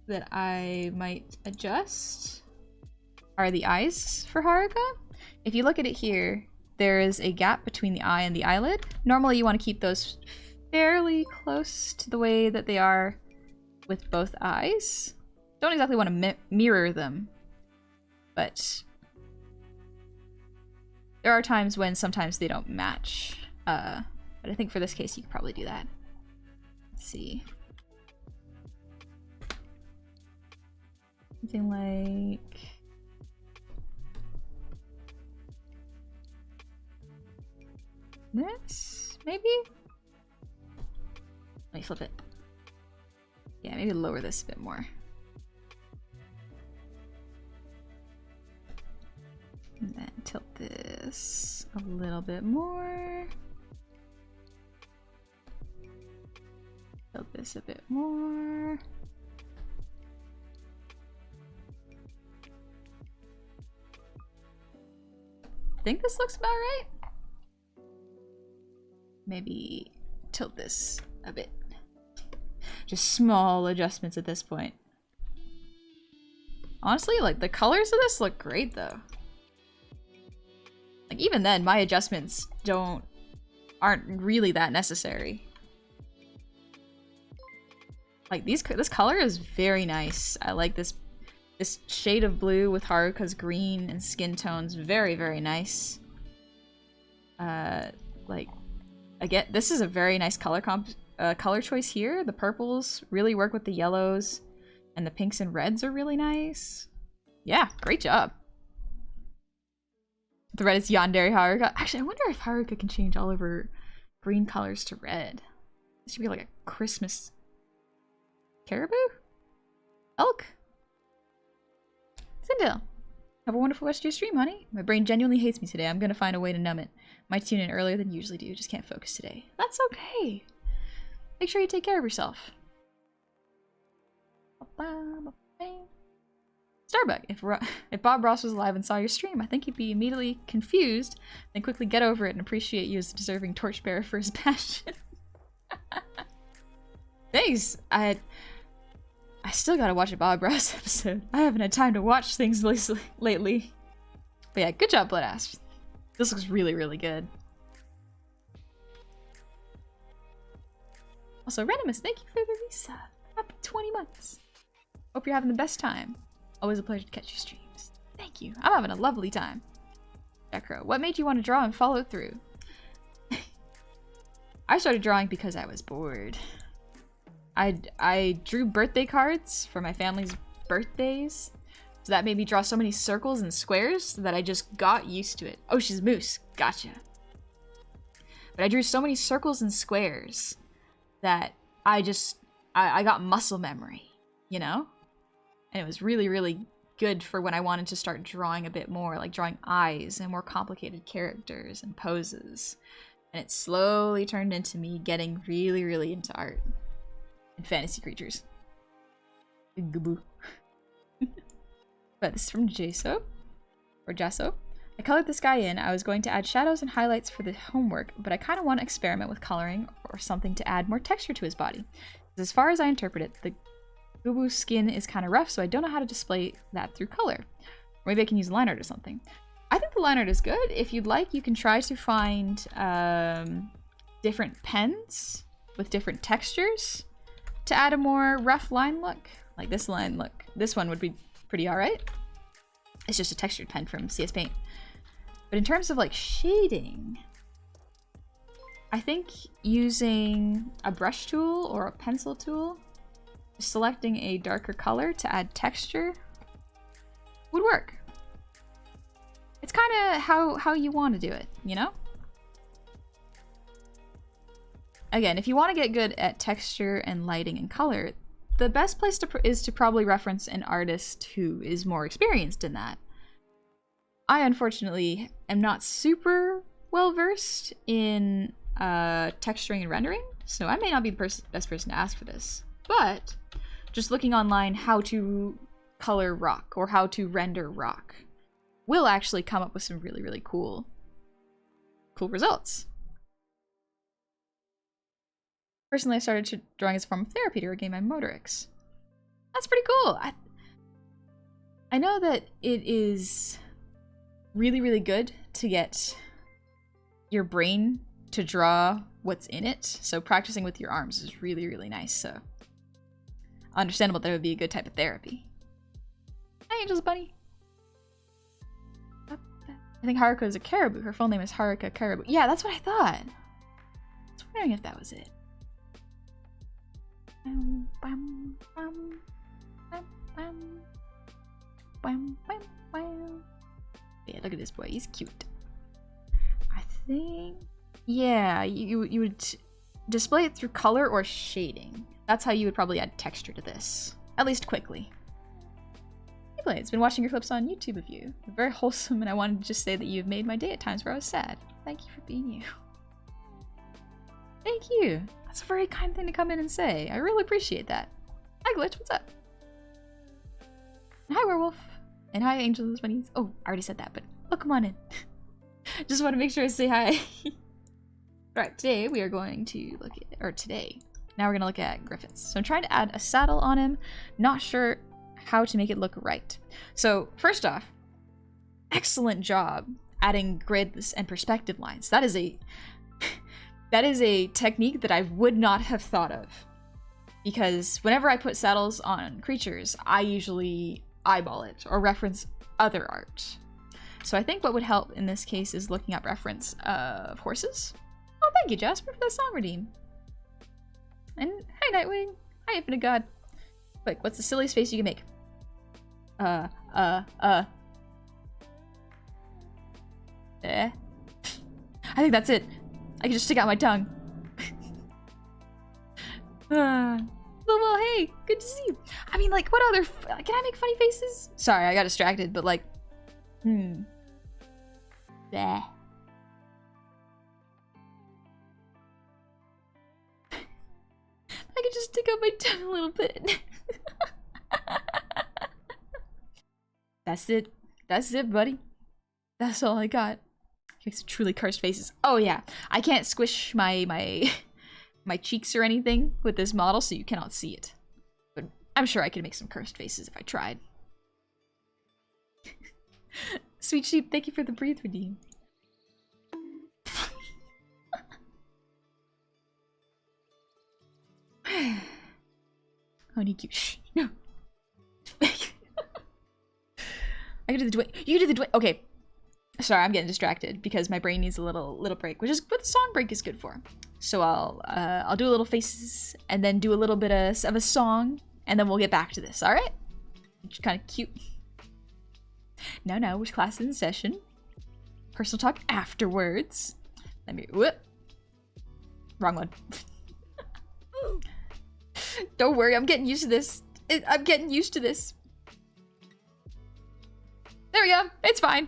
[SPEAKER 1] that I might adjust are the eyes for Haruka. If you look at it here, there is a gap between the eye and the eyelid. Normally you want to keep those fairly close to the way that they are with both eyes. Don't exactly want to mirror them, but there are times when sometimes they don't match. But I think for this case you could probably do that. Let's see. Something like this, maybe? Let me flip it. Yeah, maybe lower this a bit more. And then tilt this a little bit more. Tilt this a bit more. I think this looks about right. Maybe tilt this a bit. Just small adjustments at this point. Honestly, like, the colors of this look great though. Like, even then, my adjustments aren't really that necessary. Like, this color is very nice. I like this shade of blue with Haruka's green and skin tones. Very, very nice. Like, again, this is a very nice color choice here. The purples really work with the yellows, and the pinks and reds are really nice. Yeah, great job. The red is Yandere Haruka. Actually, I wonder if Haruka can change all of her green colors to red. This should be like a Christmas caribou? Elk? Sindel. Have a wonderful rest of your stream, honey. My brain genuinely hates me today. I'm gonna find a way to numb it. Might tune in earlier than you usually do. Just can't focus today. That's okay. Make sure you take care of yourself. Starbuck. If Bob Ross was alive and saw your stream, I think he'd be immediately confused, then quickly get over it and appreciate you as a deserving torchbearer for his passion. Thanks. I still gotta watch a Bob Ross episode. I haven't had time to watch things lately. But yeah, good job, Bloodass. This looks really, really good. Also, Renimus, thank you for the resub. Happy 20 months. Hope you're having the best time. Always a pleasure to catch your streams. Thank you. I'm having a lovely time. Jackro, what made you want to draw and follow through? I started drawing because I was bored. I drew birthday cards for my family's birthdays. So that made me draw so many circles and squares that I just got used to it. Oh, she's a moose. Gotcha. But I drew so many circles and squares that I got muscle memory, you know? And it was really, really good for when I wanted to start drawing a bit more, like drawing eyes and more complicated characters and poses. And it slowly turned into me getting really, really into art and fantasy creatures. But this is from Jaso, or Jaso. I colored this guy in. I was going to add shadows and highlights for the homework, but I kind of want to experiment with coloring or something to add more texture to his body. As far as I interpret it, the Gubu's skin is kind of rough, so I don't know how to display that through color. Or maybe I can use line art or something. I think the line art is good. If you'd like, you can try to find different pens with different textures to add a more rough line look. Like this line look. This one would be pretty alright. It's just a textured pen from CS Paint. But in terms of like shading, I think using a brush tool or a pencil tool, selecting a darker color to add texture would work. It's kind of how you want to do it, you know? Again, if you want to get good at texture and lighting and color, the best place is to probably reference an artist who is more experienced in that. I unfortunately am not super well versed in texturing and rendering, so I may not be the best person to ask for this. But just looking online how to color rock or how to render rock will actually come up with some really, really cool results. Personally, I started drawing as a form of therapy to regain my motorics. That's pretty cool. I know that it is really, really good to get your brain to draw what's in it. So practicing with your arms is really, really nice. So understandable that it would be a good type of therapy. Hi, Angel's Bunny. I think Haruka is a caribou. Her full name is Haruka Caribou. Yeah, that's what I thought. I was wondering if that was it. Yeah, look at this boy. He's cute. I think... yeah, you would display it through color or shading. That's how you would probably add texture to this. At least quickly. Hey Blades, been watching your clips on YouTube of you. You're very wholesome, and I wanted to just say that you've made my day at times where I was sad. Thank you for being you. Thank you. That's a very kind thing to come in and say. I really appreciate that. Hi Glitch, what's up? And hi Werewolf. And hi Angels Bunnies. Oh, I already said that, but come on in. Just want to make sure I say hi. Right, today we are going to look at, now we're going to look at Griffins. So I'm trying to add a saddle on him. Not sure how to make it look right. So first off, excellent job adding grids and perspective lines. That is a technique that I would not have thought of. Because whenever I put saddles on creatures, I usually eyeball it or reference other art. So I think what would help in this case is looking up reference of horses. Oh, thank you, Jasper, for that song redeem. And hi, Nightwing. Hi, Infinite God. Quick, what's the silliest face you can make? I think that's it. I can just stick out my tongue. Well, hey, good to see you. I mean, like, what other... can I make funny faces? Sorry, I got distracted, but like... Bleh. I could just stick out my tongue a little bit. That's it. That's it, buddy. That's all I got. Make some truly cursed faces. Oh yeah, I can't squish my my cheeks or anything with this model, so you cannot see it. But I'm sure I could make some cursed faces if I tried. Sweet sheep, thank you for the breathe redeem. Honey cute. Shh. No. I can do the Dwayne. You do the Dwayne. Okay. Sorry, I'm getting distracted because my brain needs a little break, which is what the song break is good for. So I'll do a little faces and then do a little bit of a song, and then we'll get back to this. All right? Which is kind of cute. No, which class is in session? Personal talk afterwards. Let me. Whoop. Wrong one. Don't worry, I'm getting used to this. I'm getting used to this. There we go. It's fine.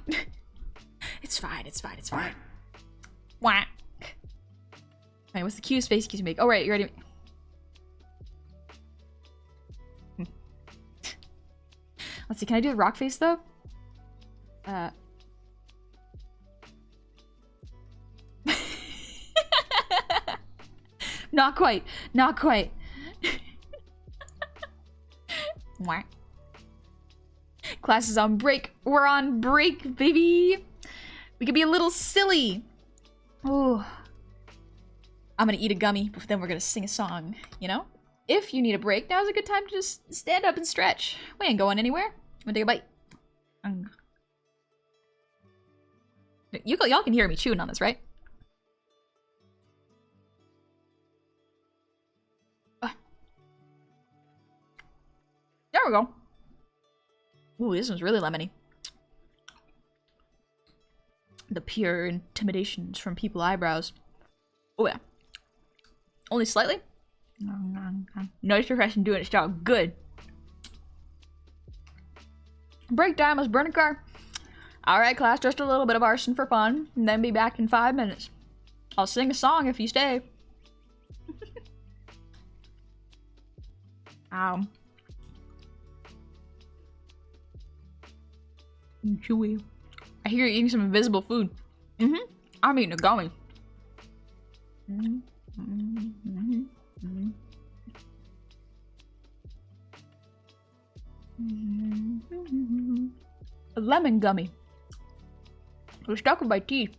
[SPEAKER 1] It's fine. It's fine. It's fine. Whack. Wait, what's the cutest face you can make? Oh, right. You ready? Let's see. Can I do a rock face, though? Not quite. Not quite. Whack. Class is on break. We're on break, baby. We could be a little silly. Oh, I'm gonna eat a gummy, but then we're gonna sing a song, you know? If you need a break, now's a good time to just stand up and stretch. We ain't going anywhere. Wanna take a bite? Y'all can hear me chewing on this, right? There we go. Ooh, this one's really lemony. The pure intimidations from people's eyebrows. Oh yeah. Only slightly? Noise suppression doing its job. Good. Break time, let's burn a car. Alright class, just a little bit of arson for fun, and then be back in 5 minutes. I'll sing a song if you stay. Ow. Chewy. I hear you eating some invisible food. I'm eating a gummy. A lemon gummy. It was stuck with my teeth.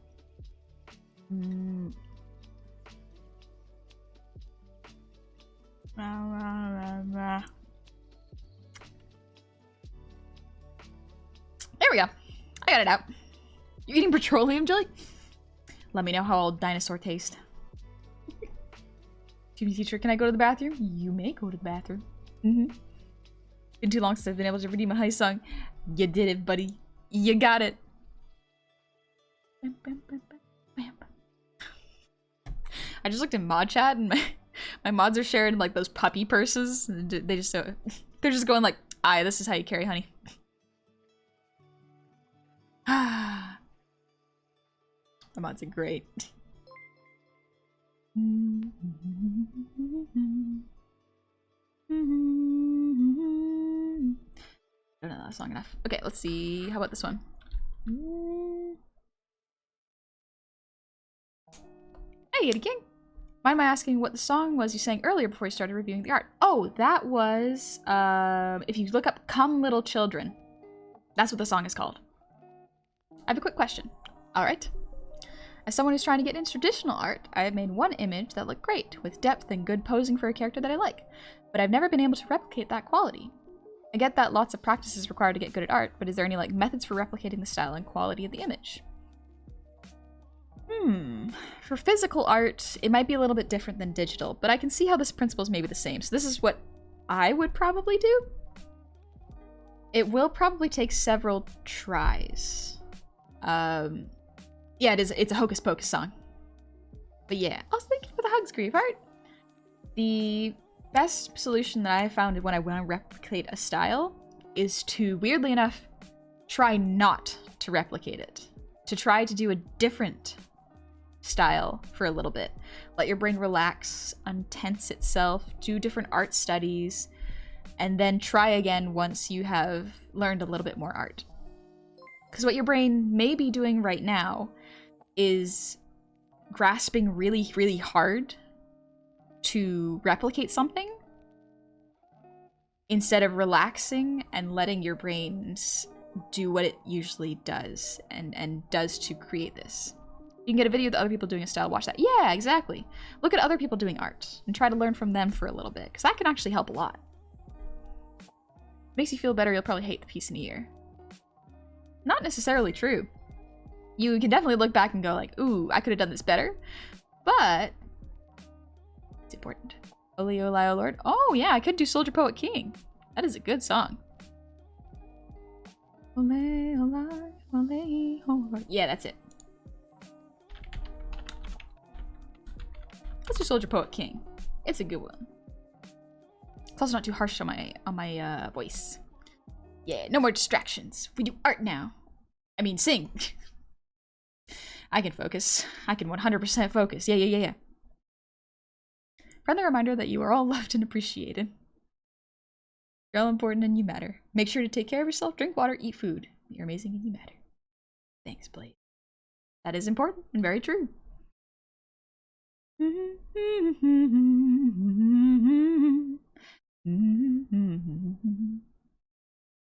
[SPEAKER 1] There we go. I got it out. You're eating petroleum jelly? Let me know how old dinosaur taste. Jimmy teacher, can I go to the bathroom? You may go to the bathroom. Been too long since I've been able to redeem a high song. You did it, buddy. You got it. I just looked in mod chat and my mods are sharing like those puppy purses. They just they're just going like, "Aye, this is how you carry honey." My mods are great. Don't know that song enough. Okay, let's see. How about this one? Hey, Yeti King. Mind my asking what the song was you sang earlier before you started reviewing the art? Oh, that was, if you look up Come Little Children. That's what the song is called. I have a quick question. Alright. As someone who's trying to get into traditional art, I have made one image that looked great, with depth and good posing for a character that I like. But I've never been able to replicate that quality. I get that lots of practice is required to get good at art, but is there any like methods for replicating the style and quality of the image? For physical art, it might be a little bit different than digital, but I can see how this principle is maybe the same. So this is what I would probably do. It will probably take several tries. Yeah, it's a Hocus Pocus song. But yeah, also thank you for the hugs, Grief Heart. The best solution that I have found when I want to replicate a style is to, weirdly enough, try not to replicate it. To try to do a different style for a little bit. Let your brain relax, untense itself, do different art studies, and then try again once you have learned a little bit more art. Because what your brain may be doing right now is grasping really, really hard to replicate something instead of relaxing and letting your brains do what it usually does and does to create this. You can get a video of other people doing a style, watch that. Yeah, exactly. Look at other people doing art and try to learn from them for a little bit, because that can actually help a lot. Makes you feel better, you'll probably hate the piece in a year. Not necessarily true. You can definitely look back and go like, ooh, I could have done this better, but it's important. Ole Olai, O Lord. Oh yeah, I could do Soldier Poet King. That is a good song. Ole Olai, Ole O Lord. Yeah, that's it. Let's do Soldier Poet King. It's a good one. It's also not too harsh on my voice. Yeah, no more distractions. We do art now. I mean, sing. I can focus. I can 100% focus. Yeah. Friendly reminder that you are all loved and appreciated. You're all important and you matter. Make sure to take care of yourself, drink water, eat food. You're amazing and you matter. Thanks, Blade. That is important and very true. Let's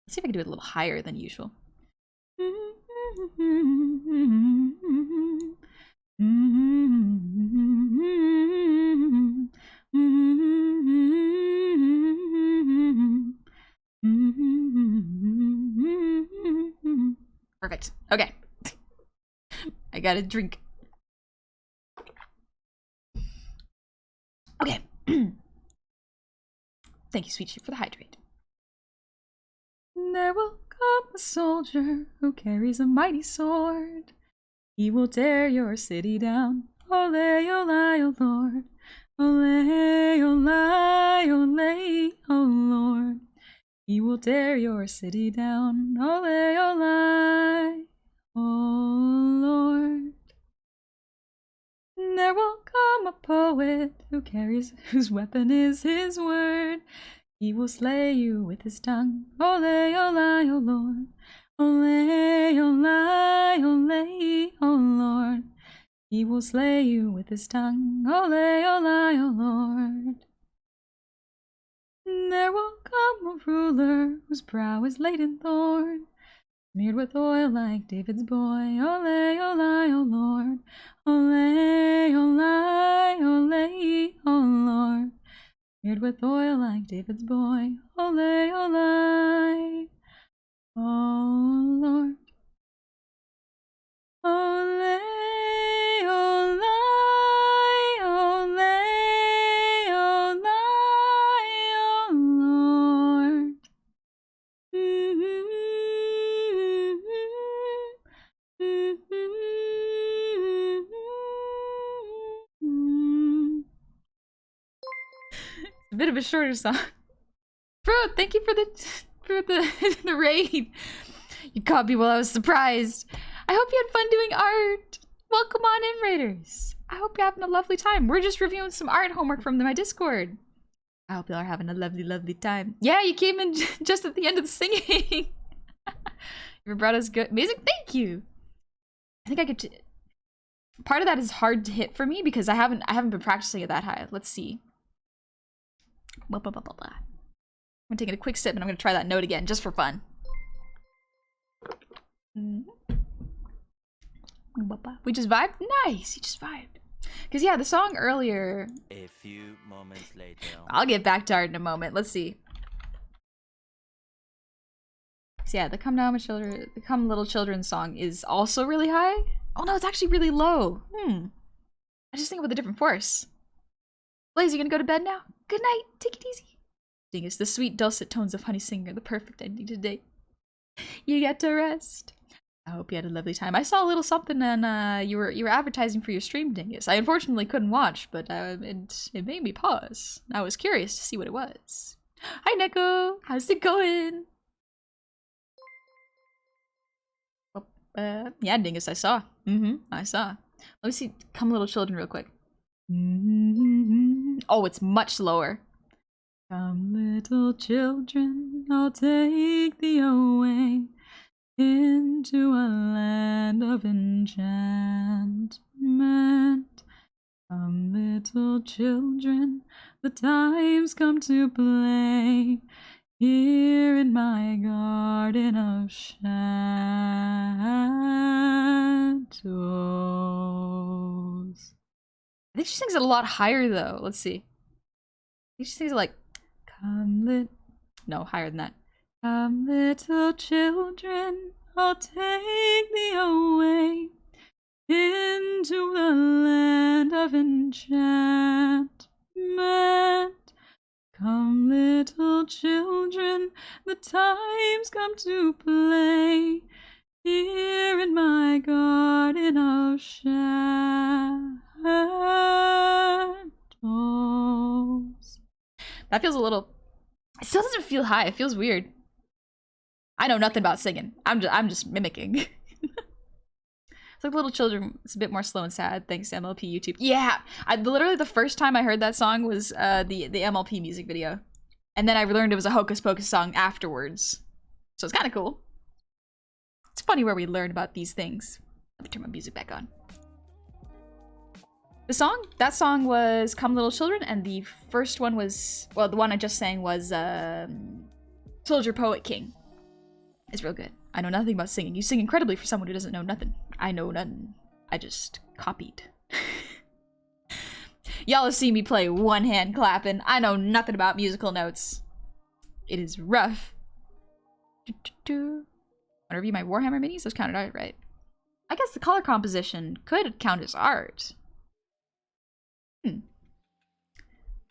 [SPEAKER 1] see if I can do it a little higher than usual. Perfect. Okay. I gotta drink. Okay. Thank you, sweet sheep, for the hydrate. There will come a soldier who carries a mighty sword. He will tear your city down. Ole, ole, O Lord. Ole, ole, ole, O Lord. He will tear your city down. Ole, ole, O Lord. There will come a poet whose weapon is his word. He will slay you with his tongue. Ole, ole, O Lord. Ole, ole, ole, O Lord. He will slay you with his tongue. Ole, ole, O Lord. There will come a ruler whose brow is laden thorn, smeared with oil like David's boy. Ole, ole, O Lord. Ole, ole, ole, O Lord. Smeared with oil like David's boy. Ole, ole, O Lord. Ole, ole, ole, ole, O Lord. A bit of a shorter song. Bro, thank you for the raid. You caught me while I was surprised. I hope you had fun doing art. Welcome on in, raiders. I hope you're having a lovely time. We're just reviewing some art homework from my Discord. I hope y'all are having a lovely, lovely time. Yeah, you came in just at the end of the singing. Your vibrato's good. Amazing, thank you. I think I could. Part of that is hard to hit for me because I haven't been practicing it that high. Let's see. Blah, blah, blah, blah, blah. I'm taking a quick sip and I'm gonna try that note again just for fun. We just vibed? Nice, you just vibed. Because yeah, the song earlier.
[SPEAKER 2] A few moments later.
[SPEAKER 1] I'll get back to art in a moment. Let's see. So yeah, the Come Now My Children, the Come Little Children song is also really high. Oh no, it's actually really low. I just think with a different force. Blaze, you gonna go to bed now? Good night. Take it easy. It's the sweet dulcet tones of Honey Singer, the perfect ending today. You get to rest. I hope you had a lovely time. I saw a little something and you were advertising for your stream, Dingus. I unfortunately couldn't watch, but it made me pause. I was curious to see what it was. Hi Neko, how's it going? Yeah, Dingus, I saw. I saw. Let me see Come Little Children real quick. Oh, it's much lower. Come little children, I'll take thee away. into a land of enchantment. Come, little children, the time's come to play here in my garden of shadows. I think she sings it a lot higher though. Let's see. I think she sings it like, no, higher than that. Come, little children, I'll take thee away into the land of enchantment. Come, little children, the time's come to play here in my garden of shadows. That feels a little... It still doesn't feel high. It feels weird. I know nothing about singing. I'm just mimicking. It's like Little Children. It's a bit more slow and sad. Thanks to MLP YouTube. Yeah, literally the first time I heard that song was the MLP music video, and then I learned it was a Hocus Pocus song afterwards. So it's kind of cool. It's funny where we learn about these things. Let me turn my music back on. That song was Come Little Children, and the first one was, well, the one I just sang was Soldier Poet King. It's real good. I know nothing about singing. You sing incredibly for someone who doesn't know nothing. I know nothing. I just copied. Y'all have seen me play one hand clapping. I know nothing about musical notes. It is rough. Want to review my Warhammer minis? Those counted art, right? I guess the color composition could count as art.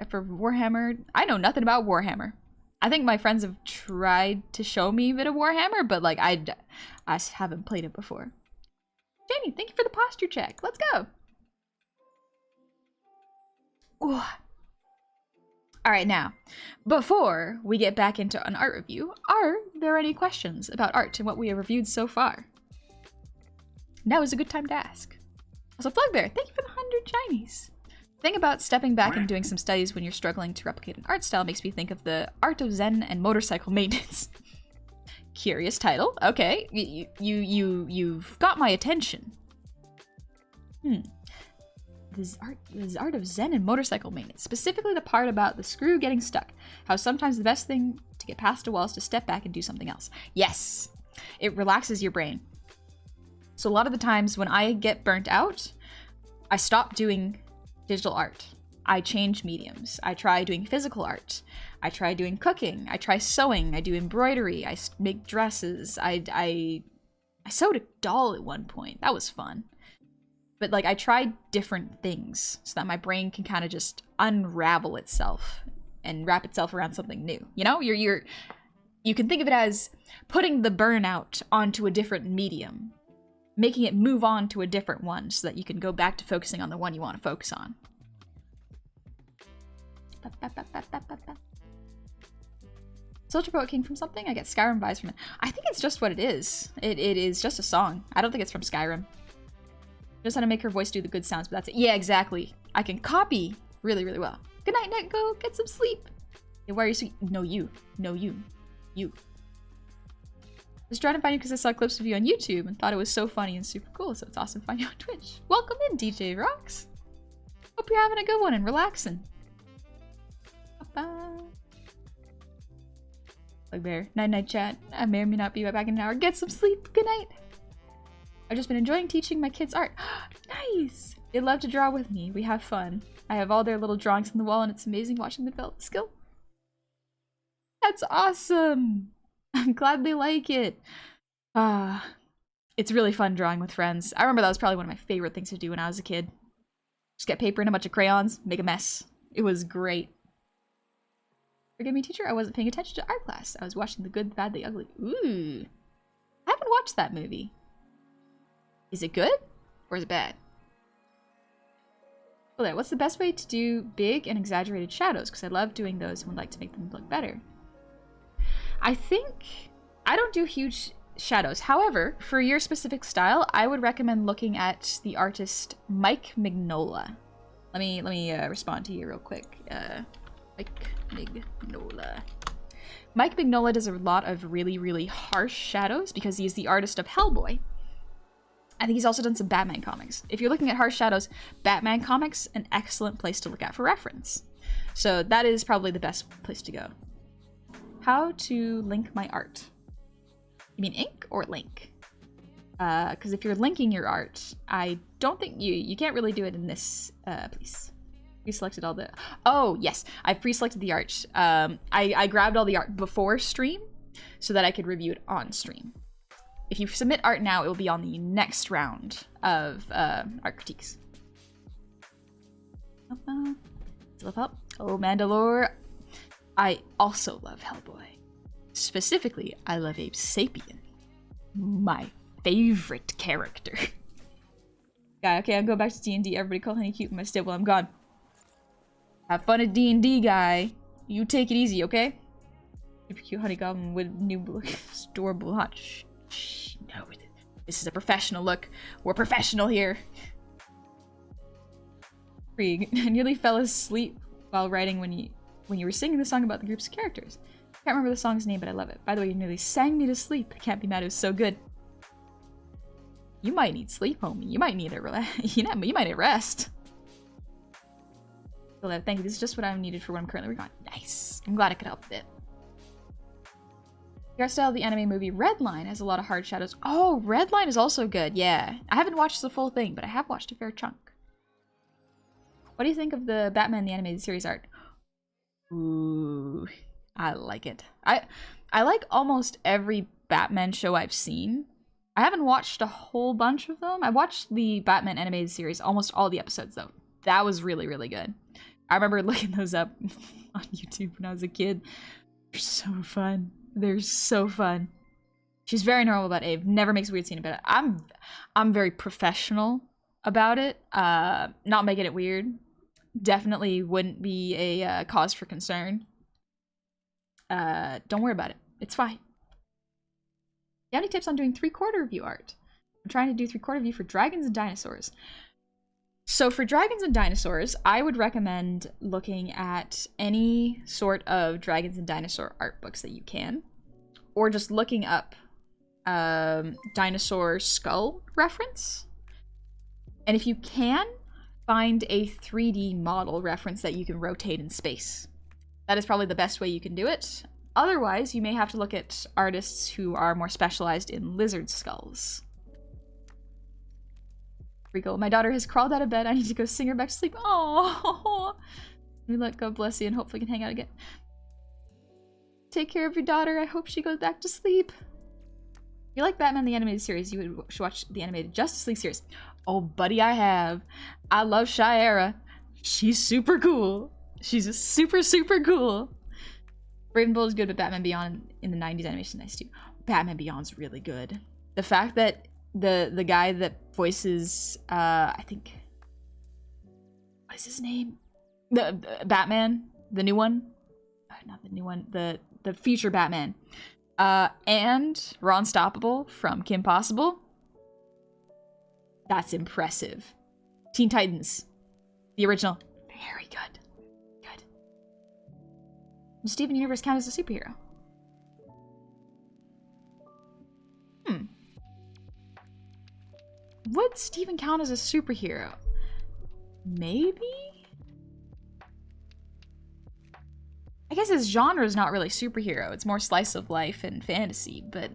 [SPEAKER 1] For Warhammer, I know nothing about Warhammer. I think my friends have tried to show me a bit of Warhammer, but like I haven't played it before. Jamie, thank you for the posture check. Let's go. Ooh. All right, now, before we get back into an art review, are there any questions about art and what we have reviewed so far? Now is a good time to ask. Also, Flugbear, thank you for the 100 shinies. The thing about stepping back and doing some studies when you're struggling to replicate an art style makes me think of the art of Zen and motorcycle maintenance. Curious title. Okay, you've got my attention. This art of Zen and motorcycle maintenance, specifically the part about the screw getting stuck. How sometimes the best thing to get past a wall is to step back and do something else. Yes, it relaxes your brain. So a lot of the times when I get burnt out, I stop doing digital art. I change mediums. I try doing physical art. I try doing cooking. I try sewing. I do embroidery. I make dresses. I sewed a doll at one point. That was fun. But like I tried different things so that my brain can kind of just unravel itself and wrap itself around something new. You know, you can think of it as putting the burnout onto a different medium, making it move on to a different one so that you can go back to focusing on the one you want to focus on. Soldier Poet King from something? I get Skyrim vibes from it. I think it's just what it is. It is just a song. I don't think it's from Skyrim. Just how to make her voice do the good sounds, but that's it. Yeah, exactly. I can copy really, really well. Good night, Night. Go get some sleep. Hey, why are you so... No, you. No, you. You. Just trying to find you because I saw clips of you on YouTube and thought it was so funny and super cool, so it's awesome to find you on Twitch. Welcome in, DJ Rocks. Hope you're having a good one and relaxing. Bye-bye. Bugbear. Night-night chat. I may or may not be back in an hour. Get some sleep. Good night. I've just been enjoying teaching my kids art. Nice! They love to draw with me. We have fun. I have all their little drawings on the wall and it's amazing watching them develop the skill. That's awesome! I'm glad they like it. It's really fun drawing with friends. I remember that was probably one of my favorite things to do when I was a kid. Just get paper and a bunch of crayons, make a mess. It was great. Forgive me, teacher, I wasn't paying attention to art class. I was watching The Good, the Bad, the Ugly. Ooh. I haven't watched that movie. Is it good? Or is it bad? Well, what's the best way to do big and exaggerated shadows? Because I love doing those and would like to make them look better. I think I don't do huge shadows. However, for your specific style, I would recommend looking at the artist Mike Mignola. Let me respond to you real quick. Mike Mignola. Mike Mignola does a lot of really, really harsh shadows because he's the artist of Hellboy. I think he's also done some Batman comics. If you're looking at harsh shadows, Batman comics, an excellent place to look at for reference. So that is probably the best place to go. How to link my art? You mean ink or link? Because if you're linking your art, I don't think you can't really do it in this place. Pre-selected all the... Oh, yes. I pre-selected the art. I grabbed all the art before stream so that I could review it on stream. If you submit art now, it will be on the next round of art critiques. Oh, Mandalore. I also love Hellboy. Specifically, I love Abe Sapien. My favorite character. Yeah, okay, I'm going back to D&D. Everybody call Honey cute in my stable while I'm gone. Have fun at D&D, guy. You take it easy, okay? Super cute honey goblin with new look. Adorable hot. Shh, no, this is a professional look. We're professional here. I nearly fell asleep while writing when you were singing the song about the group's characters. I can't remember the song's name, but I love it. By the way, you nearly sang me to sleep. I can't be mad, it was so good. You might need sleep, homie. You might need a you might need rest. Thank you. This is just what I'm needed for what I'm currently working on. Nice. I'm glad I could help with it. The art style of the anime movie Redline has a lot of hard shadows. Oh, Redline is also good. Yeah. I haven't watched the full thing, but I have watched a fair chunk. What do you think of the Batman the Animated Series art? Ooh, I like it. I like almost every Batman show I've seen. I haven't watched a whole bunch of them. I watched the Batman Animated Series, almost all the episodes though. That was really, really good. I remember looking those up on YouTube when I was a kid. They're so fun. They're so fun. She's very normal about Abe. Never makes a weird scene about it. I'm very professional about it. Not making it weird. Definitely wouldn't be a cause for concern. Don't worry about it. It's fine. You have any tips on doing 3/4 view art? I'm trying to do 3/4 view for dragons and dinosaurs. So for dragons and dinosaurs, I would recommend looking at any sort of dragons and dinosaur art books that you can, or just looking up dinosaur skull reference. And if you can, find a 3D model reference that you can rotate in space. That is probably the best way you can do it. Otherwise, you may have to look at artists who are more specialized in lizard skulls. Rico, my daughter has crawled out of bed. I need to go sing her back to sleep. Oh, God bless you, and hopefully we can hang out again. Take care of your daughter. I hope she goes back to sleep. If you like Batman the Animated Series, you should watch the animated Justice League series. Oh, buddy, I have. I love Shiera. She's super cool. She's super, super cool. Brave & Bold is good, but Batman Beyond in the 90s animation is nice too. Batman Beyond's really good. The fact that the guy that voices I think, what is his name? The Batman, the new one, not the new one, the future Batman, and Ron Stoppable from Kim Possible. That's impressive. Teen Titans, the original, very good. Good. Does Steven Universe count as a superhero? Would Steven count as a superhero? Maybe? I guess his genre is not really superhero. It's more slice of life and fantasy, but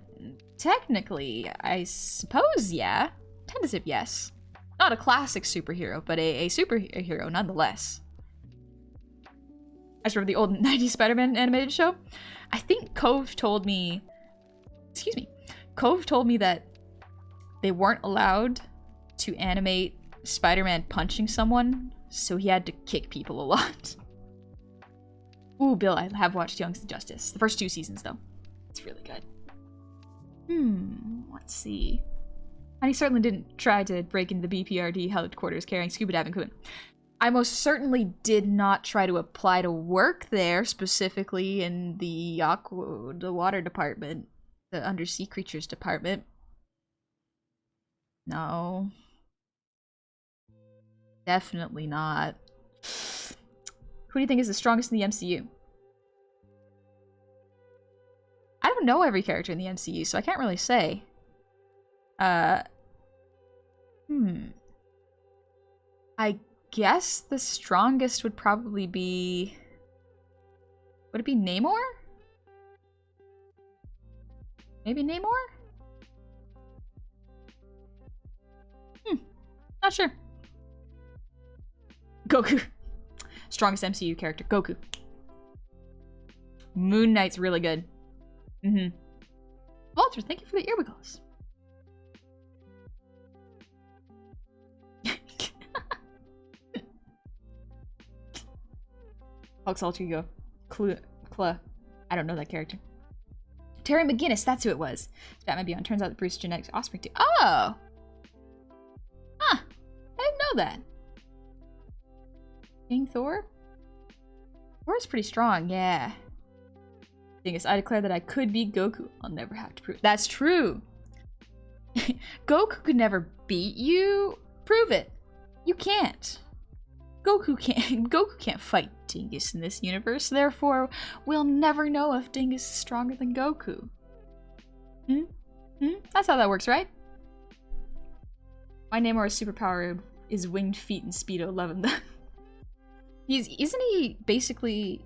[SPEAKER 1] technically, I suppose, yeah. Tentative, yes. Not a classic superhero, but a superhero nonetheless. I just remember the old 90s Spider-Man animated show. I think Cove told me... Excuse me. Cove told me that they weren't allowed to animate Spider-Man punching someone, so he had to kick people a lot. Ooh, Bill, I have watched Young's Justice. The first 2 seasons, though. It's really good. Let's see. And he certainly didn't try to break into the BPRD headquarters carrying scuba diving equipment. I most certainly did not try to apply to work there, specifically in the water department, the undersea creatures department. No. Definitely not. Who do you think is the strongest in the MCU? know every character in the MCU, so I can't really say. I guess the strongest would probably be... Would it be Namor? Maybe Namor? Not sure. Goku. Strongest MCU character. Goku. Moon Knight's really good. Walter, thank you for the earwiggles. Hulk's alter ego. Cla. I don't know that character. Terry McGinnis, that's who it was. Batman Beyond. Turns out that Bruce's genetic offspring too. Oh! Huh. I didn't know that. King Thor? Thor's pretty strong, yeah. Thing is, I declare that I could be Goku. I'll never have to prove it. That's true. Goku could never beat you. Prove it. You can't. Goku can't fight Dingus in this universe, therefore we'll never know if Dingus is stronger than Goku. That's how that works, right? My Namor's superpower is winged feet and speed 11. Isn't he basically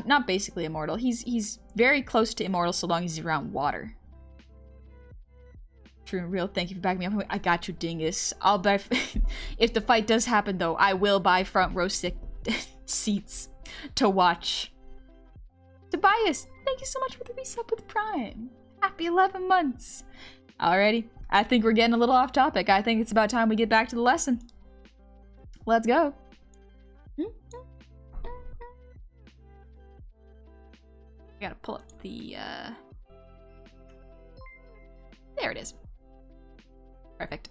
[SPEAKER 1] not basically immortal. He's very close to immortal so long as he's around water. True and real, thank you for backing me up. I got you, Dingus. I'll buy... If the fight does happen, though, I will buy front row seats to watch. Tobias, thank you so much for the resub with Prime. Happy 11 months. Alrighty, I think we're getting a little off topic. I think it's about time we get back to the lesson. Let's go. I gotta pull up the, There it is. Perfect.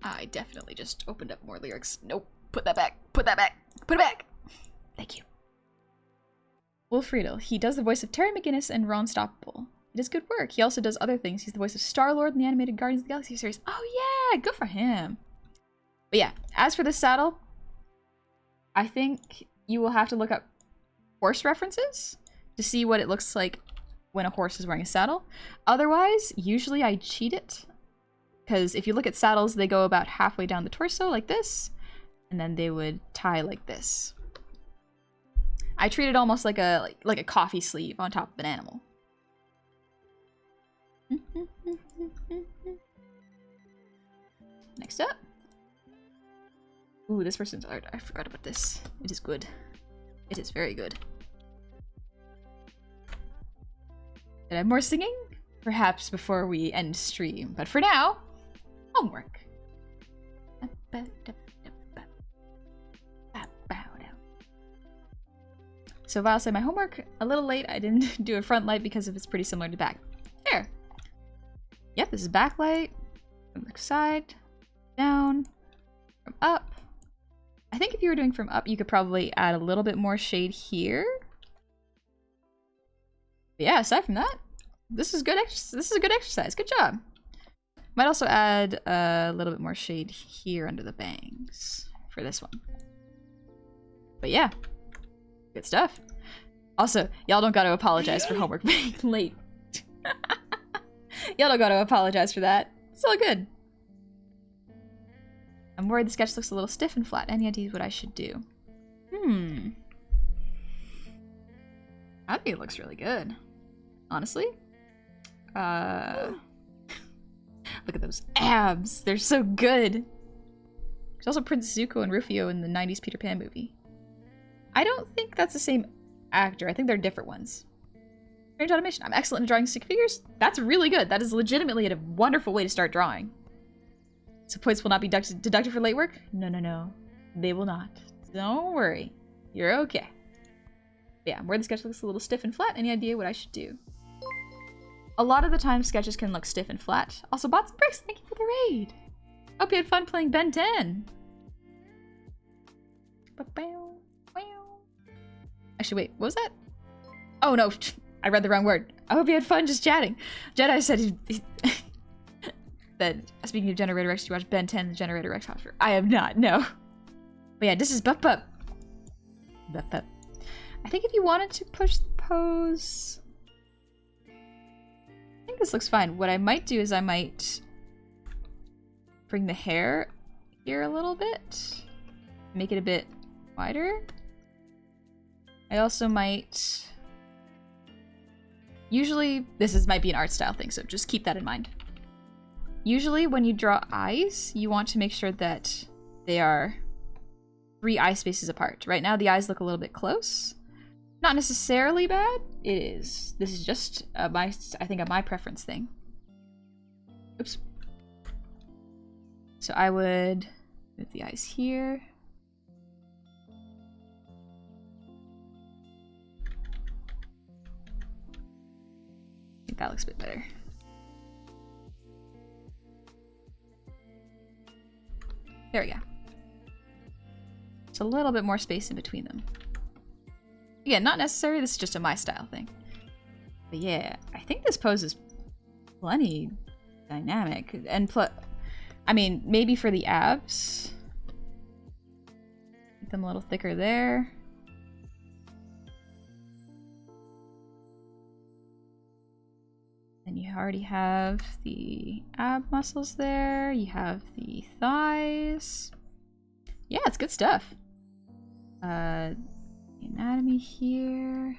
[SPEAKER 1] I definitely just opened up more lyrics. Nope. Put that back. Put that back. Put it back. Thank you. Will Friedel. He does the voice of Terry McGinnis and Ron Stoppable. He does good work. He also does other things. He's the voice of Star-Lord in the animated Guardians of the Galaxy series. Oh yeah, good for him. But yeah, as for this saddle, I think you will have to look up horse references to see what it looks like when a horse is wearing a saddle. Otherwise, usually I cheat it. Because if you look at saddles, they go about halfway down the torso like this, and then they would tie like this. I treat it almost like a coffee sleeve on top of an animal. Next up. Ooh, this person's art. I forgot about this. It is good. It is very good. Did I have more singing? Perhaps before we end stream. But for now, homework. So Val said my homework a little late. I didn't do a front light because it's pretty similar to back. Fair. Yep, this is backlight. From the side. Down. From up. I think if you were doing from up, you could probably add a little bit more shade here. But yeah, aside from that, this is good. This is a good exercise. Good job. Might also add a little bit more shade here under the bangs for this one. But yeah, good stuff. Also, y'all don't gotta apologize for homework being late. Y'all don't gotta apologize for that. It's all good. I'm worried the sketch looks a little stiff and flat. Any ideas what I should do? I think it looks really good. Honestly. Look at those abs. They're so good. There's also Prince Zuko and Rufio in the 90s Peter Pan movie. I don't think that's the same actor. I think they're different ones. Strange animation. I'm excellent at drawing stick figures. That's really good. That is legitimately a wonderful way to start drawing. So points will not be deducted for late work? No, no, no. They will not. Don't worry. You're okay. But yeah, where the sketch looks a little stiff and flat. Any idea what I should do? A lot of the time, sketches can look stiff and flat. Also, Bots and Bricks, thank you for the raid. Hope you had fun playing Ben 10. Actually, wait, what was that? Oh no, I read the wrong word. I hope you had fun just chatting. Jedi said that, speaking of Generator X, you watched Ben 10, the Generator X Hopper. I have not, no. But yeah, this is Bup Bup. I think if you wanted to push the pose, I think this looks fine. What I might do is I might bring the hair here a little bit, make it a bit wider. I also might, usually this might be an art style thing, so just keep that in mind. Usually when you draw eyes, you want to make sure that they are 3 eye spaces apart. Right now the eyes look a little bit close. Not necessarily bad. It is. This is just I think a my preference thing. Oops. So I would move the eyes here. I think that looks a bit better. There we go. It's a little bit more space in between them. Again, not necessary, this is just a my style thing. But yeah, I think this pose is plenty dynamic. And I mean, maybe for the abs. Make them a little thicker there. And you already have the ab muscles there. You have the thighs. Yeah, it's good stuff. The anatomy here.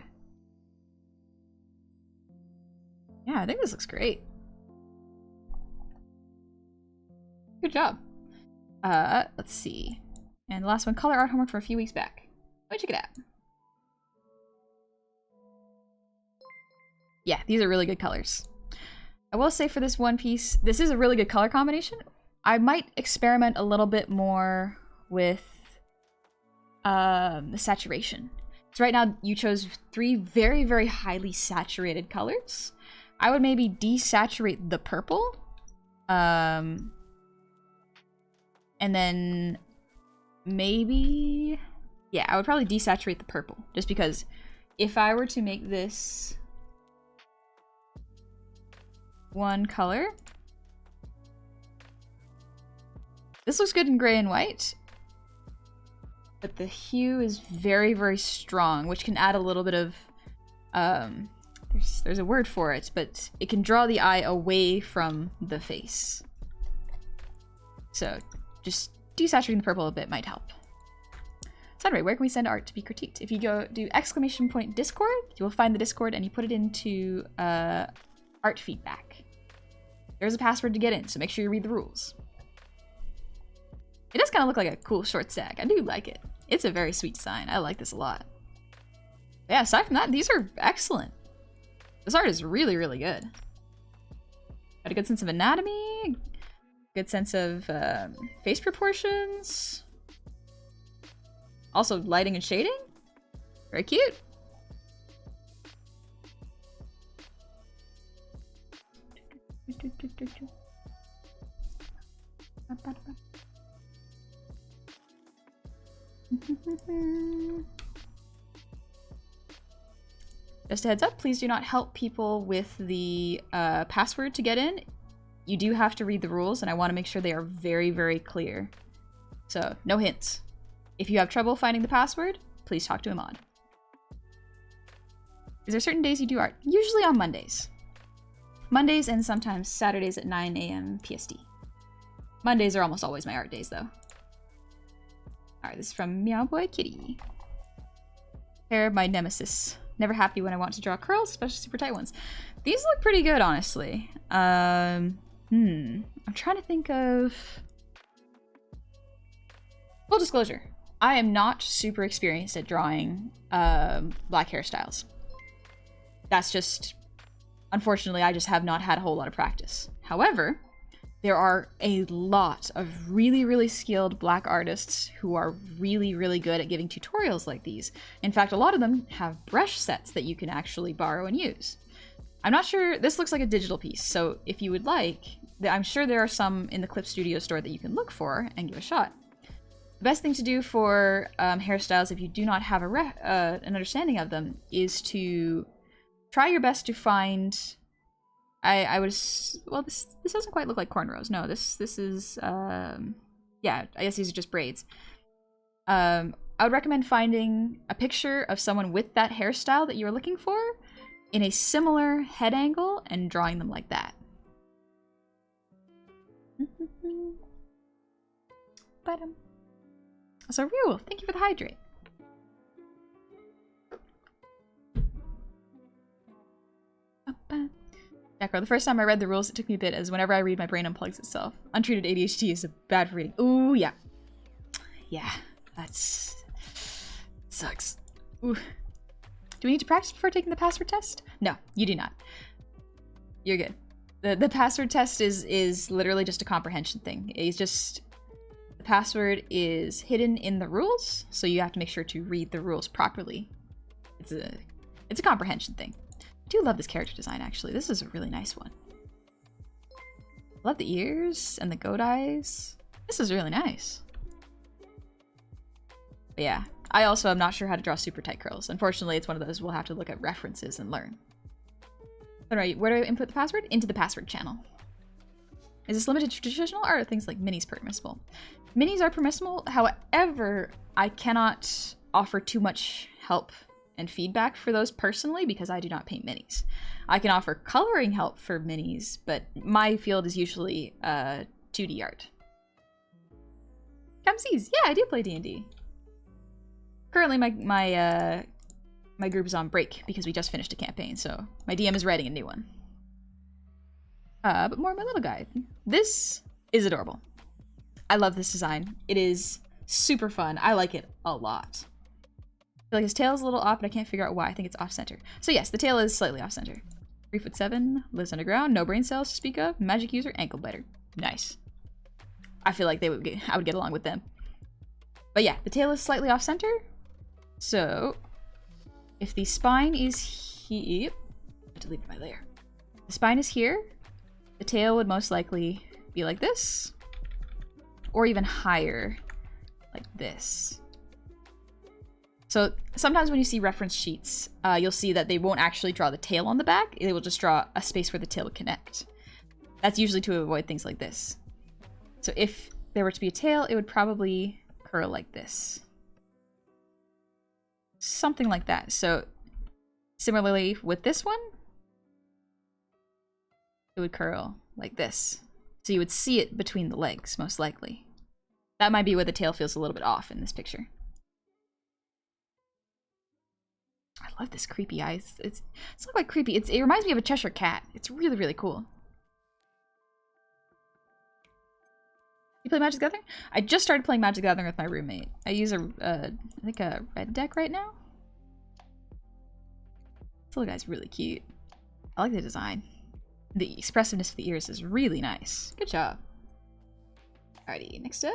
[SPEAKER 1] Yeah, I think this looks great. Good job. Let's see. And the last one, color art homework for a few weeks back. Let me check it out. Yeah, these are really good colors. I will say for this one piece, this is a really good color combination. I might experiment a little bit more with the saturation. So right now you chose 3 very, very highly saturated colors. I would maybe desaturate the purple. And then maybe, yeah, I would probably desaturate the purple. Just because if I were to make this one color, this looks good in gray and white, but the hue is very, very strong, which can add a little bit of there's a word for it, but it can draw the eye away from the face. So just desaturating the purple a bit might help. So anyway, where can we send art to be critiqued? If you go do !Discord, you will find the Discord and you put it into art feedback. There's a password to get in, so make sure you read the rules. It does kind of look like a cool short stack. I do like it. It's a very sweet design. I like this a lot. But yeah, aside from that, these are excellent. This art is really, really good. Got a good sense of anatomy, good sense of face proportions. Also lighting and shading. Very cute. Just a heads up, please do not help people with the password to get in. You do have to read the rules, and I want to make sure they are very, very clear. So, no hints. If you have trouble finding the password, please talk to a mod. Is there certain days you do art? Usually on Mondays. Mondays and sometimes Saturdays at 9 AM PST. Mondays are almost always my art days, though. Alright, this is from Meow Boy Kitty. Hair, my nemesis. Never happy when I want to draw curls, especially super tight ones. These look pretty good, honestly. I'm trying to think of... Full disclosure, I am not super experienced at drawing black hairstyles. That's just... Unfortunately, I just have not had a whole lot of practice. However, there are a lot of really, really skilled black artists who are really, really good at giving tutorials like these. In fact, a lot of them have brush sets that you can actually borrow and use. I'm not sure, this looks like a digital piece, so if you would like, I'm sure there are some in the Clip Studio store that you can look for and give a shot. The best thing to do for hairstyles, if you do not have an understanding of them, is to try your best to find... I would... Well, this doesn't quite look like cornrows. No, this is... yeah, I guess these are just braids. I would recommend finding a picture of someone with that hairstyle that you're looking for in a similar head angle and drawing them like that. So Rue, thank you for the hydrate. Jacko, the first time I read the rules, it took me a bit, as whenever I read, my brain unplugs itself. Untreated ADHD is bad for reading. Ooh, yeah. Yeah, that's... sucks. Ooh. Do we need to practice before taking the password test? No, you do not. You're good. The password test is literally just a comprehension thing. It's just... the password is hidden in the rules, so you have to make sure to read the rules properly. It's a comprehension thing. I do love this character design, actually. This is a really nice one. Love the ears and the goat eyes. This is really nice. But yeah, I also am not sure how to draw super tight curls. Unfortunately, it's one of those we'll have to look at references and learn. Where do I input the password? Into the password channel. Is this limited to traditional, or are things like minis permissible? Minis are permissible, however, I cannot offer too much help and feedback for those personally because I do not paint minis. I can offer coloring help for minis, but my field is usually 2D art. Camsies, yeah, I do play D&D. Currently, my group is on break because we just finished a campaign, so my DM is writing a new one. But more of my little guy. This is adorable. I love this design. It is super fun. I like it a lot. I feel like his tail is a little off, but I can't figure out why. I think it's off-center. So yes, the tail is slightly off-center. 3'7", lives underground, no brain cells to speak of, magic user, ankle biter. Nice. I feel like I would get along with them. But yeah, the tail is slightly off-center. So if the spine is here, I deleted my layer. The spine is here. The tail would most likely be like this, or even higher, like this. So sometimes when you see reference sheets, you'll see that they won't actually draw the tail on the back. They will just draw a space where the tail would connect. That's usually to avoid things like this. So if there were to be a tail, it would probably curl like this. Something like that. So similarly with this one, it would curl like this. So you would see it between the legs, most likely. That might be where the tail feels a little bit off in this picture. I love this creepy eyes. It's not quite creepy. It reminds me of a Cheshire cat. It's really, really cool. You play Magic the Gathering? I just started playing Magic the Gathering with my roommate. I use I think a red deck right now. This little guy's really cute. I like the design. The expressiveness of the ears is really nice. Good job. Alrighty, next up.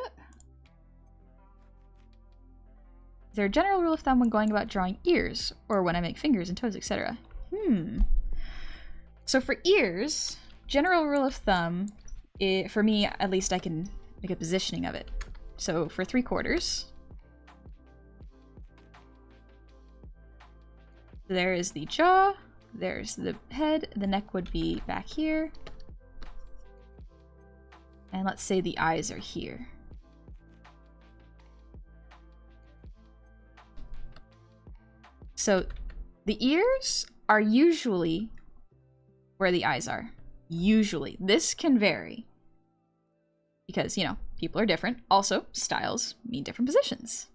[SPEAKER 1] Is there a general rule of thumb when going about drawing ears, or when I make fingers and toes, etc.? So for ears, general rule of thumb, for me at least, I can make a positioning of it. So for 3/4, there is the jaw, there's the head, the neck would be back here, and let's say the eyes are here. So the ears are usually where the eyes are. Usually. This can vary. Because, you know, people are different. Also, styles mean different positions.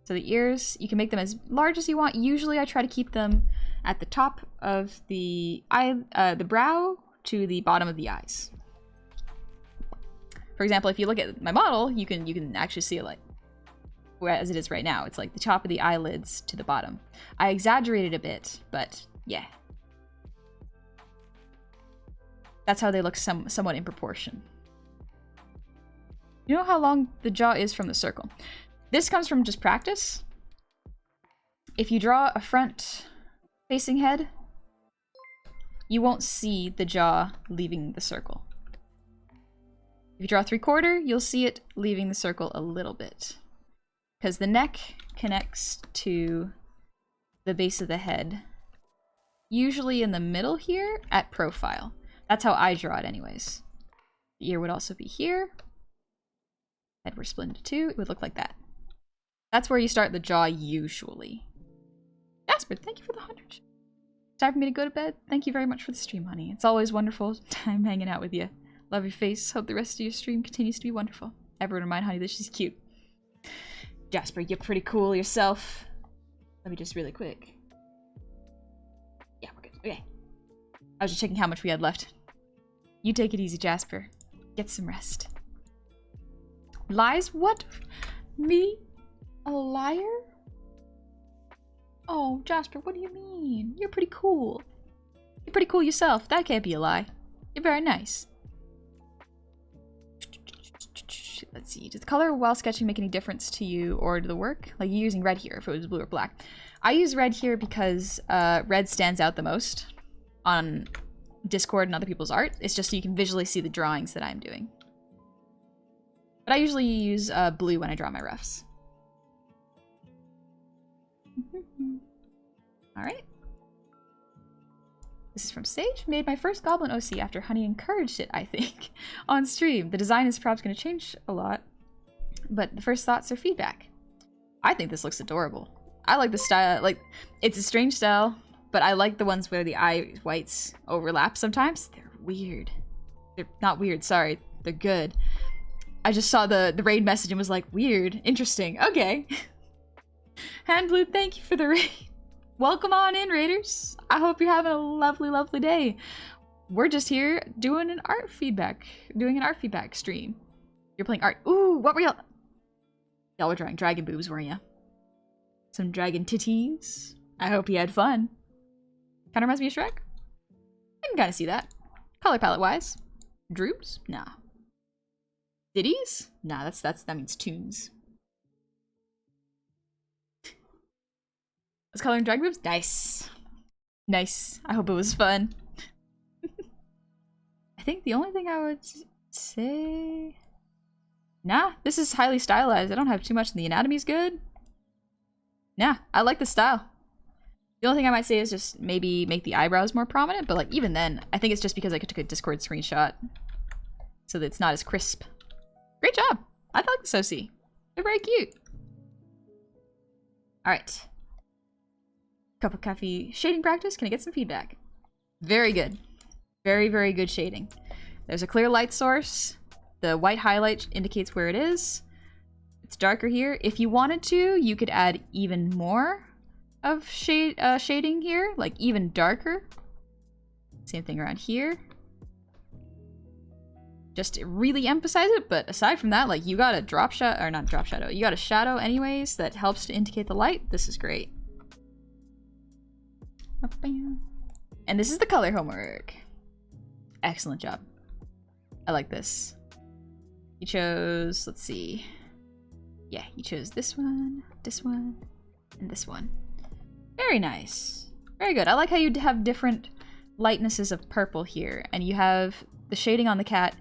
[SPEAKER 1] So the ears, you can make them as large as you want. Usually I try to keep them at the top of the the brow to the bottom of the eyes. For example, if you look at my model, you can actually see it like as it is right now. It's like the top of the eyelids to the bottom. I exaggerated a bit, but yeah. That's how they look somewhat in proportion. You know how long the jaw is from the circle? This comes from just practice. If you draw a front-facing head, you won't see the jaw leaving the circle. If you draw 3/4, you'll see it leaving the circle a little bit. Because the neck connects to the base of the head, usually in the middle here at profile. That's how I draw it anyways. The ear would also be here. Head were split into two, it would look like that. That's where you start the jaw usually. Jasper, thank you for the 100. Time for me to go to bed. Thank you very much for the stream, honey. It's always wonderful time hanging out with you. Love your face. Hope the rest of your stream continues to be wonderful. Everyone remind honey that she's cute. Jasper, you're pretty cool yourself. Let me just really quick. Yeah, we're good. Okay. I was just checking how much we had left. You take it easy, Jasper. Get some rest. Lies? What? Me? A liar? Oh, Jasper, what do you mean? You're pretty cool. You're pretty cool yourself. That can't be a lie. You're very nice. Let's see. Does the color while sketching make any difference to you or to the work? Like, you're using red here if it was blue or black. I use red here because red stands out the most on Discord and other people's art. It's just so you can visually see the drawings that I'm doing. But I usually use blue when I draw my roughs. Alright. This is from Sage. Made my first Goblin OC after Honey encouraged it, I think, on stream. The design is perhaps going to change a lot, but the first thoughts are feedback. I think this looks adorable. I like the style. Like, it's a strange style, but I like the ones where the eye whites overlap sometimes. They're weird. They're not weird, sorry. They're good. I just saw the raid message and was like, weird, interesting, okay. Handblue, thank you for the raid. Welcome on in, raiders. I hope you're having a lovely, lovely day. We're just here doing an art feedback stream. You're playing art. Ooh, what were y'all? Y'all were drawing dragon boobs, weren't ya? Some dragon titties. I hope you had fun. Kinda reminds me of Shrek. I can kinda see that. Color palette wise. Droops? Nah. Ditties? Nah, that means tunes. Was coloring dragon boobs? Nice. Nice. I hope it was fun. I think the only thing I would say... Nah, this is highly stylized. I don't have too much, and the anatomy's good. Nah, I like the style. The only thing I might say is just maybe make the eyebrows more prominent, but like even then, I think it's just because I took a Discord screenshot. So that it's not as crisp. Great job! I like this OC. They're very cute. Alright. Cup of coffee shading practice. Can I get some feedback? Very good. Very, very good shading. There's a clear light source. The white highlight indicates where it is. It's darker here. If you wanted to, you could add even more of shading here, like even darker. Same thing around here. Just to really emphasize it, but aside from that, like you got a drop shadow, or not drop shadow, you got a shadow anyways that helps to indicate the light. This is great. And this is the color homework. Excellent job. I like this. You chose, let's see. Yeah, you chose this one, and this one. Very nice. Very good. I like how you have different lightnesses of purple here, and you have the shading on the cat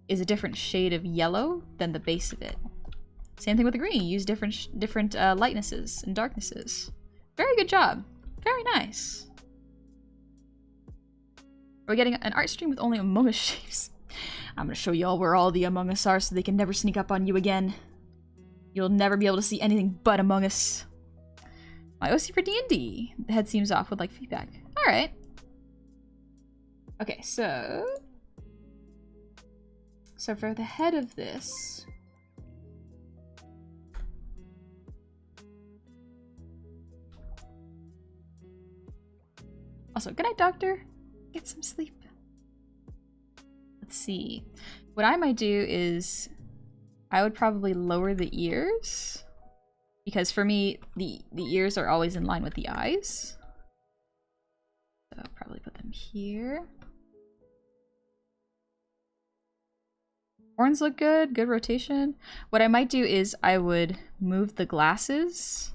[SPEAKER 1] is a different shade of yellow than the base of it. Same thing with the green. You use different lightnesses and darknesses. Very good job. Very nice. Are we getting an art stream with only Among Us shapes? I'm gonna show y'all where all the Among Us are so they can never sneak up on you again. You'll never be able to see anything but Among Us. My OC for D&D. The head seems off. Would like feedback. Alright. Okay, so for the head of this... Also, good night, doctor. Get some sleep. Let's see. What I might do is I would probably lower the ears, because for me, the ears are always in line with the eyes. So I'll probably put them here. Horns look good. Good rotation. What I might do is I would move the glasses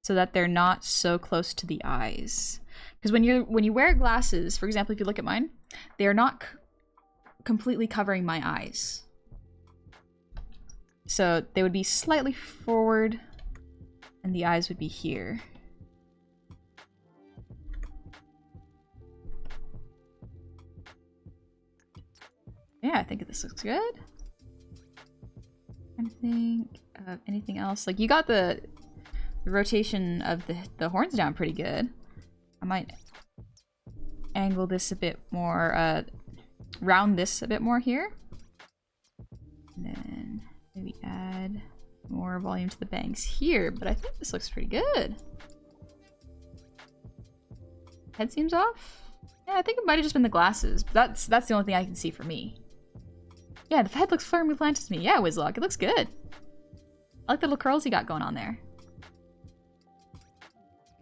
[SPEAKER 1] so that they're not so close to the eyes. Because when you wear glasses, for example, if you look at mine, they are not completely covering my eyes. So they would be slightly forward, and the eyes would be here. Yeah, I think this looks good. I think of anything else. Like, you got the rotation of the horns down pretty good. I might angle this a bit more, round this a bit more here. And then maybe add more volume to the bangs here, but I think this looks pretty good. Head seems off? Yeah, I think it might have just been the glasses. That's the only thing I can see for me. Yeah, the head looks firmly planted to me. Yeah, Wizlock, it looks good. I like the little curls you got going on there.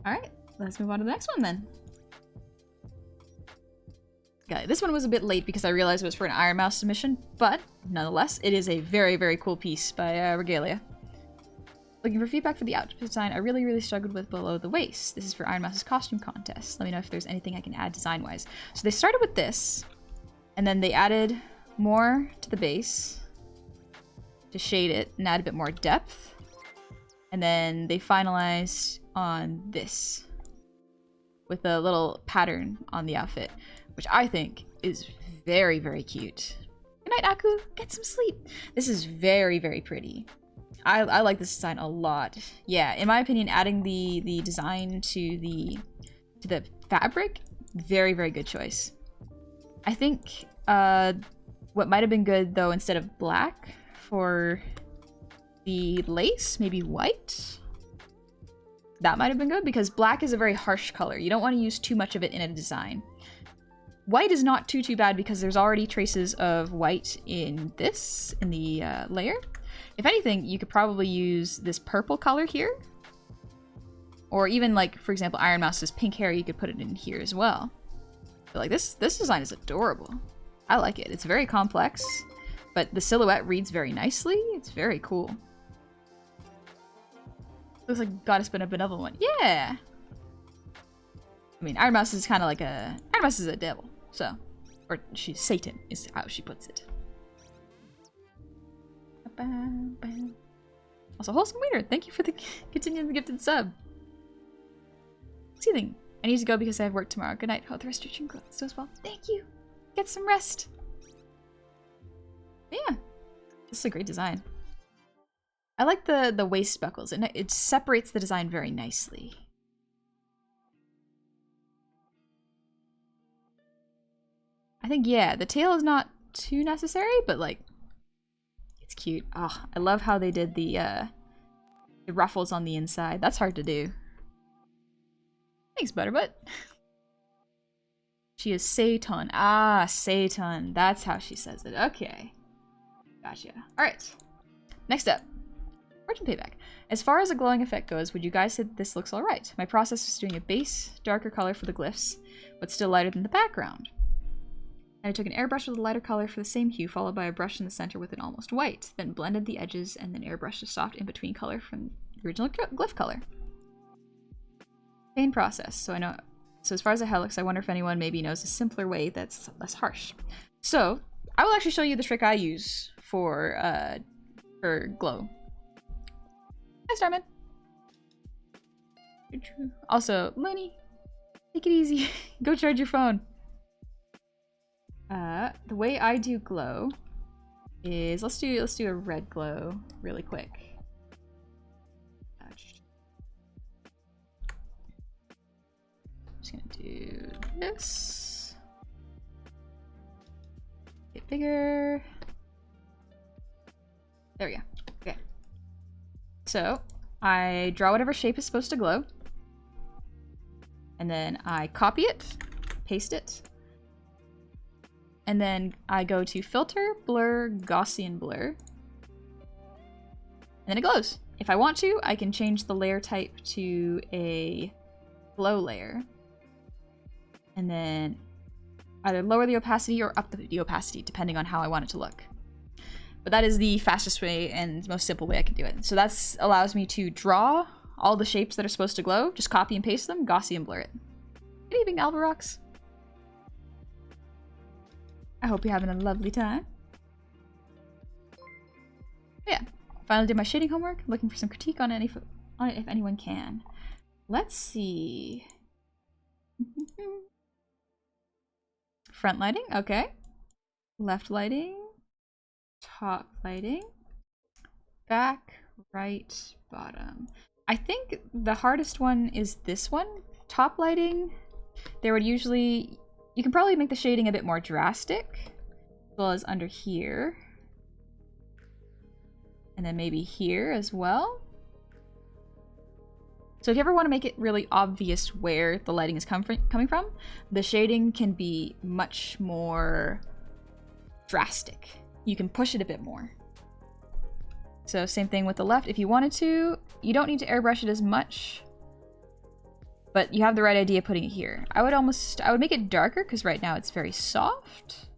[SPEAKER 1] Alright, let's move on to the next one then. Okay, this one was a bit late because I realized it was for an Iron Mouse submission, but nonetheless, it is a very, very cool piece by Regalia. Looking for feedback for the outfit design, I really struggled with below the waist. This is for Iron Mouse's costume contest. Let me know if there's anything I can add design-wise. So they started with this, and then they added more to the base to shade it and add a bit more depth. And then they finalized on this with a little pattern on the outfit, which I think is very, very cute. Good night, Aku. Get some sleep. This is very, very pretty. I like this design a lot. Yeah, in my opinion, adding the design to the fabric, very, very good choice. I think what might have been good though, instead of black for the lace, maybe white. That might have been good because black is a very harsh color. You don't want to use too much of it in a design. White is not too bad because there's already traces of white in this, in the layer. If anything, you could probably use this purple color here. Or even like, for example, Iron Mouse's pink hair, you could put it in here as well. But like this design is adorable. I like it. It's very complex, but the silhouette reads very nicely. It's very cool. Looks like Goddess but a benevolent one. Yeah! I mean, Iron Mouse is kind of like a... Iron Mouse is a devil, so... Or she's Satan, is how she puts it. Also, Wholesome Waiter, thank you for the continuing the gifted sub. Seething. I need to go because I have work tomorrow. Good night. Hope the rest of your stream goes as well. Thank you. Get some rest. Yeah. This is a great design. I like the waist buckles. It separates the design very nicely. I think, yeah, the tail is not too necessary, but like, it's cute. Oh, I love how they did the ruffles on the inside. That's hard to do. Thanks, Butterbutt. She is Satan. Ah, Satan. That's how she says it. Okay. Gotcha. Alright. Next up. Fortune Payback. As far as a glowing effect goes, would you guys say that this looks alright? My process was doing a base, darker color for the glyphs, but still lighter than the background. And I took an airbrush with a lighter color for the same hue, followed by a brush in the center with an almost white, then blended the edges and then airbrushed a soft in-between color from the original glyph color. Same process, so as far as the hair looks, I wonder if anyone maybe knows a simpler way that's less harsh. So, I will actually show you the trick I use for glow. Hi, Starman. Also, Looney, take it easy. Go charge your phone. The way I do glow is let's do a red glow really quick. Just gonna do this. Get bigger. There we go. Okay. So I draw whatever shape is supposed to glow, and then I copy it, paste it. And then I go to Filter, Blur, Gaussian Blur. And then it glows. If I want to, I can change the layer type to a glow layer. And then either lower the opacity or up the opacity, depending on how I want it to look. But that is the fastest way and most simple way I can do it. So that allows me to draw all the shapes that are supposed to glow, just copy and paste them, Gaussian Blur it. Good evening, Alvarox. I hope you're having a lovely time. Yeah, finally did my shading homework. Looking for some critique on it if anyone can. Let's see. Front lighting, okay. Left lighting. Top lighting. back, right, bottom. I think the hardest one is this one. Top lighting, there would usually, you can probably make the shading a bit more drastic, as well as under here. And then maybe here as well. So if you ever want to make it really obvious where the lighting is coming from, the shading can be much more drastic. You can push it a bit more. So same thing with the left. If you wanted to, you don't need to airbrush it as much, but you have the right idea putting it here. I would make it darker because right now it's very soft.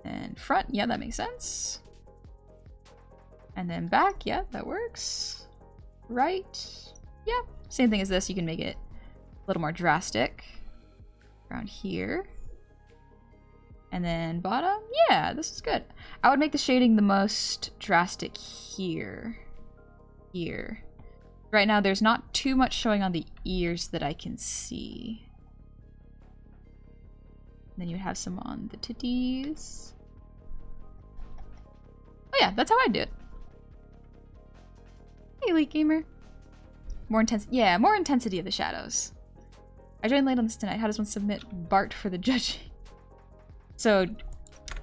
[SPEAKER 1] And front, yeah, that makes sense. And then back, yeah, that works. Right, yeah, same thing as this. You can make it a little more drastic around here. And then bottom, yeah, this is good. I would make the shading the most drastic here. Here. Right now, there's not too much showing on the ears that I can see. And then you have some on the titties. Oh yeah, that's how I do it. Hey, Elite Gamer. More intense, yeah, more intensity of the shadows. I joined late on this tonight. How does one submit Bart for the judging? So,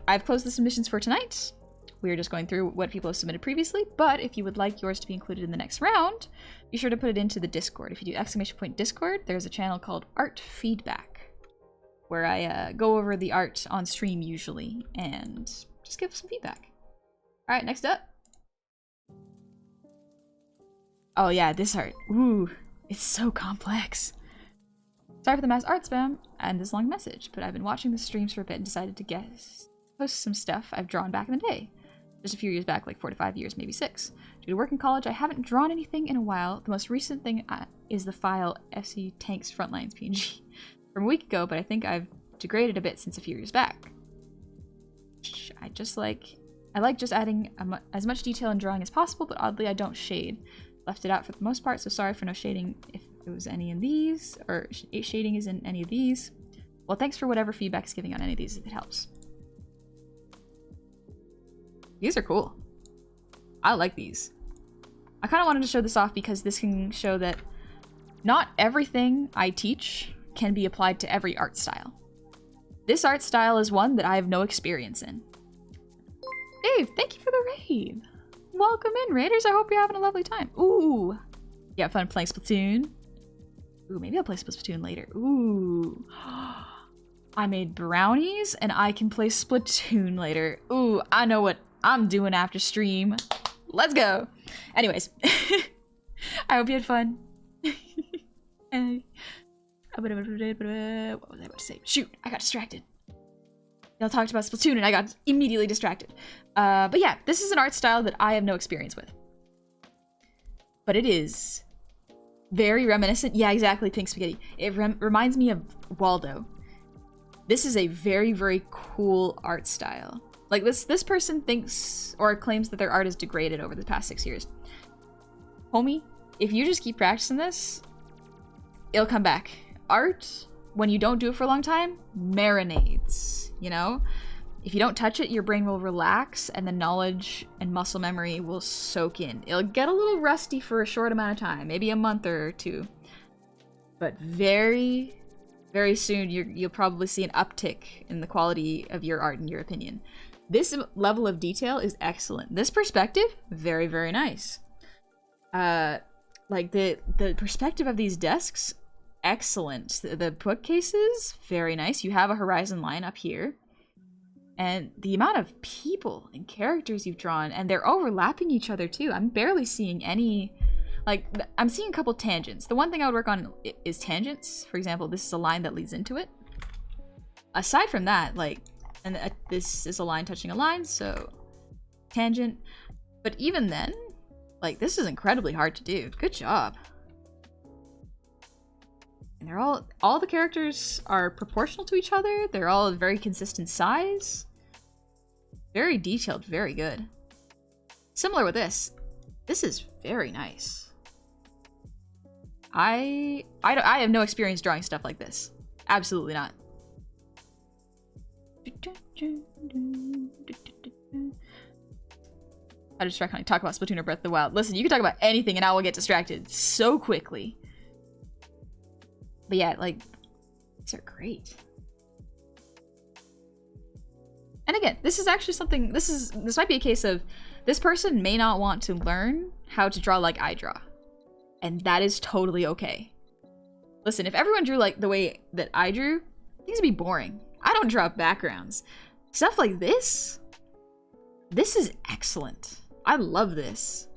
[SPEAKER 1] I've closed the submissions for tonight. We are just going through what people have submitted previously, but if you would like yours to be included in the next round, be sure to put it into the Discord. If you do ! Discord, there's a channel called Art Feedback, where I go over the art on stream usually, and just give some feedback. Alright, next up. Oh yeah, this art. Ooh, it's so complex. Sorry for the mass art spam and this long message, but I've been watching the streams for a bit and decided to post some stuff I've drawn back in the day. Just a few years back, like 4 to 5 years, maybe 6. Due to work in college, I haven't drawn anything in a while. The most recent thing is the file FC Tanks Frontlines PNG from a week ago, but I think I've degraded a bit since a few years back. I like just adding as much detail in drawing as possible, but oddly I don't shade. Left it out for the most part, so sorry for no shading if it was any in these, or shading is in any of these. Well, thanks for whatever feedback is giving on any of these if it helps. These are cool. I like these. I kind of wanted to show this off because this can show that not everything I teach can be applied to every art style. This art style is one that I have no experience in. Dave, thank you for the raid. Welcome in, Raiders. I hope you're having a lovely time. Ooh. You have fun playing Splatoon? Ooh, maybe I'll play Splatoon later. Ooh. I made brownies and I can play Splatoon later. Ooh, I know what I'm doing after stream. Let's go. Anyways. I hope you had fun. What was I about to say? Shoot, I got distracted. Y'all talked about Splatoon and I got immediately distracted. But yeah, this is an art style that I have no experience with. But it is very reminiscent. Yeah, exactly, Pink Spaghetti. It reminds me of Waldo. This is a very, very cool art style. Like, this person thinks or claims that their art is degraded over the past 6 years. Homie, if you just keep practicing this, it'll come back. Art, when you don't do it for a long time, marinades, you know? If you don't touch it, your brain will relax and the knowledge and muscle memory will soak in. It'll get a little rusty for a short amount of time, maybe a month or two. But very, very soon, you'll probably see an uptick in the quality of your art, in your opinion. This level of detail is excellent. This perspective, very, very nice. Like the perspective of these desks, excellent. The bookcases, very nice. You have a horizon line up here. And the amount of people and characters you've drawn, and they're overlapping each other too. I'm barely seeing any, like, I'm seeing a couple tangents. The one thing I would work on is tangents. For example, this is a line that leads into it. Aside from that, like, and this is a line touching a line, so tangent. But even then, like, this is incredibly hard to do. Good job. And they're all the characters are proportional to each other. They're all a very consistent size. Very detailed, very good. Similar with this. This is very nice. I have no experience drawing stuff like this. Absolutely not. How to distract when I talk about Splatoon or Breath of the Wild. Listen, you can talk about anything and I will get distracted so quickly. But yeah, like, these are great. And again, this is actually something, this might be a case of, this person may not want to learn how to draw like I draw. And that is totally okay. Listen, if everyone drew like the way that I drew, things would be boring. I don't draw backgrounds. Stuff like this is excellent. I love this.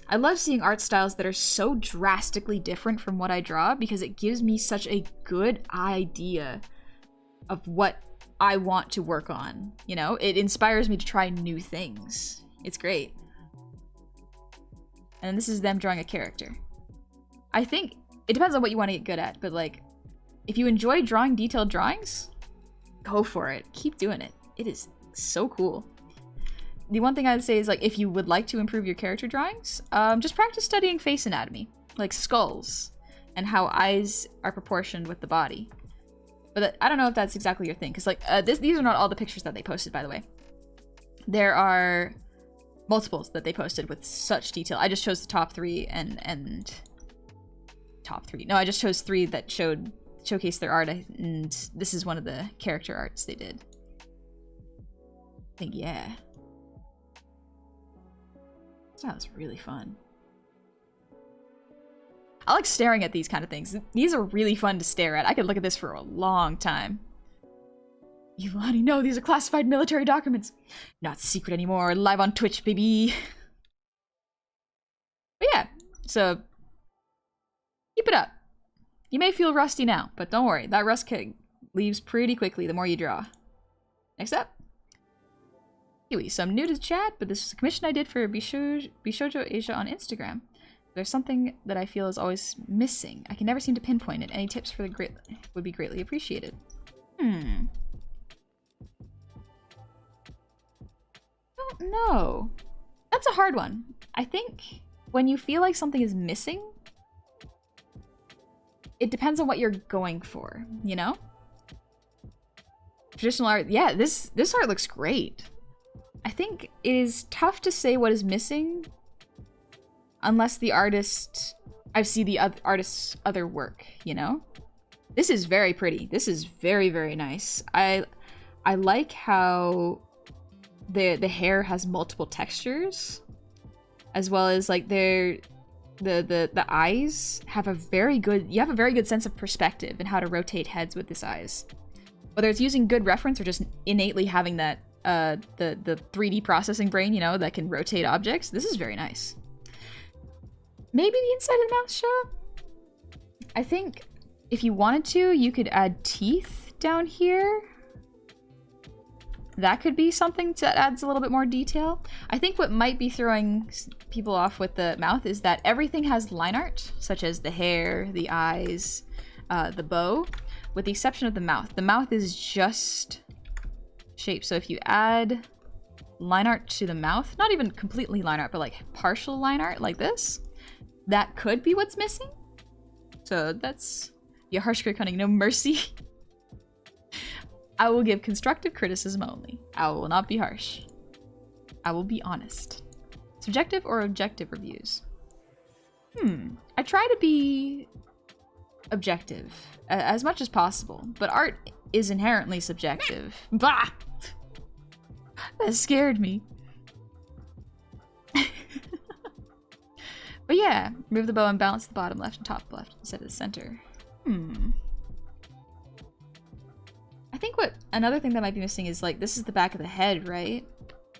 [SPEAKER 1] I love seeing art styles that are so drastically different from what I draw because it gives me such a good idea of what I want to work on. You know, it inspires me to try new things. It's great. And this is them drawing a character. I think it depends on what you want to get good at, but like, if you enjoy drawing detailed drawings, go for it. Keep doing it. It is so cool. The one thing I'd say is, like, if you would like to improve your character drawings, just practice studying face anatomy, like skulls, and how eyes are proportioned with the body. But I don't know if that's exactly your thing, because like these are not all the pictures that they posted, by the way. There are multiples that they posted with such detail. I just chose the top three and top three. No, I just chose three that showcase their art, and this is one of the character arts they did. I think, yeah. That was really fun. I like staring at these kind of things. These are really fun to stare at. I could look at this for a long time. You already know these are classified military documents. Not secret anymore. Live on Twitch, baby. But yeah, so keep it up. You may feel rusty now, but don't worry. That rust leaves pretty quickly the more you draw. Next up. Kiwi, so I'm new to the chat, but this is a commission I did for Bishojo Asia on Instagram. There's something that I feel is always missing. I can never seem to pinpoint it. Any tips for the would be greatly appreciated. Don't know. That's a hard one. I think when you feel like something is missing, it depends on what you're going for, you know? Traditional art, yeah, this art looks great. I think it is tough to say what is missing unless the artist... I've seen the artist's other work, you know? This is very pretty. This is very, very nice. I like how the hair has multiple textures, as well as like the eyes have a very good... You have a very good sense of perspective and how to rotate heads with this eyes. Whether it's using good reference or just innately having that the 3D processing brain, you know, that can rotate objects. This is very nice. Maybe the inside of the mouth show? I think if you wanted to, you could add teeth down here. That could be something that adds a little bit more detail. I think what might be throwing people off with the mouth is that everything has line art, such as the hair, the eyes, the bow, with the exception of the mouth. The mouth is just shape. So if you add line art to the mouth, not even completely line art, but like partial line art like this, that could be what's missing. So that's your harsh critic hunting, no mercy. I will give constructive criticism only. I will not be harsh. I will be honest. Subjective or objective reviews? I try to be objective as much as possible, but art is inherently subjective. Bah! That scared me. But yeah, move the bow and balance the bottom left and top left instead of the center. I think what another thing that might be missing is like, this is the back of the head, right?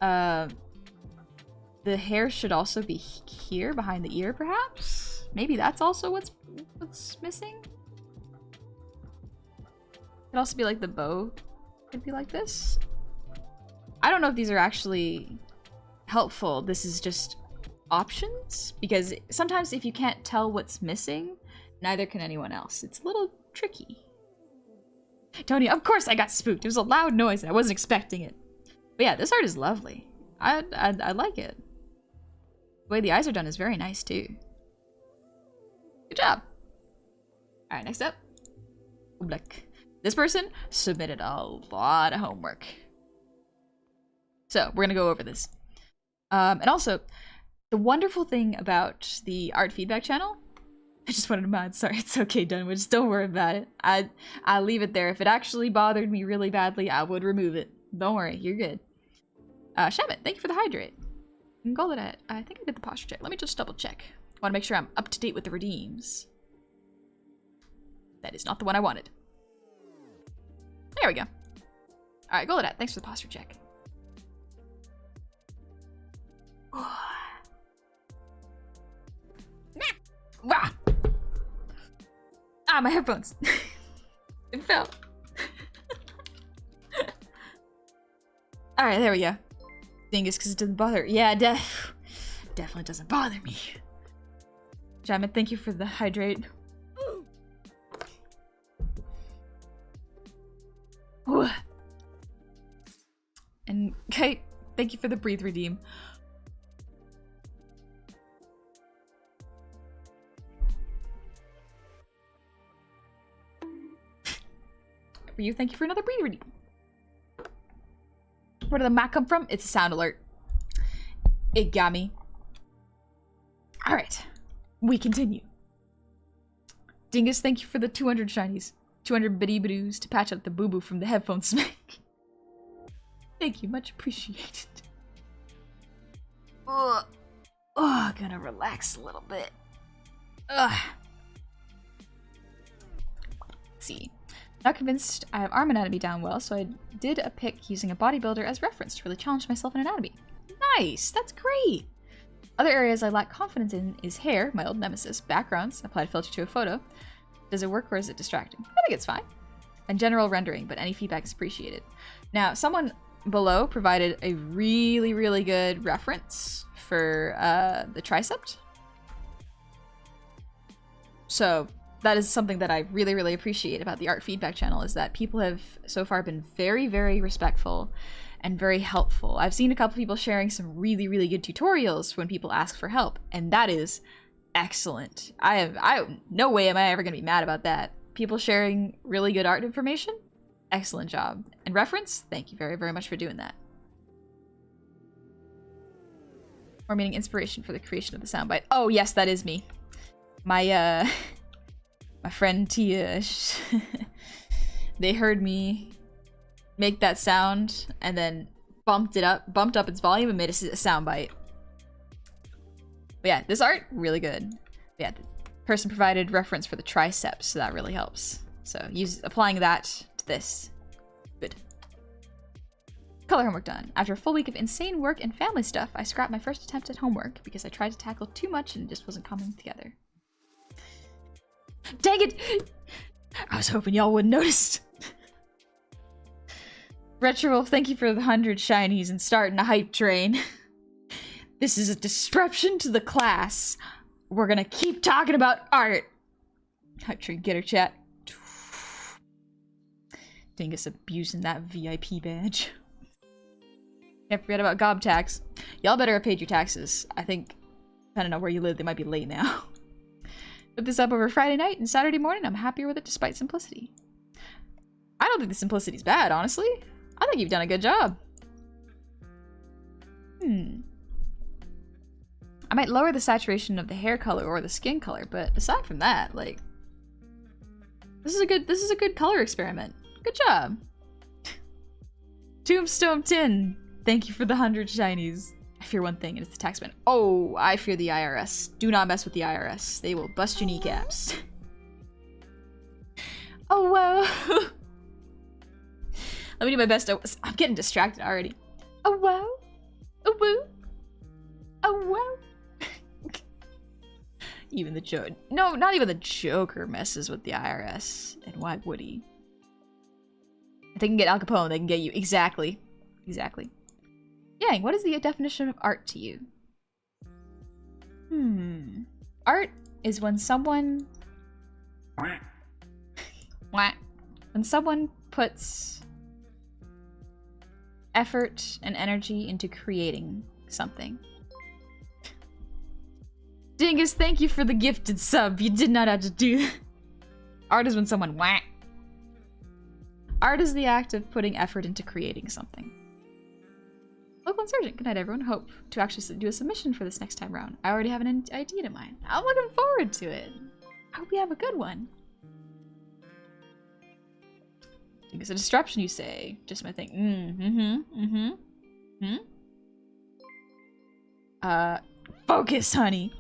[SPEAKER 1] The hair should also be here behind the ear, perhaps? Maybe that's also what's missing? Could also be like the bow could be like this. I don't know if these are actually helpful. This is just options, because sometimes if you can't tell what's missing, neither can anyone else. It's a little tricky. Tony, of course I got spooked. It was a loud noise and I wasn't expecting it. But yeah, this art is lovely. I like it. The way the eyes are done is very nice too. Good job. Alright, next up. Oobleck. This person submitted a lot of homework. So, we're gonna go over this. And also, the wonderful thing about the art feedback channel, I just wanted to mod. Sorry, it's okay, Dunwich. Don't worry about it. I'll leave it there. If it actually bothered me really badly, I would remove it. Don't worry, you're good. Shamit, thank you for the hydrate. Goblin, I think I did the posture check. Let me just double check. I want to make sure I'm up to date with the redeems. That is not the one I wanted. There we go. Alright, Goblin, thanks for the posture check. Ah, my headphones. It fell. Alright, there we go. Thing is, because it doesn't bother. Yeah, definitely doesn't bother me. Jamit, thank you for the hydrate. Ooh. And Kate, thank you for the breathe redeem. For you, thank you for another breathe redeem. Where did the Mac come from? It's a sound alert. It got me. Alright. We continue. Dingus, thank you for the 200 shinies. 200 bitty-bidoos to patch up the boo-boo from the headphone smack. Thank you, much appreciated. Ugh. Oh, gonna relax a little bit. Ugh. Let's see. Not convinced I have arm anatomy down well, so I did a pick using a bodybuilder as reference to really challenge myself in anatomy. Nice! That's great! Other areas I lack confidence in is hair, my old nemesis, backgrounds, applied filter to a photo. Does it work or is it distracting? I think it's fine. And general rendering, but any feedback is appreciated. Now, someone below provided a really, really good reference for the tricep. So that is something that I really, really appreciate about the art feedback channel, is that people have so far been very, very respectful and very helpful. I've seen a couple people sharing some really, really good tutorials when people ask for help, and that is excellent. No way am I ever gonna be mad about that. People sharing really good art information, excellent job. And reference, thank you very, very much for doing that. Or meaning inspiration for the creation of the soundbite. Oh yes, that is me. My friend Tia, they heard me make that sound and then bumped up its volume and made a soundbite. But yeah, this art, really good. But yeah, the person provided reference for the triceps, so that really helps. So applying that to this. Good. Color homework done. After a full week of insane work and family stuff, I scrapped my first attempt at homework because I tried to tackle too much and it just wasn't coming together. Dang it! I was hoping y'all wouldn't notice. Retro, thank you for the 100 shinies and starting a hype train. This is a disruption to the class. We're gonna keep talking about art. Hype train getter chat. Dingus abusing that VIP badge. Can't forget about gob tax. Y'all better have paid your taxes. I think, depending on where you live, they might be late now. Put this up over Friday night and Saturday morning. I'm happier with it despite simplicity. I don't think the simplicity's bad, honestly. I think you've done a good job. I might lower the saturation of the hair color or the skin color, but aside from that, like, this is a good color experiment. Good job. Tombstone Tin, thank you for the 100 shinies. I fear one thing, and it's the taxman. Oh, I fear the IRS. Do not mess with the IRS. They will bust your kneecaps. Oh, whoa. Let me do my best. I'm getting distracted already. Oh, whoa. Oh, woo. Oh, whoa. Even the Joker. No, not even the Joker messes with the IRS. And why would he? If they can get Al Capone, they can get you. Exactly. Exactly. Yang, what is the definition of art to you? Art is when someone... when someone puts effort and energy into creating something. Dingus, thank you for the gifted sub. You did not have to do that. Art is when someone Art is the act of putting effort into creating something. Oakland Sergeant, good night everyone. Hope to actually do a submission for this next time round. I already have an idea in mind. I'm looking forward to it. I hope we have a good one. It's a disruption, you say. Just my thing. Focus, honey.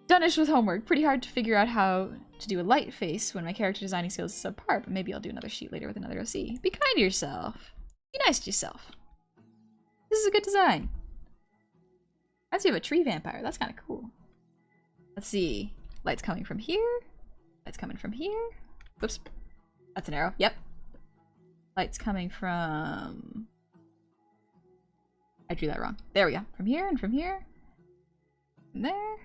[SPEAKER 1] Done-ish with homework. Pretty hard to figure out how to do a light face when my character designing skills is subpar, but maybe I'll do another sheet later with another OC. Be kind to yourself. Be nice to yourself. This is a good design. I see you have a tree vampire. That's kind of cool. Let's see. Light's coming from here. Light's coming from here. Whoops. That's an arrow. Yep. Light's coming from... I drew that wrong. There we go. From here and from here. From there.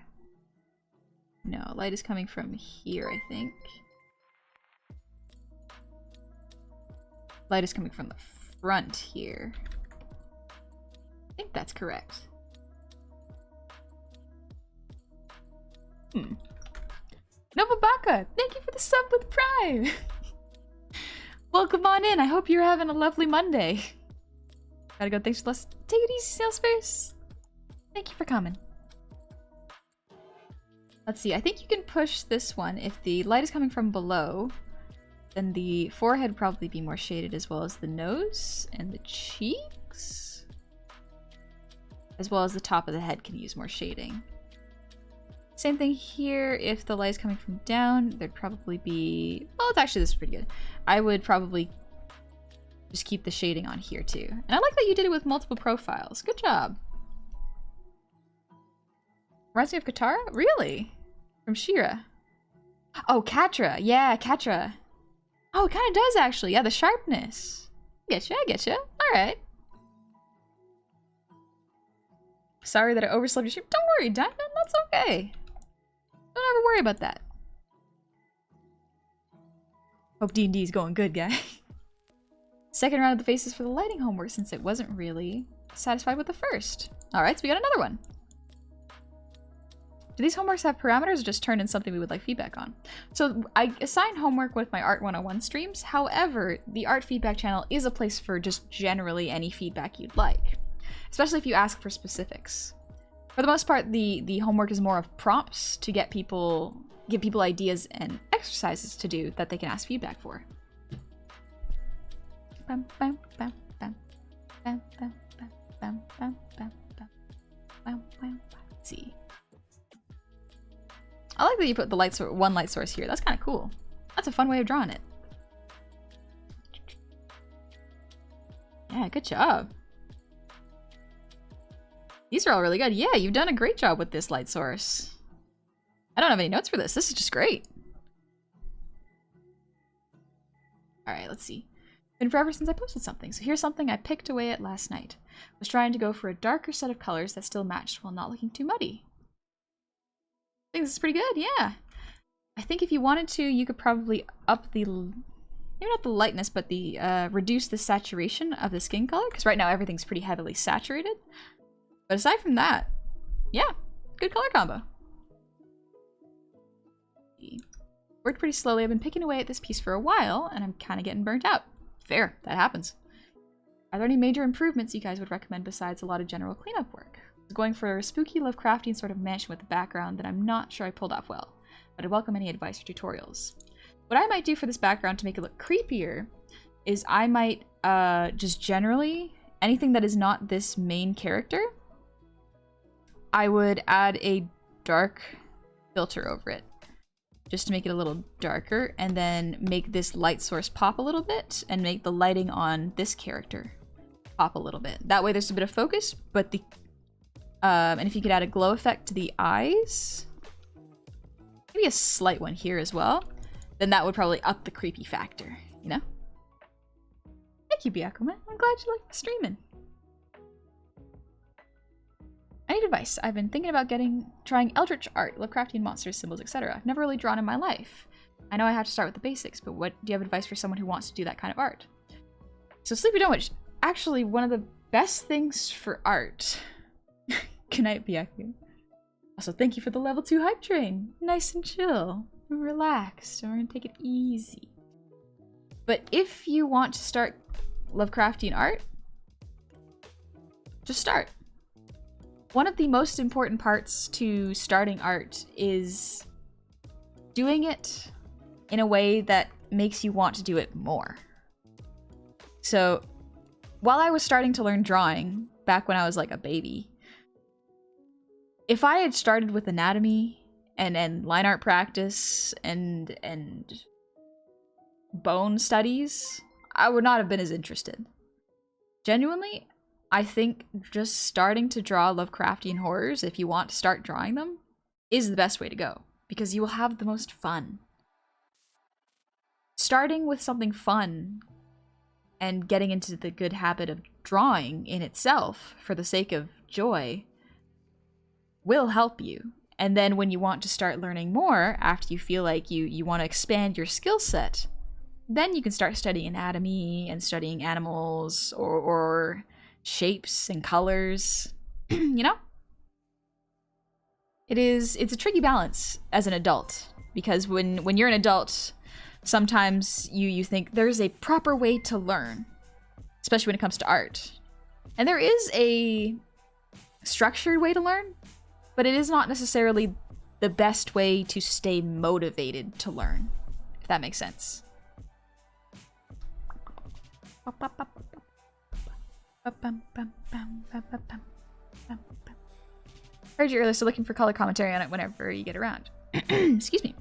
[SPEAKER 1] No, light is coming from here, I think. Light is coming from the front here. I think that's correct. Nova Baka, thank you for the sub with Prime! Welcome on in, I hope you're having a lovely Monday. Gotta go, thanks for listening. Take it easy, Salesforce. Thank you for coming. Let's see, I think you can push this one. If the light is coming from below, then the forehead would probably be more shaded, as well as the nose and the cheeks. As well as the top of the head can use more shading. Same thing here, if the light is coming from down, there'd probably be... Well, it's actually, this is pretty good. I would probably just keep the shading on here too. And I like that you did it with multiple profiles. Good job. Reminds me of Katara? Really? From She-Ra. Oh, Catra. Yeah, Catra. Oh, it kind of does actually. Yeah, the sharpness. I get you. Alright. Sorry that I overslept your stream. Don't worry, Diamond. That's okay. Don't ever worry about that. Hope D&D's going good, guy. Second round of the faces for the lighting homework, since it wasn't really satisfied with the first. Alright, so we got another one. Do these homeworks have parameters or just turn in something we would like feedback on? So I assign homework with my Art 101 streams. However, the art feedback channel is a place for just generally any feedback you'd like. Especially if you ask for specifics. For the most part, the homework is more of prompts to give people ideas and exercises to do that they can ask feedback for. Bam, bam, bam, bam, bam, bam, bam, bam, bam, bam, bam, bam. Let's see. I like that you put the one light source here. That's kind of cool. That's a fun way of drawing it. Yeah, good job. These are all really good. Yeah, you've done a great job with this light source. I don't have any notes for this. This is just great. Alright, let's see. Been forever since I posted something, so here's something I picked away at last night. Was trying to go for a darker set of colors that still matched while not looking too muddy. I think this is pretty good, yeah. I think if you wanted to, you could probably up the... Maybe not the lightness, but the reduce the saturation of the skin color, because right now everything's pretty heavily saturated. But aside from that, yeah, good color combo. Worked pretty slowly. I've been picking away at this piece for a while, and I'm kind of getting burnt out. Fair, that happens. Are there any major improvements you guys would recommend besides a lot of general cleanup work? I was going for a spooky Lovecraftian sort of mansion with a background that I'm not sure I pulled off well, but I'd welcome any advice or tutorials. What I might do for this background to make it look creepier is I might just generally, anything that is not this main character, I would add a dark filter over it. Just to make it a little darker, and then make this light source pop a little bit, and make the lighting on this character pop a little bit. That way there's a bit of focus, but the... and if you could add a glow effect to the eyes, maybe a slight one here as well, then that would probably up the creepy factor, you know? Thank you, Byakuman. I'm glad you like streaming. I need advice. I've been thinking about trying eldritch art, Lovecraftian monsters, symbols, etc. I've never really drawn in my life. I know I have to start with the basics, but what do you have advice for someone who wants to do that kind of art? So Sleepy Dunwich, actually one of the best things for art. Good night, Byaku. Also, thank you for the level 2 hype train. Nice and chill. We're relaxed. We're gonna take it easy. But if you want to start Lovecraftian art, just start. One of the most important parts to starting art is doing it in a way that makes you want to do it more. So, while I was starting to learn drawing, back when I was like a baby, if I had started with anatomy and line art practice and bone studies, I would not have been as interested. Genuinely, I think just starting to draw Lovecraftian horrors, if you want to start drawing them, is the best way to go, because you will have the most fun. Starting with something fun and getting into the good habit of drawing in itself for the sake of joy will help you. And then when you want to start learning more, after you feel like you want to expand your skill set, then you can start studying anatomy and studying animals or shapes and colors, you know? It's a tricky balance as an adult, because when you're an adult, sometimes you think there's a proper way to learn, especially when it comes to art. And there is a structured way to learn, but it is not necessarily the best way to stay motivated to learn, if that makes sense. Heard you earlier, so looking for color commentary on it whenever you get around. Excuse me.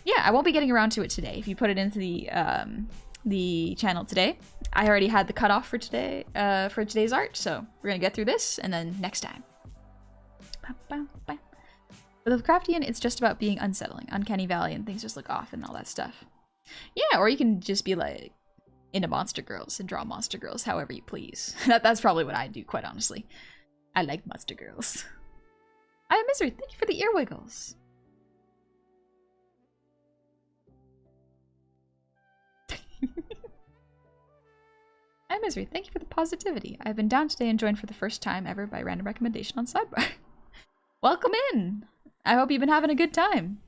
[SPEAKER 1] Yeah, I won't be getting around to it today. If you put it into the channel today, I already had the cutoff for today for today's art, so we're gonna get through this and then next time. With Lovecraftian, it's just about being unsettling, uncanny valley, and things just look off and all that stuff. Yeah, or you can just be like into monster girls and draw monster girls however you please. That's probably what I do, quite honestly. I like monster girls. I am Misery, thank you for the ear wiggles. I'm Misery, thank you for the positivity. I've been down today and joined for the first time ever by random recommendation on Sidebar. Welcome in! I hope you've been having a good time.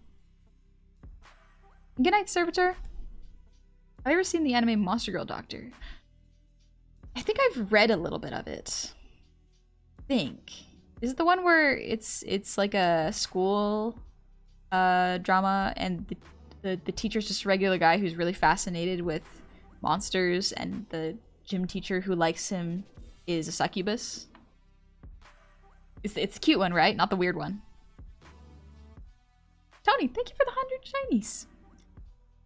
[SPEAKER 1] Good night, Servitor. Have you ever seen the anime Monster Girl Doctor? I think I've read a little bit of it. Is it the one where it's like a school drama and the teacher's just a regular guy who's really fascinated with monsters, and the gym teacher who likes him is a succubus? It's a cute one, right? Not the weird one. Tony, thank you for the 100 shinies.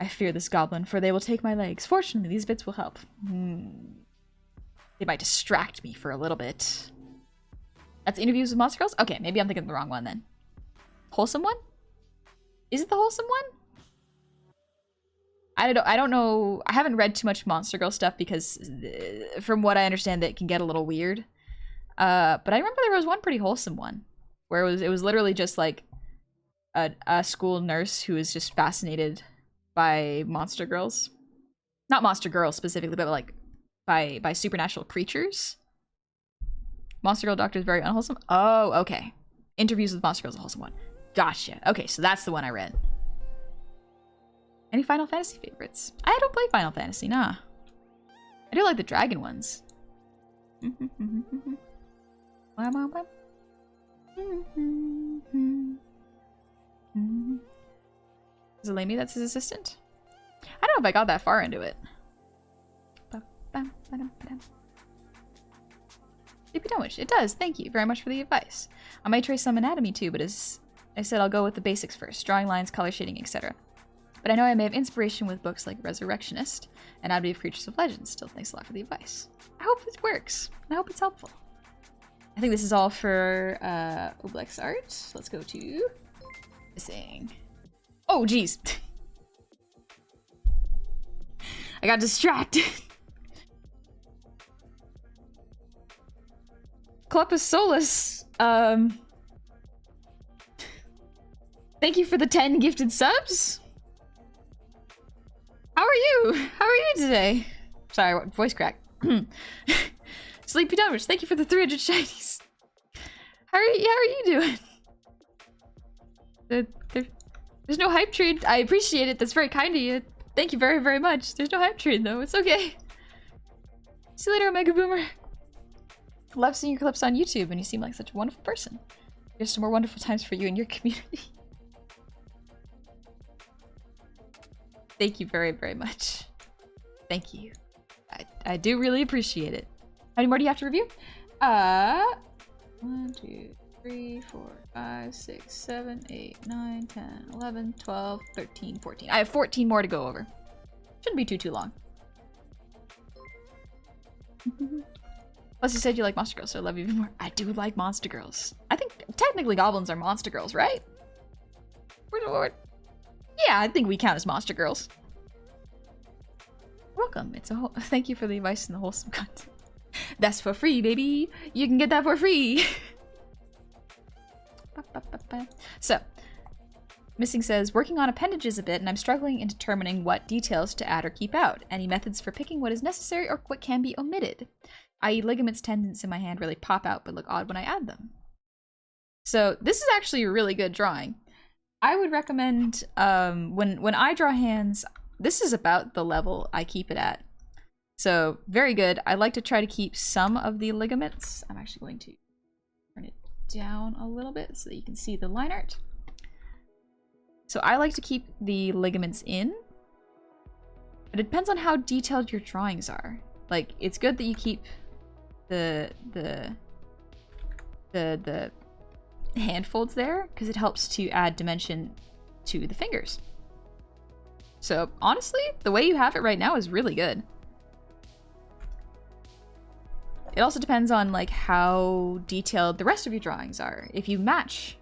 [SPEAKER 1] I fear this goblin, for they will take my legs. Fortunately, these bits will help. They might distract me for a little bit. That's interviews with monster girls? Okay, maybe I'm thinking of the wrong one then. Wholesome one? Is it the wholesome one? I don't know. I haven't read too much monster girl stuff because from what I understand, it can get a little weird. But I remember there was one pretty wholesome one where it was literally just like a school nurse who was just fascinated by monster girls. Not monster girls specifically, but like by supernatural creatures. Monster Girl Doctor is very unwholesome. Oh, okay. Interviews with Monster Girl is a wholesome one. Gotcha. Okay, so that's the one I read. Any Final Fantasy favorites? I don't play Final Fantasy, nah. I do like the dragon ones. Is it Lamy that's his assistant? I don't know if I got that far into it. It does. Thank you very much for the advice. I might try some anatomy too, but as I said, I'll go with the basics first. Drawing lines, color shading, etc. But I know I may have inspiration with books like Resurrectionist and Anatomy of Creatures of Legend. Still, thanks a lot for the advice. I hope it works. I hope it's helpful. I think this is all for Oblex art. Let's go to missing. Oh, geez. I got distracted. Clepus Solus. Thank you for the 10 gifted subs. How are you? How are you today? Sorry, voice crack. Sleepy Dumbers, thank you for the 300 shinies. How are you doing? There's no hype train. I appreciate it. That's very kind of you. Thank you very, very much. There's no hype train though. It's okay. See you later, Omega Boomer. Love seeing your clips on YouTube, and you seem like such a wonderful person. Here's some more wonderful times for you and your community. Thank you very, very much. Thank you. I do really appreciate it. How many more do you have to review? 1, 2, 3, 4, 5, 6, 7, 8, 9, 10, 11, 12, 13, 14. I have 14 more to go over. Shouldn't be too long. Plus you said you like Monster Girls, so I love you even more. I do like Monster Girls. I think technically goblins are Monster Girls, right? Yeah, I think we count as Monster Girls. Welcome. It's a whole thank you for the advice and the wholesome content. That's for free, baby. You can get that for free. So, Missing says, working on appendages a bit, and I'm struggling in determining what details to add or keep out. Any methods for picking what is necessary or what can be omitted? I.e. ligaments, tendons in my hand really pop out but look odd when I add them. So this is actually a really good drawing. I would recommend, when I draw hands, this is about the level I keep it at. So, very good. I like to try to keep some of the ligaments. I'm actually going to turn it down a little bit so that you can see the line art. So I like to keep the ligaments in. But it depends on how detailed your drawings are. Like, it's good that you keep the hand folds there, because it helps to add dimension to the fingers. So, honestly, the way you have it right now is really good. It also depends on, like, how detailed the rest of your drawings are. If you match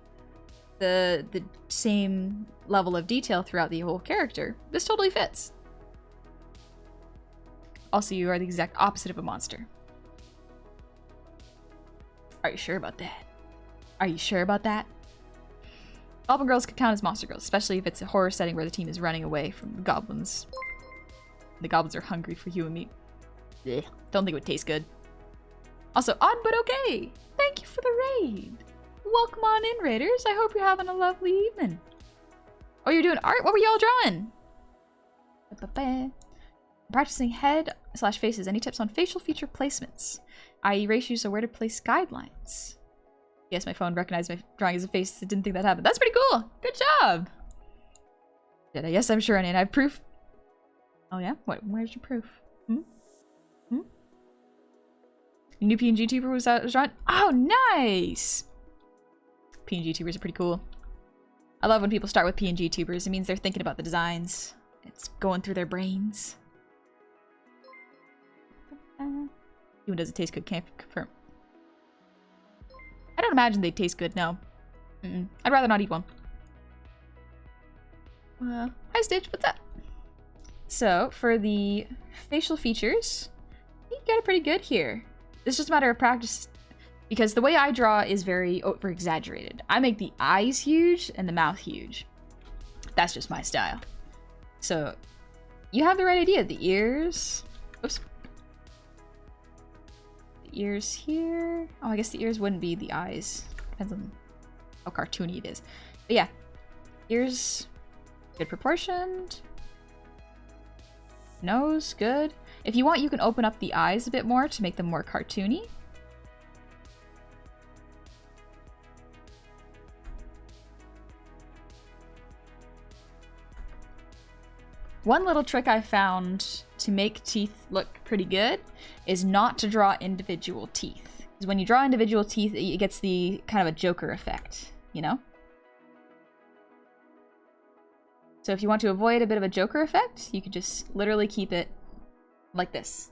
[SPEAKER 1] the same level of detail throughout the whole character, this totally fits. Also, you are the exact opposite of a monster. Are you sure about that? Are you sure about that? Goblin girls could count as monster girls, especially if it's a horror setting where the team is running away from the goblins. The goblins are hungry for human meat. Ugh, don't think it would taste good. Also, odd but okay! Thank you for the raid! Welcome on in, raiders. I hope you're having a lovely evening. Oh, you're doing art? What were y'all drawing? Practicing head/faces. Any tips on facial feature placements? I.e. ratios or where to place guidelines. Yes, my phone recognized my drawing as a face. I didn't think that happened. That's pretty cool! Good job! Yes, I'm sure, and I have proof. Oh yeah? What? Where's your proof? Your new PNG tuber was drawn? Oh, nice! PNG tubers are pretty cool. I love when people start with PNG tubers. It means they're thinking about the designs. It's going through their brains. Even does it taste good? Can't confirm. I don't imagine they'd taste good, no. I'd rather not eat one. Hi Stitch, what's up? So, for the facial features, you got it pretty good here. It's just a matter of practice, because the way I draw is very over-exaggerated. I make the eyes huge and the mouth huge. That's just my style. So, you have the right idea. The ears... Oops. The ears here... Oh, I guess the ears wouldn't be the eyes. Depends on how cartoony it is. But yeah. Ears... good proportioned. Nose, good. If you want, you can open up the eyes a bit more to make them more cartoony. One little trick I found to make teeth look pretty good is not to draw individual teeth. Because when you draw individual teeth, it gets the kind of a Joker effect, you know? So if you want to avoid a bit of a Joker effect, you could just literally keep it like this.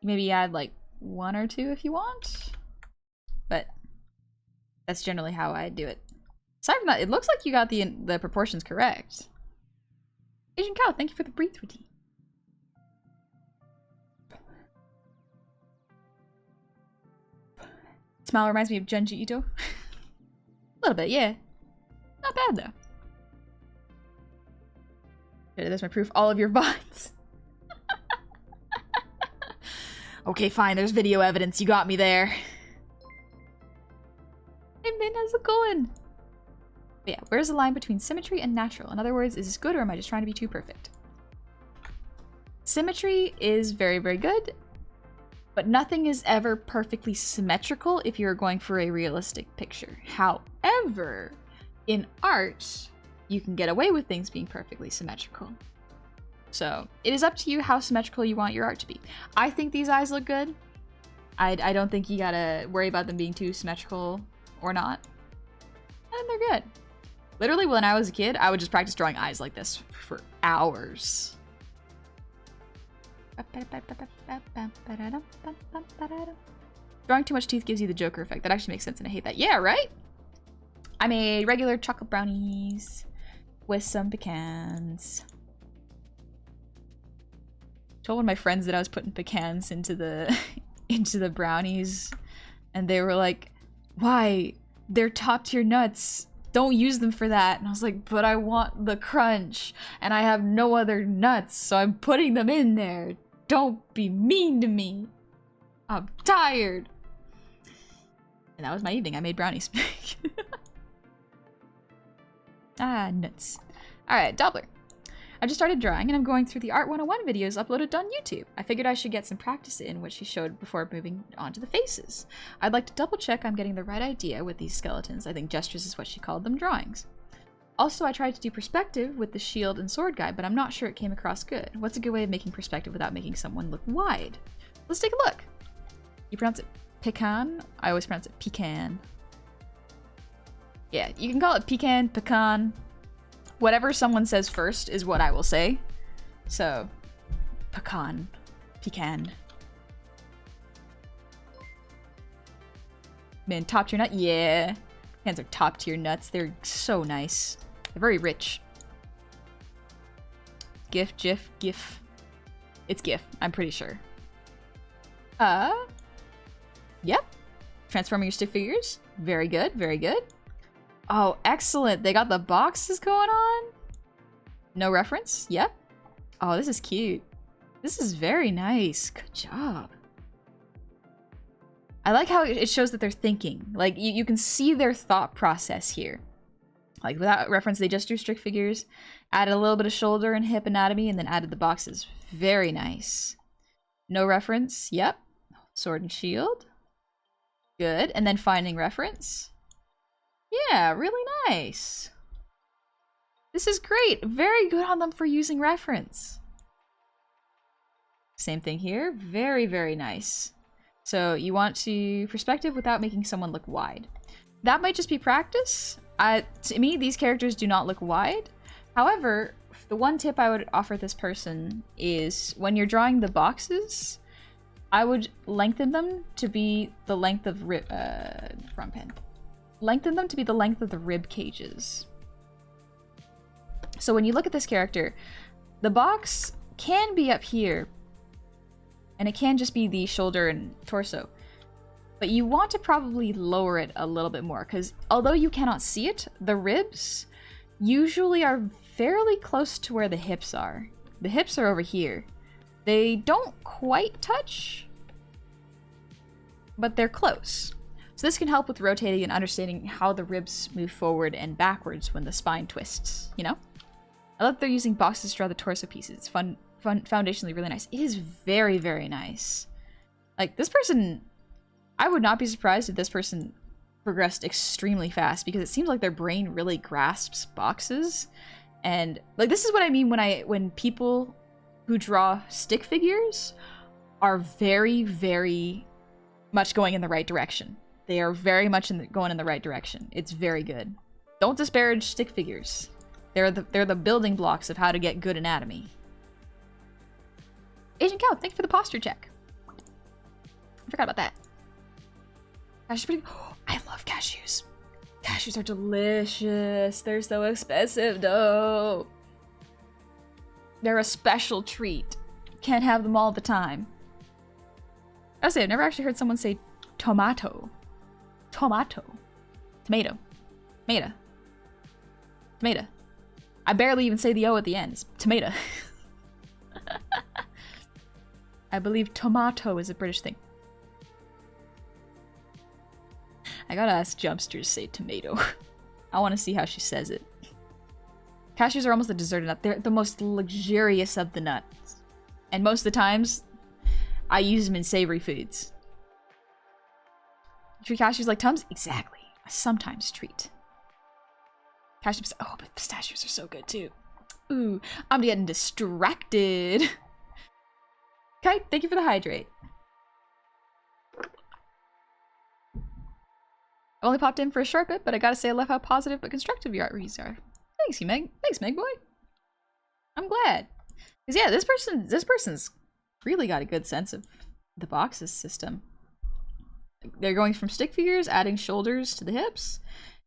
[SPEAKER 1] Maybe add like 1 or 2 if you want. But that's generally how I do it. Aside from that, it looks like you got the proportions correct. Asian Cow, thank you for the breathe routine. Smile reminds me of Junji Ito. A little bit, yeah. Not bad though. Okay, there's my proof. All of your bots. Okay, fine. There's video evidence. You got me there. Hey, Min, how's it going? But But yeah, where's the line between symmetry and natural? In other words, is this good or am I just trying to be too perfect? Symmetry is very, very good, but nothing is ever perfectly symmetrical if you're going for a realistic picture. However, in art, you can get away with things being perfectly symmetrical. So it is up to you how symmetrical you want your art to be. I think these eyes look good. I don't think you gotta worry about them being too symmetrical or not. And they're good. Literally, when I was a kid, I would just practice drawing eyes like this for hours. Drawing too much teeth gives you the Joker effect. That actually makes sense, and I hate that. Yeah, right? I made regular chocolate brownies with some pecans. Told one of my friends that I was putting pecans into the into the brownies, and they were like, "Why? They're top tier nuts. Don't use them for that." And I was like, "But I want the crunch, and I have no other nuts, so I'm putting them in there. Don't be mean to me. I'm tired." And that was my evening. I made brownies. Ah, nuts. Alright, Doppler. I just started drawing and I'm going through the Art 101 videos uploaded on YouTube. I figured I should get some practice in what she showed before moving on to the faces. I'd like to double check I'm getting the right idea with these skeletons. I think gestures is what she called them, drawings. Also, I tried to do perspective with the shield and sword guy, but I'm not sure it came across good. What's a good way of making perspective without making someone look wide? Let's take a look. You pronounce it pecan? I always pronounce it pecan. Yeah, you can call it pecan, pecan. Whatever someone says first is what I will say. So, pecan, pecan. Man, top tier nut? Yeah. Pecans are top tier nuts. They're so nice. They're very rich. GIF, GIF, GIF. It's GIF, I'm pretty sure. Yep. Transforming your stick figures. Very good, very good. Oh, excellent. They got the boxes going on. No reference? Yep. Oh, this is cute. This is very nice. Good job. I like how it shows that they're thinking. Like, you can see their thought process here. Like, without reference, they just drew stick figures, added a little bit of shoulder and hip anatomy, and then added the boxes. Very nice. No reference? Yep. Sword and shield. Good. And then finding reference. Yeah, really nice. This is great. Very good on them for using reference. Same thing here. Very, very nice. So you want to perspective without making someone look wide. That might just be practice. To me, these characters do not look wide. However, the one tip I would offer this person is when you're drawing the boxes, I would lengthen them to be the length of front pen. Lengthen them to be the length of the rib cages. So when you look at this character, the box can be up here, and it can just be the shoulder and torso. But you want to probably lower it a little bit more, because although you cannot see it, the ribs usually are fairly close to where the hips are. The hips are over here. They don't quite touch, but they're close. So this can help with rotating and understanding how the ribs move forward and backwards when the spine twists, you know? I love that they're using boxes to draw the torso pieces. It's fun, foundationally really nice. It is very, very nice. Like, this person, I would not be surprised if this person progressed extremely fast, because it seems like their brain really grasps boxes. And, like, this is what I mean when people who draw stick figures are very, very much going in the right direction. They are very much going in the right direction. It's very good. Don't disparage stick figures. They're the building blocks of how to get good anatomy. Agent Cow, thank you for the posture check. I forgot about that. Cashews pretty. Oh, I love cashews. Cashews are delicious. They're so expensive though. They're a special treat. Can't have them all the time. I would say I've never actually heard someone say tomato. Tomato. Tomato. Tomato. Tomato. I barely even say the O at the end. It's tomato. I believe tomato is a British thing. I gotta ask Jumpster to say tomato. I want to see how she says it. Cashews are almost a deserted nut. They're the most luxurious of the nuts. And most of the times, I use them in savory foods. Treat cashews like Tums? Exactly. I sometimes treat. Cashews. Oh, but pistachios are so good too. Ooh, I'm getting distracted. Okay, thank you for the hydrate. I only popped in for a short bit, but I gotta say I love how positive but constructive your art reads are. Thanks, you Meg. Thanks, Meg boy. I'm glad. Cause yeah, this person's really got a good sense of the boxes system. They're going from stick figures, adding shoulders to the hips,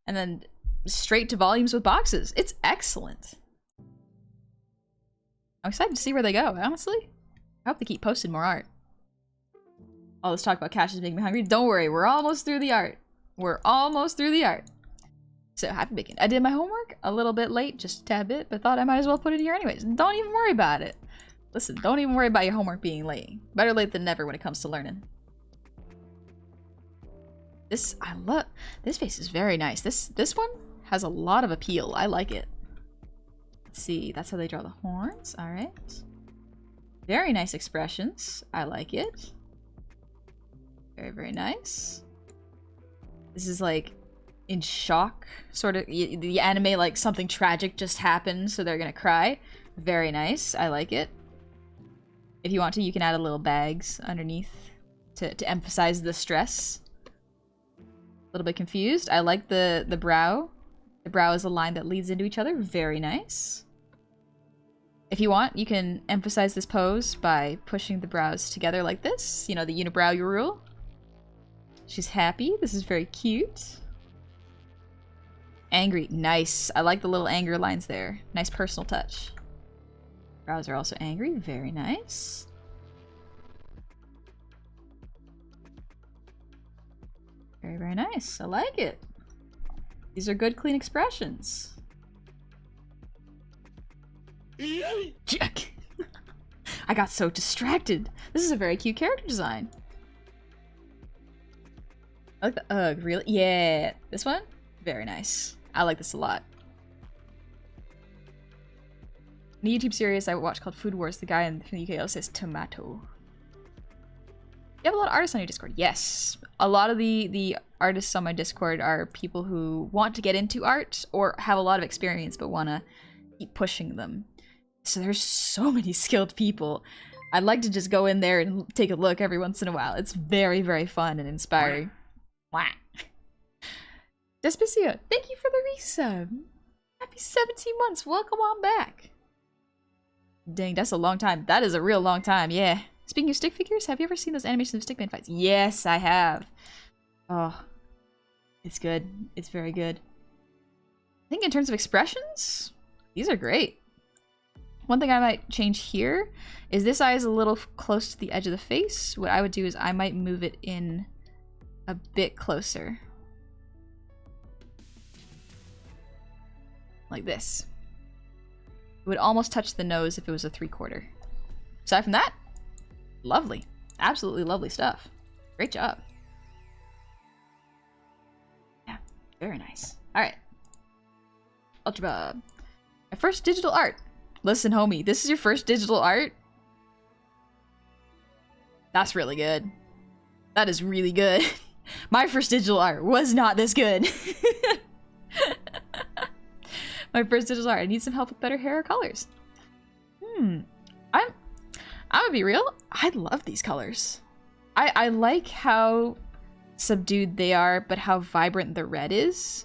[SPEAKER 1] and then straight to volumes with boxes. It's excellent. I'm excited to see where they go, honestly. I hope they keep posting more art. All this talk about cashews making me hungry. Don't worry, we're almost through the art. We're almost through the art. So happy baking. I did my homework a little bit late, just a tad bit, but thought I might as well put it here anyways. Don't even worry about it. Listen, don't even worry about your homework being late. Better late than never when it comes to learning. This, I love, this face is very nice. This one has a lot of appeal. I like it. Let's see, that's how they draw the horns. All right. Very nice expressions. I like it. Very, very nice. This is like in shock, sort of. The anime, like something tragic just happened, so they're gonna cry. Very nice. I like it. If you want to, you can add a little bags underneath to emphasize the stress. A little bit confused. I like the brow. The brow is a line that leads into each other. Very nice. If you want, you can emphasize this pose by pushing the brows together like this. You know, the unibrow rule. She's happy. This is very cute. Angry. Nice. I like the little anger lines there. Nice personal touch. Brows are also angry. Very nice. Very, very nice. I like it. These are good, clean expressions. Jack. I got so distracted. This is a very cute character design. I like the ugh, really? Yeah. This one? Very nice. I like this a lot. In a YouTube series I watched called Food Wars, the guy from the UK always says tomato. You have a lot of artists on your Discord. Yes. A lot of the artists on my Discord are people who want to get into art or have a lot of experience but want to keep pushing them. So there's so many skilled people. I'd like to just go in there and take a look every once in a while. It's very, very fun and inspiring. Wow. Despicio, thank you for the resub. Happy 17 months. Welcome on back. Dang, that's a long time. That is a real long time, yeah. Speaking of stick figures, have you ever seen those animations of stickman fights? Yes, I have. Oh, it's good. It's very good. I think in terms of expressions, these are great. One thing I might change here is this eye is a little close to the edge of the face. What I would do is I might move it in a bit closer. Like this. It would almost touch the nose if it was a 3/4. Aside from that, lovely. Absolutely lovely stuff. Great job. Yeah, very nice. Alright. Ultra Bob. My first digital art. Listen, homie, this is your first digital art? That's really good. That is really good. My first digital art was not this good. My first digital art. I need some help with better hair or colors. I'm gonna be real. I love these colors. I like how subdued they are, but how vibrant the red is.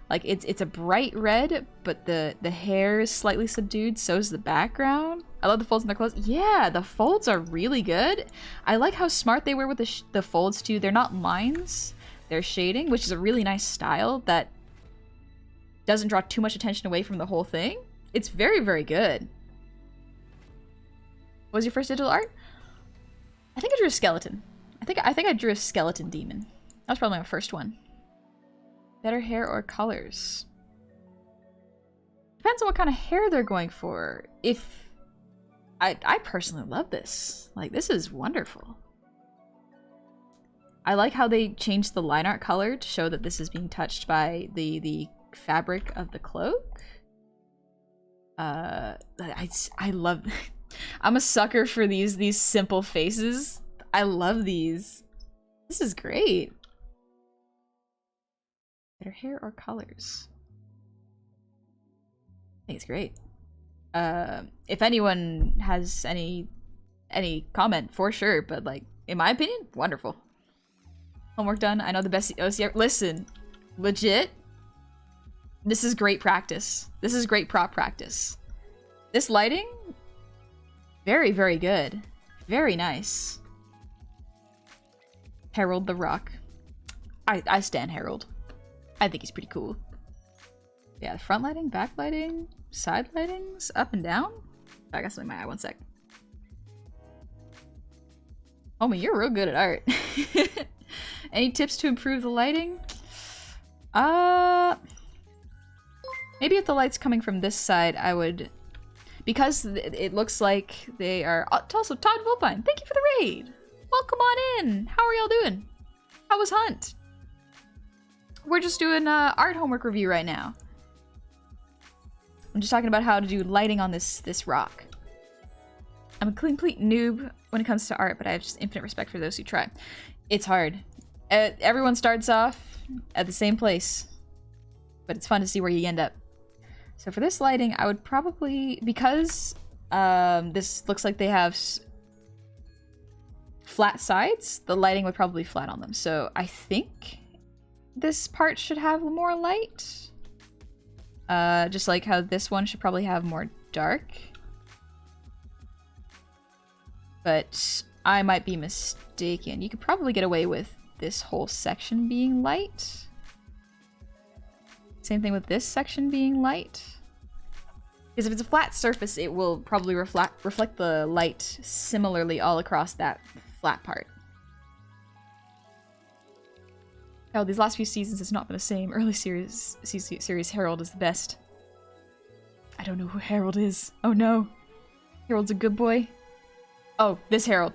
[SPEAKER 1] Like it's a bright red, but the hair is slightly subdued. So is the background. I love the folds in their clothes. Yeah, the folds are really good. I like how smart they were with the folds too. They're not lines. They're shading, which is a really nice style that doesn't draw too much attention away from the whole thing. It's very, very good. What was your first digital art? I think I drew a skeleton. I think I drew a skeleton demon. That was probably my first one. Better hair or colors? Depends on what kind of hair they're going for. If I personally love this. Like, this is wonderful. I like how they changed the line art color to show that this is being touched by the fabric of the cloak. I love I'm a sucker for these simple faces. I love these. This is great. Better hair or colors? I think it's great. If anyone has any comment, for sure, but like, in my opinion, wonderful. Homework done. I know the best OCR. Listen, legit, this is great practice. This is great prop practice. This lighting, very, very good. Very nice. Harold the Rock. I stan Harold. I think he's pretty cool. Yeah, front lighting, back lighting, side lightings, up and down. I got something in my eye, one sec. Homie, you're real good at art. Any tips to improve the lighting? Maybe if the light's coming from this side, I would... Because it looks like they are... Also, Todd Wilpine, thank you for the raid! Welcome on in! How are y'all doing? How was Hunt? We're just doing art homework review right now. I'm just talking about how to do lighting on this rock. I'm a complete noob when it comes to art, but I have just infinite respect for those who try. It's hard. Everyone starts off at the same place, but it's fun to see where you end up. So for this lighting, I would probably, because this looks like they have flat sides, the lighting would probably be flat on them. So I think this part should have more light. Just like how this one should probably have more dark. But I might be mistaken. You could probably get away with this whole section being light. Same thing with this section being light. Because if it's a flat surface, it will probably reflect the light similarly all across that flat part. Oh, these last few seasons has not been the same. Early series Harold is the best. I don't know who Harold is. Oh no. Harold's a good boy. Oh, this Harold.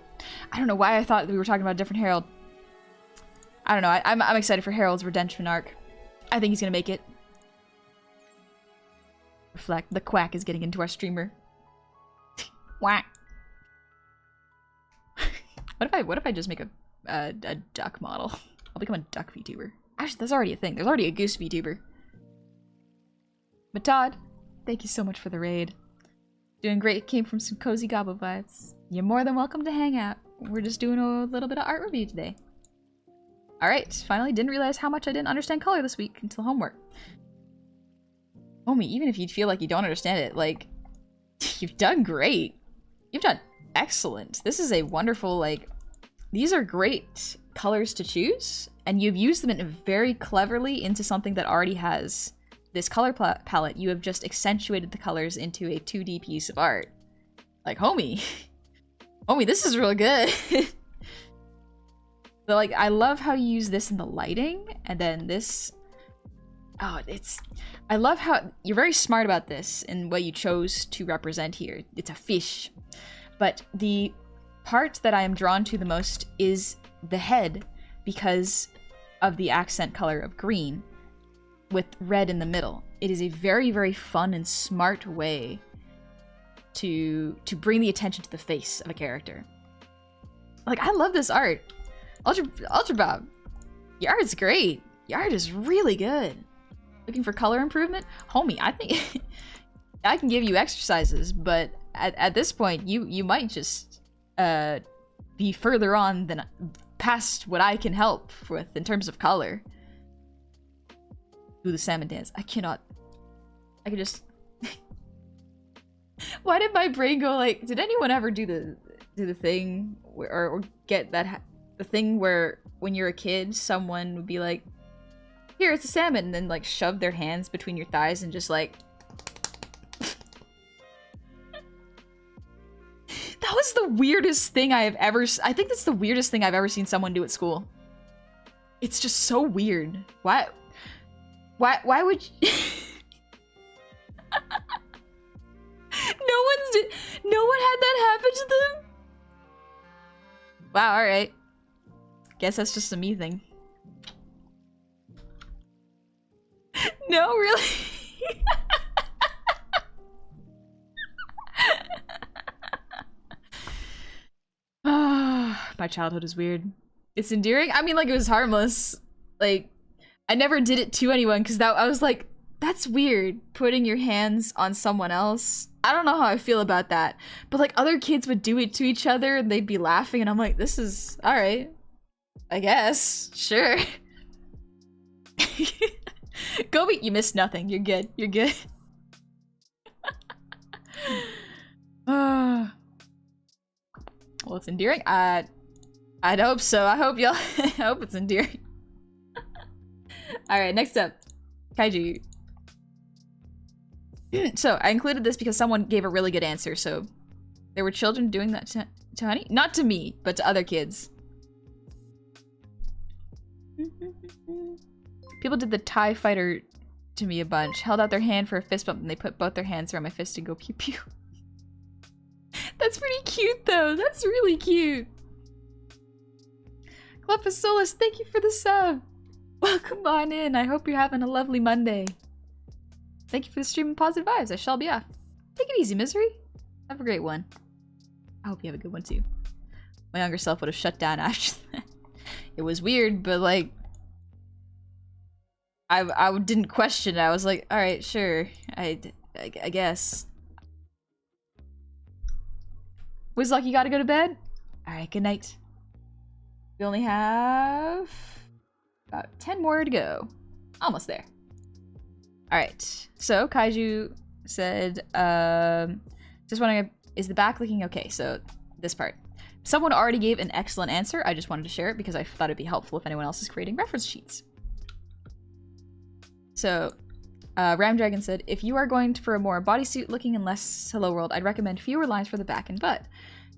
[SPEAKER 1] I don't know why I thought we were talking about a different Harold. I don't know. I'm excited for Harold's redemption arc. I think he's gonna make it. Reflect. The quack is getting into our streamer. Whack. What if I just make a duck model? I'll become a duck VTuber. Actually, that's already a thing. There's already a goose VTuber. But Todd, thank you so much for the raid. Doing great. Came from some cozy Goblin vibes. You're more than welcome to hang out. We're just doing a little bit of art review today. Alright, finally didn't realize how much I didn't understand color this week until homework. Homie, even if you feel like you don't understand it, like, you've done great. You've done excellent. This is a wonderful, like, these are great colors to choose, and you've used them in very cleverly into something that already has this color palette. You have just accentuated the colors into a 2D piece of art. Like, homie. Homie, this is real good. But, like, I love how you use this in the lighting, and then this... Oh, I love how... You're very smart about this in what you chose to represent here. It's a fish. But the part that I am drawn to the most is the head, because of the accent color of green, with red in the middle. It is a very, very fun and smart way to bring the attention to the face of a character. Like, I love this art. Ultra Bob, your art's great. Your art is really good. Looking for color improvement? Homie, I think I can give you exercises, but at this point, you might just be further on than past what I can help with in terms of color. Do the salmon dance. I can just... Why did my brain go like, did anyone ever do the thing or get that the thing where when you're a kid someone would be like, here, it's a salmon, and then like shove their hands between your thighs and just like... That was the weirdest thing I think that's the weirdest thing I've ever seen someone do at school. It's just so weird. Why would you... No one had that happen to them? Wow, alright. Guess that's just a me thing. No, really? My childhood is weird. It's endearing. I mean, like, it was harmless. Like, I never did it to anyone because I was like, that's weird, putting your hands on someone else. I don't know how I feel about that. But like, other kids would do it to each other and they'd be laughing and I'm like, this is alright. I guess. Sure. Gobi, you missed nothing. You're good. You're good. Well, it's endearing. I'd hope so. I hope y'all I hope it's endearing. Alright, next up. Kaiju. So, I included this because someone gave a really good answer, so there were children doing that to Honey? Not to me, but to other kids. People did the TIE fighter to me a bunch. Held out their hand for a fist bump and they put both their hands around my fist and go pew pew. That's pretty cute though. That's really cute. Clephosolus, thank you for the sub. Welcome on in. I hope you're having a lovely Monday. Thank you for the stream and positive vibes. I shall be off. Take it easy, Misery. Have a great one. I hope you have a good one too. My younger self would have shut down after that. It was weird, but like, I didn't question it. I was like, all right, sure. I guess. Wizlock, you gotta go to bed? All right, good night. We only have about 10 more to go. Almost there. Alright, so Kaiju said, just wondering, is the back looking okay? So, this part. Someone already gave an excellent answer. I just wanted to share it because I thought it'd be helpful if anyone else is creating reference sheets. So, Ramdragon said, if you are going for a more bodysuit looking and less Hello World, I'd recommend fewer lines for the back and butt.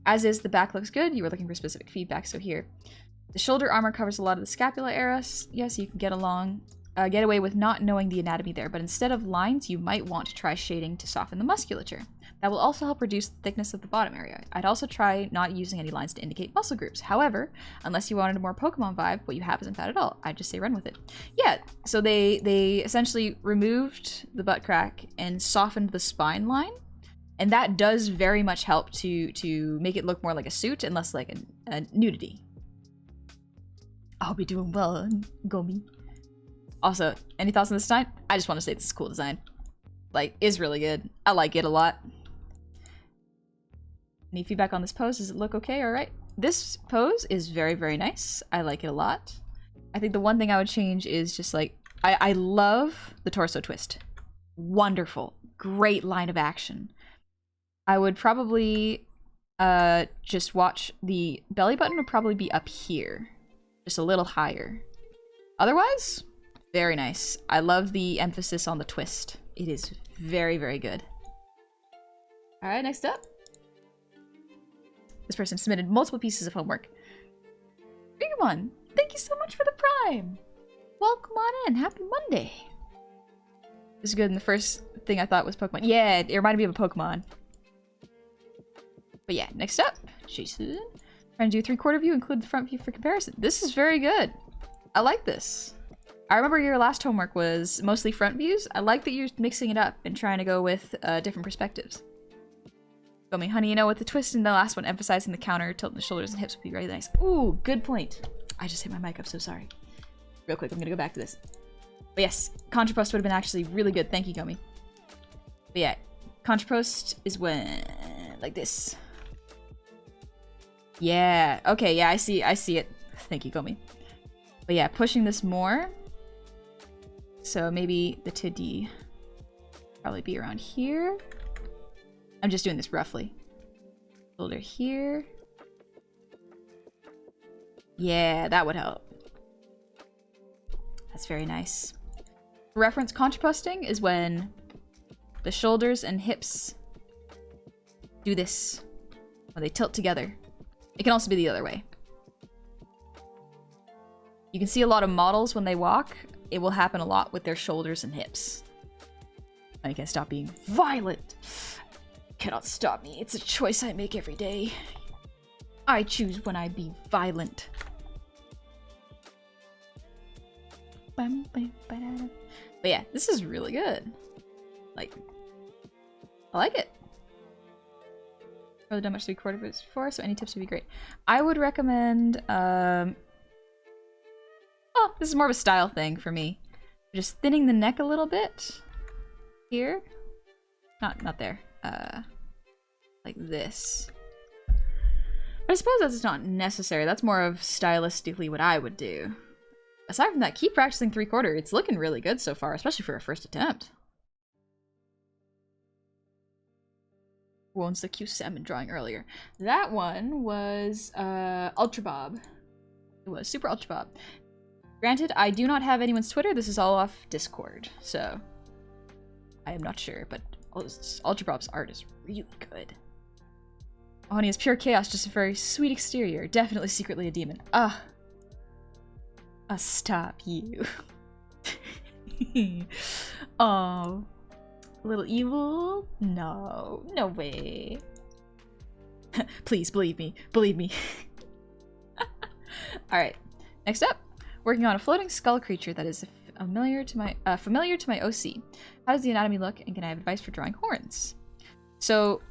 [SPEAKER 1] As is, the back looks good. You were looking for specific feedback, so here. The shoulder armor covers a lot of the scapula area. Yes, you can get away with not knowing the anatomy there, but instead of lines, you might want to try shading to soften the musculature. That will also help reduce the thickness of the bottom area. I'd also try not using any lines to indicate muscle groups. However, unless you wanted a more Pokemon vibe, what you have isn't bad at all. I'd just say run with it. Yeah, so they essentially removed the butt crack and softened the spine line, and that does very much help to make it look more like a suit and less like a nudity. I'll be doing well, Gomi. Also, any thoughts on this design? I just want to say this is a cool design. Like, it's really good. I like it a lot. Any feedback on this pose? Does it look okay? Alright. This pose is very, very nice. I like it a lot. I think the one thing I would change is just like, I love the torso twist. Wonderful. Great line of action. I would probably just watch the belly button would probably be up here. Just a little higher. Otherwise, very nice. I love the emphasis on the twist. It is very, very good. Alright, next up. This person submitted multiple pieces of homework. Bigumon, thank you so much for the Prime. Welcome on in. Happy Monday. This is good, and the first thing I thought was Pokemon. Yeah, it reminded me of a Pokemon. But yeah, next up. Jason. Trying to do 3/4 view, include the front view for comparison. This is very good. I like this. I remember your last homework was mostly front views. I like that you're mixing it up and trying to go with different perspectives. Gomi, honey, you know, with the twist in the last one, emphasizing the counter, tilting the shoulders and hips would be really nice. Ooh, good point. I just hit my mic, I'm so sorry. Real quick, I'm gonna go back to this. But yes, contrapost would have been actually really good. Thank you, Gomi. But yeah, contrapost is when, like this. Yeah, okay, yeah, I see it. Thank you, Gomi. But yeah, pushing this more. So maybe the titty probably be around here. I'm just doing this roughly. Shoulder here. Yeah, that would help. That's very nice. For reference, contraposting is when the shoulders and hips do this. When they tilt together. It can also be the other way. You can see a lot of models when they walk. It will happen a lot with their shoulders and hips. I can't stop being violent. Cannot stop me. It's a choice I make every day. I choose when I be violent. But yeah, this is really good. Like, I like it. Really done much 3/4 before, so any tips would be great. I would recommend, oh, this is more of a style thing for me. Just thinning the neck a little bit. Here. Not there. Like this. But I suppose that's not necessary. That's more of stylistically what I would do. Aside from that, keep practicing 3/4. It's looking really good so far, especially for a first attempt. Who owns the cute salmon drawing earlier? That one was Ultra Bob. It was Super Ultra Bob. Granted, I do not have anyone's Twitter. This is all off Discord, so I am not sure, but Ultra Bob's art is really good. Oh, honey, it's pure chaos, just a very sweet exterior. Definitely secretly a demon. Stop you. Oh, little evil? No, no way. Please, believe me. Believe me. Alright, next up. Working on a floating skull creature that is familiar to my OC. How does the anatomy look, and can I have advice for drawing horns? So,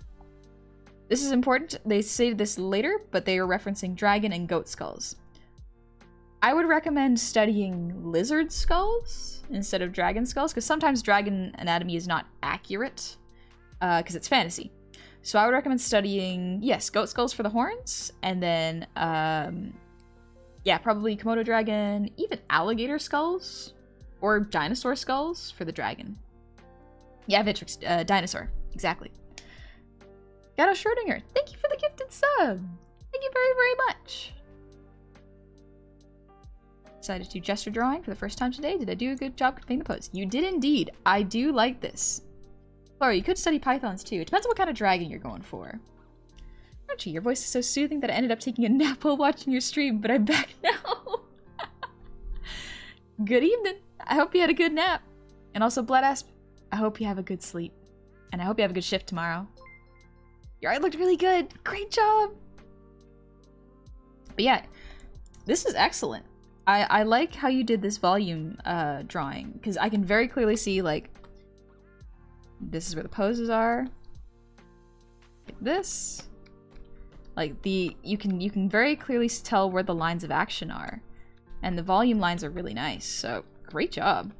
[SPEAKER 1] this is important. They saved this later, but they are referencing dragon and goat skulls. I would recommend studying lizard skulls instead of dragon skulls, because sometimes dragon anatomy is not accurate, because it's fantasy. So I would recommend studying, yes, goat skulls for the horns, and then, yeah, probably Komodo dragon, even alligator skulls, or dinosaur skulls for the dragon. Yeah, Vitrix, dinosaur, exactly. Gato Schrodinger, thank you for the gifted sub. Thank you very, very much. Decided to do gesture drawing for the first time today. Did I do a good job conveying the pose? You did indeed. I do like this. Flora, you could study pythons too. It depends on what kind of dragon you're going for. Archie, your voice is so soothing that I ended up taking a nap while watching your stream, but I'm back now. Good evening. I hope you had a good nap. And also, Bloodasp, I hope you have a good sleep. And I hope you have a good shift tomorrow. Your art looked really good. Great job. But yeah, this is excellent. I like how you did this volume drawing, because I can very clearly see, like, this is where the poses are. Like this. Like, you can very clearly tell where the lines of action are. And the volume lines are really nice, so great job.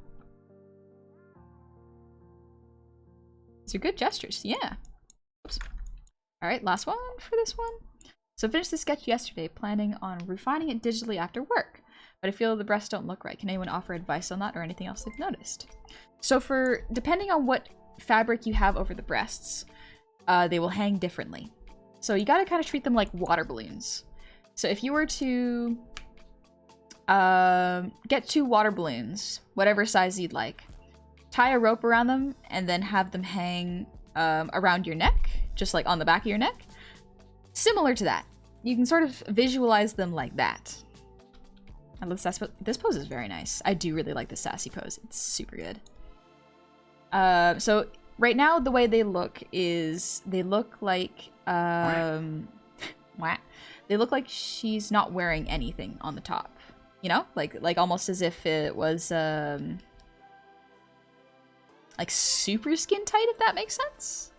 [SPEAKER 1] These are good gestures, yeah. Oops. Alright, last one for this one. So finished the sketch yesterday, planning on refining it digitally after work. But I feel the breasts don't look right. Can anyone offer advice on that or anything else they've noticed? So depending on what fabric you have over the breasts, they will hang differently. So you gotta kind of treat them like water balloons. So if you were to get 2 water balloons, whatever size you'd like, tie a rope around them, and then have them hang around your neck, just like on the back of your neck. Similar to that. You can sort of visualize them like that. And this pose is very nice. I do really like the sassy pose. It's super good. So right now the way they look is they look like they look like she's not wearing anything on the top. You know? Like almost as if it was like super skin tight, if that makes sense.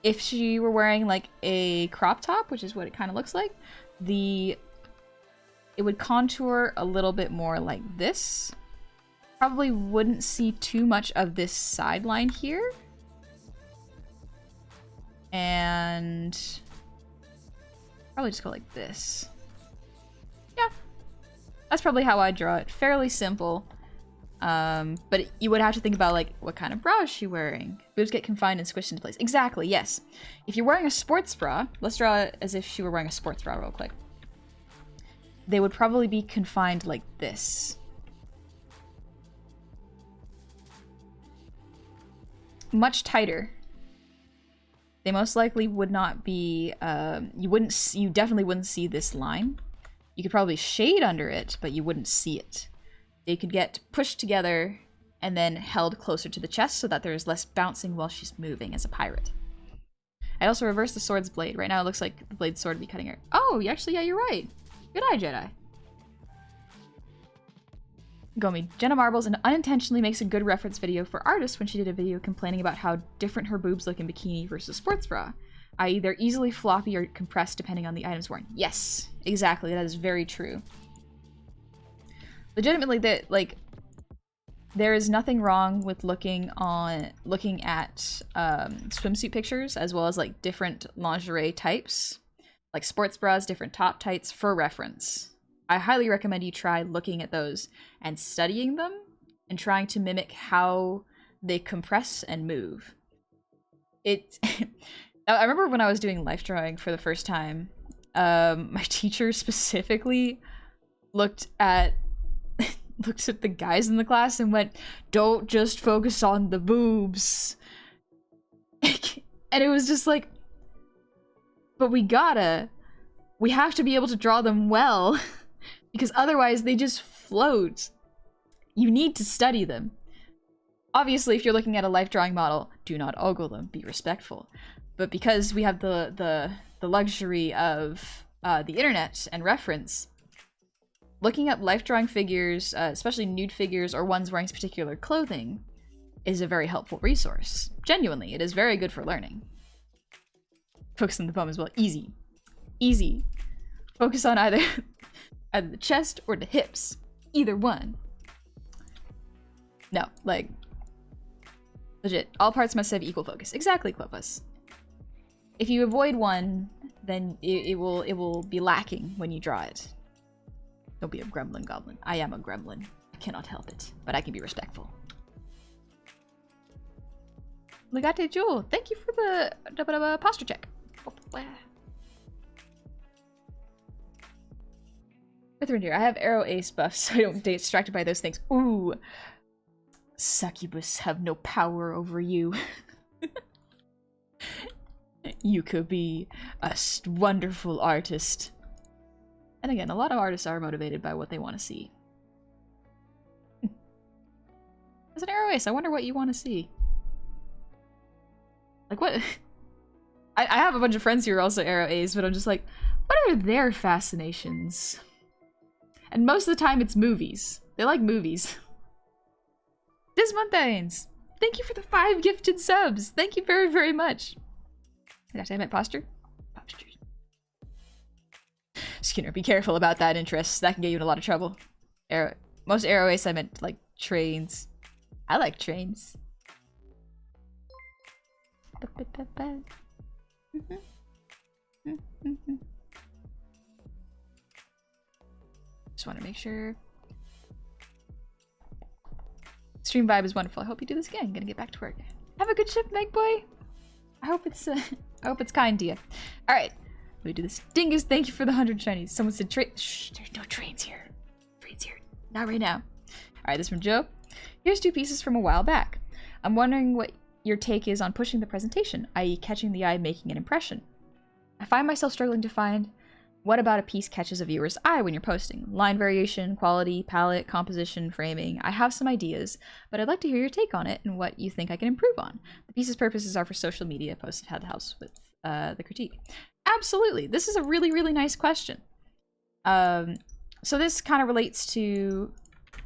[SPEAKER 1] If she were wearing like a crop top, which is what it kind of looks like, it would contour a little bit more like this. Probably wouldn't see too much of this sideline here. And probably just go like this. Yeah. That's probably how I draw it. Fairly simple. But you would have to think about, like, what kind of bra is she wearing? Boobs get confined and squished into place. Exactly, yes. If you're wearing a sports bra, let's draw it as if she were wearing a sports bra real quick. They would probably be confined like this. Much tighter. They most likely would not be, you definitely wouldn't see this line. You could probably shade under it, but you wouldn't see it. They could get pushed together and then held closer to the chest so that there's less bouncing while she's moving as a pirate. I'd also reverse the sword's blade. Right now it looks like the blade's sword would be cutting her. Oh, actually, yeah, you're right. Good eye, Jedi. Gomi, Jenna Marbles and unintentionally makes a good reference video for artists when she did a video complaining about how different her boobs look in bikini versus sports bra, i.e. they're easily floppy or compressed depending on the items worn. Yes, exactly, that is very true. Legitimately, that, like, there is nothing wrong with looking at swimsuit pictures as well as like different lingerie types, like sports bras, different top tights for reference. I highly recommend you try looking at those and studying them and trying to mimic how they compress and move. I remember when I was doing life drawing for the first time, my teacher specifically looked at the guys in the class and went, "Don't just focus on the boobs." And it was just like, but we have to be able to draw them well because otherwise they just float. You need to study them. Obviously, if you're looking at a life drawing model, do not ogle them, be respectful. But because we have the luxury of the internet and reference, looking up life drawing figures, especially nude figures or ones wearing particular clothing, is a very helpful resource. Genuinely, it is very good for learning. Focus on the bum as well. Easy. Easy. Focus on either the chest or the hips. Either one. No, like, legit. All parts must have equal focus. Exactly, Clopas. If you avoid one, then it will be lacking when you draw it. Don't be a gremlin, Goblin. I am a gremlin. I cannot help it, but I can be respectful. Legate Jewel, thank you for the posture check. Here, I have Arrow Ace buffs, so I don't get distracted by those things. Ooh. Succubus have no power over you. You could be a wonderful artist. And again, a lot of artists are motivated by what they want to see. As an Arrow Ace, I wonder what you want to see. Like, what? I have a bunch of friends who are also Arrow A's, but I'm just like, what are their fascinations? And most of the time, it's movies. They like movies. Dismontanes, thank you for the 5 gifted subs. Thank you very, very much. Actually, I meant posture. Posture. Skinner, be careful about that interest. That can get you in a lot of trouble. Most Arrow Ace, I meant like trains. I like trains. Just want to make sure. Stream vibe is wonderful. I hope you do this again. I'm gonna get back to work. Have a good shift, Meg boy. I hope it's kind to you. All right, let me do this. Dingus, thank you for the 100 shinies. Someone said shh, there's no trains here. Trains here, not right now. All right, this from Joe. Here's 2 pieces from a while back. I'm wondering what your take is on pushing the presentation, i.e. catching the eye, making an impression. I find myself struggling to find what about a piece catches a viewer's eye when you're posting. Line variation, quality, palette, composition, framing. I have some ideas, but I'd like to hear your take on it and what you think I can improve on. The piece's purposes are for social media posts that had the house with the critique. Absolutely. This is a really, really nice question. So this kind of relates to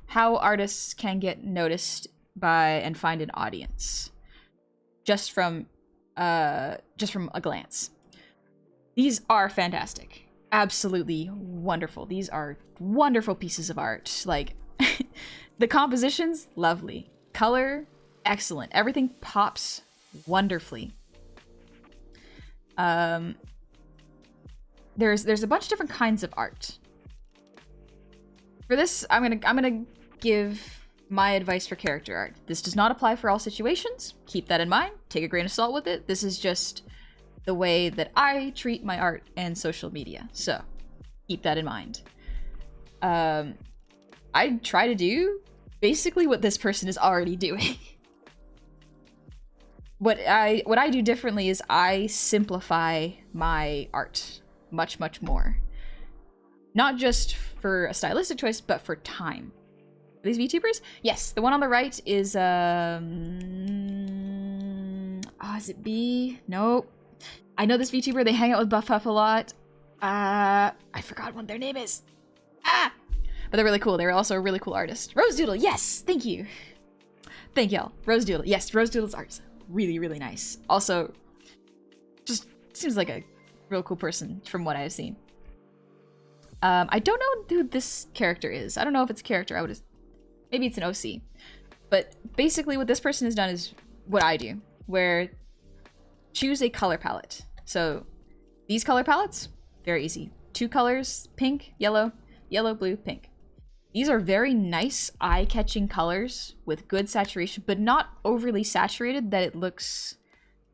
[SPEAKER 1] how artists can get noticed by and find an audience just from a glance. These are fantastic. Absolutely wonderful. These are wonderful pieces of art. Like, the compositions, lovely. Color, excellent. Everything pops wonderfully. There's a bunch of different kinds of art. For this, I'm gonna give my advice for character art. This does not apply for all situations. Keep that in mind. Take a grain of salt with it. This is just the way that I treat my art and social media. So keep that in mind. I try to do basically what this person is already doing. What I do differently is I simplify my art much, much more. Not just for a stylistic choice, but for time. Are these VTubers? Yes, the one on the right is is it B? Nope. I know this VTuber, they hang out with Buff Puff a lot. I forgot what their name is. But they're really cool. They're also a really cool artist. Rose Doodle, yes! Thank you. Thank y'all. Rose Doodle. Yes, Rose Doodle's art's really, really nice. Also, just seems like a real cool person from what I've seen. I don't know who this character is. I don't know if it's a character. Maybe it's an OC. But basically what this person has done is what I do, where choose a color palette. So these color palettes, very easy. 2 colors, pink, yellow, yellow, blue, pink. These are very nice, eye-catching colors with good saturation, but not overly saturated that it looks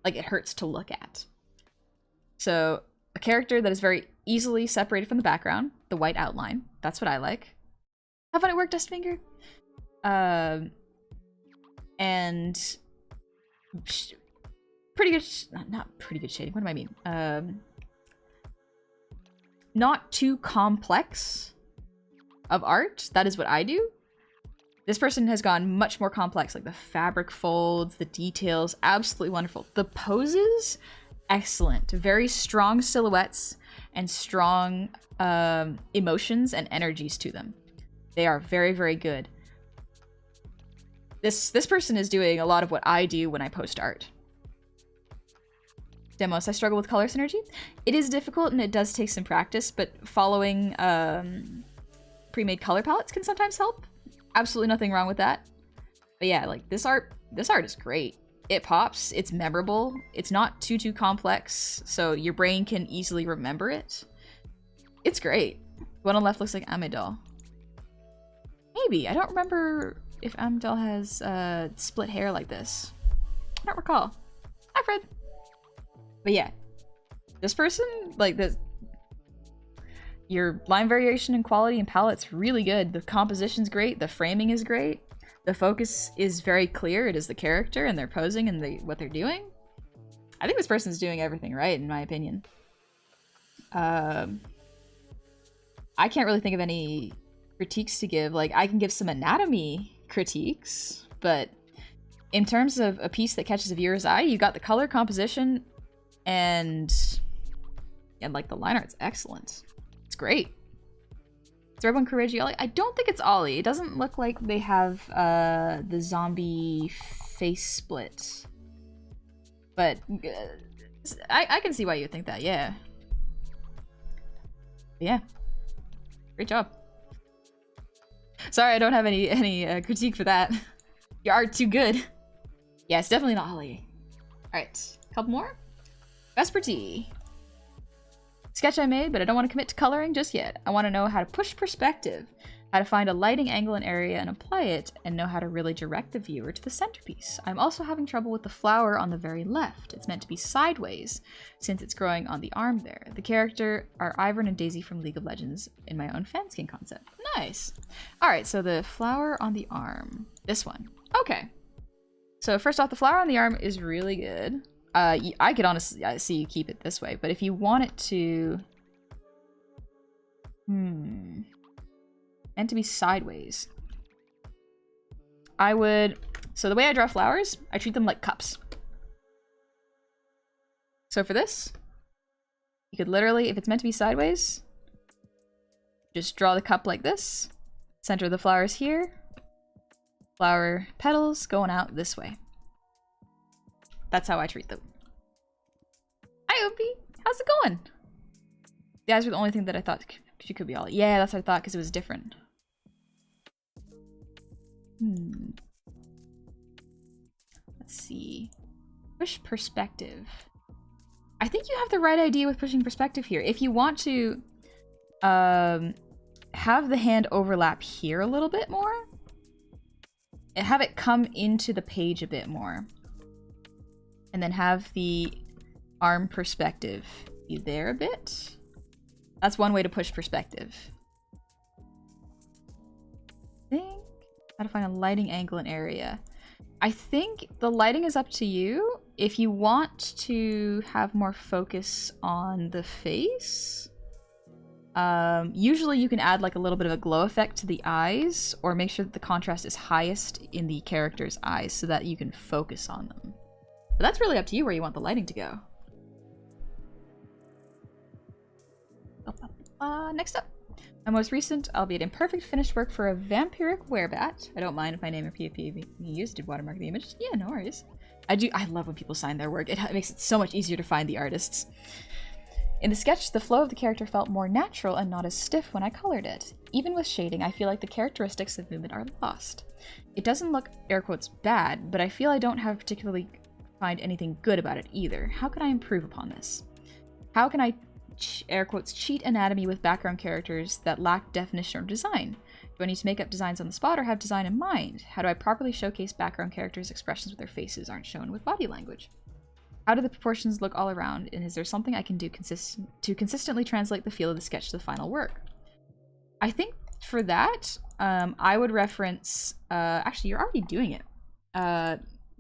[SPEAKER 1] like it hurts to look at. So a character that is very easily separated from the background, the white outline. That's what I like. Have fun at work, Dustfinger. And pretty good, not pretty good shading. What do I mean? Not too complex of art. That is what I do. This person has gone much more complex, like the fabric folds, the details, absolutely wonderful. The poses, excellent. Very strong silhouettes and strong emotions and energies to them. They are very, very good. This person is doing a lot of what I do when I post art. Demos, I struggle with color synergy. It is difficult and it does take some practice, but following pre-made color palettes can sometimes help. Absolutely nothing wrong with that. But yeah, like this art is great. It pops, it's memorable, it's not too complex, so your brain can easily remember it. It's great. The one on the left looks like Amidal. Maybe, I don't remember if Amidal has split hair like this. I don't recall. Hi, Fred. But yeah, this person, like this, your line variation and quality and palette's really good. The composition's great, the framing is great. The focus is very clear. It is the character and their posing and what they're doing. I think this person's doing everything right, in my opinion. I can't really think of any critiques to give. Like, I can give some anatomy critiques, but in terms of a piece that catches a viewer's eye, you got the color composition and like the line art's excellent. It's great. Is everyone courageous? I don't think it's Ollie. It doesn't look like they have the zombie face split. But I can see why you would think that, yeah. Yeah. Great job. Sorry, I don't have any critique for that. Your art too good. Yeah, it's definitely not Ollie. Alright, couple more. Vespertee. Sketch I made, but I don't want to commit to coloring just yet. I want to know how to push perspective, how to find a lighting angle and area and apply it, and know how to really direct the viewer to the centerpiece. I'm also having trouble with the flower on the very left. It's meant to be sideways, since it's growing on the arm there. The character are Ivern and Daisy from League of Legends in my own fanskin concept. Nice! Alright, so the flower on the arm. This one. Okay. So first off, the flower on the arm is really good. I could honestly see you keep it this way, but if you want it to... meant to be sideways. I would... So the way I draw flowers, I treat them like cups. So for this, you could literally, if it's meant to be sideways, just draw the cup like this. Center of the flowers here. Flower petals going out this way. That's how I treat them. Hi, Opie. How's it going? The eyes were the only thing that I thought she could be all. Yeah, that's what I thought because it was different. Let's see. Push perspective. I think you have the right idea with pushing perspective here. If you want to have the hand overlap here a little bit more, and have it come into the page a bit more. And then have the arm perspective be there a bit. That's one way to push perspective. I think how to find a lighting angle and area. I think the lighting is up to you. If you want to have more focus on the face, usually you can add like a little bit of a glow effect to the eyes, or make sure that the contrast is highest in the character's eyes so that you can focus on them. But that's really up to you where you want the lighting to go. Next up, My most recent, albeit imperfect, finished work for a vampiric werebat. I don't mind if my name or PFP be used. Did watermark the image? Yeah, no worries. I love when people sign their work. It makes it so much easier to find the artists. In the sketch, the flow of the character felt more natural and not as stiff when I colored it. Even with shading, I feel like the characteristics of movement are lost. It doesn't look, air quotes, bad, but I feel I don't have particularly find anything good about it either. How can I improve upon this? How can I, air quotes, cheat anatomy with background characters that lack definition or design? Do I need to make up designs on the spot or have design in mind? How do I properly showcase background characters' expressions with their faces aren't shown with body language? How do the proportions look all around, and is there something I can do to consistently translate the feel of the sketch to the final work? I think for that, I would reference, actually you're already doing it.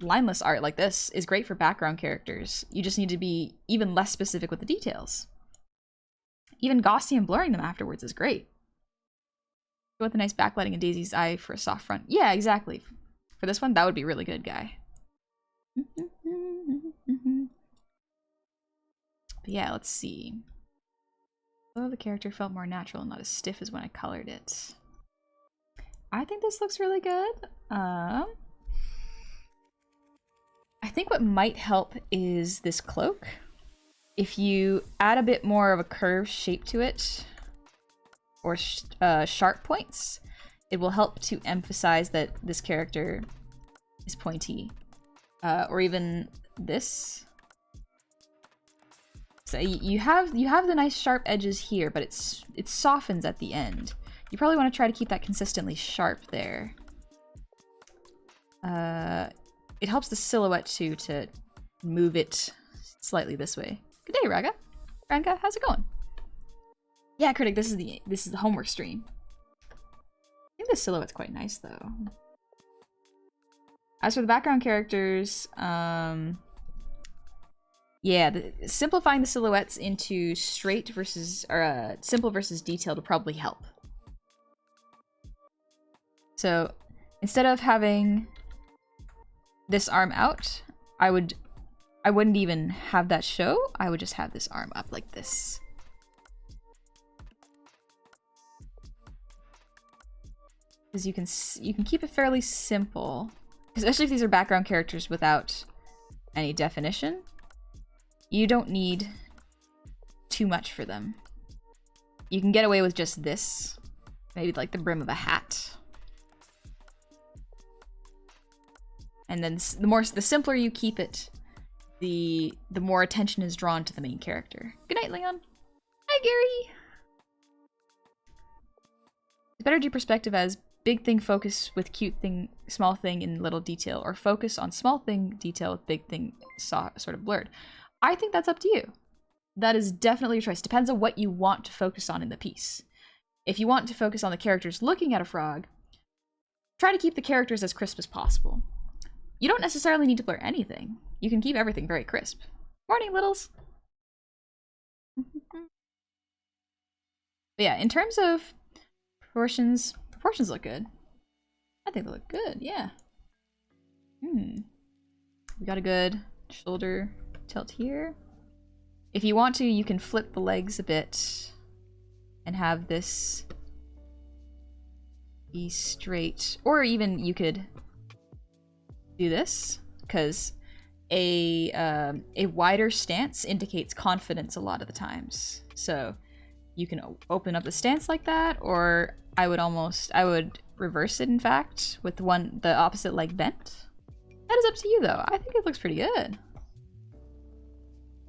[SPEAKER 1] Lineless art like this is great for background characters. You just need to be even less specific with the details. Even Gaussian blurring them afterwards is great. With a nice backlighting and Daisy's eye for a soft front. Yeah, exactly. For this one, that would be really good, guy. But yeah, let's see. Oh, the character felt more natural and not as stiff as when I colored it. I think this looks really good. I think what might help is this cloak. If you add a bit more of a curved shape to it, or sharp points, it will help to emphasize that this character is pointy. Or even this. So you have the nice sharp edges here, but it softens at the end. You probably want to try to keep that consistently sharp there. It helps the silhouette too to move it slightly this way. Good day, Raga. Ranka, how's it going? Yeah, Critic, this is the homework stream. I think the silhouette's quite nice though. As for the background characters, yeah, simplifying the silhouettes into straight versus, or simple versus detailed will probably help. So instead of having this arm out, I wouldn't even have that show. I would just have this arm up like this. Because you can keep it fairly simple, especially if these are background characters without any definition. You don't need too much for them. You can get away with just this, maybe like the brim of a hat. And then the simpler you keep it, the more attention is drawn to the main character. Good night, Leon. Hi, Gary. It's better to do perspective as big thing focus with cute thing, small thing in little detail, or focus on small thing detail with big thing sort of blurred. I think that's up to you. That is definitely your choice. Depends on what you want to focus on in the piece. If you want to focus on the characters looking at a frog, try to keep the characters as crisp as possible. You don't necessarily need to blur anything. You can keep everything very crisp. Morning, littles! But yeah, in terms of proportions look good. I think they look good, yeah. We got a good shoulder tilt here. If you want to, you can flip the legs a bit and have this be straight. Or even you could do this, because a wider stance indicates confidence a lot of the times. So you can open up the stance like that, or I would reverse it, in fact, with the opposite leg bent. That is up to you, though. I think it looks pretty good.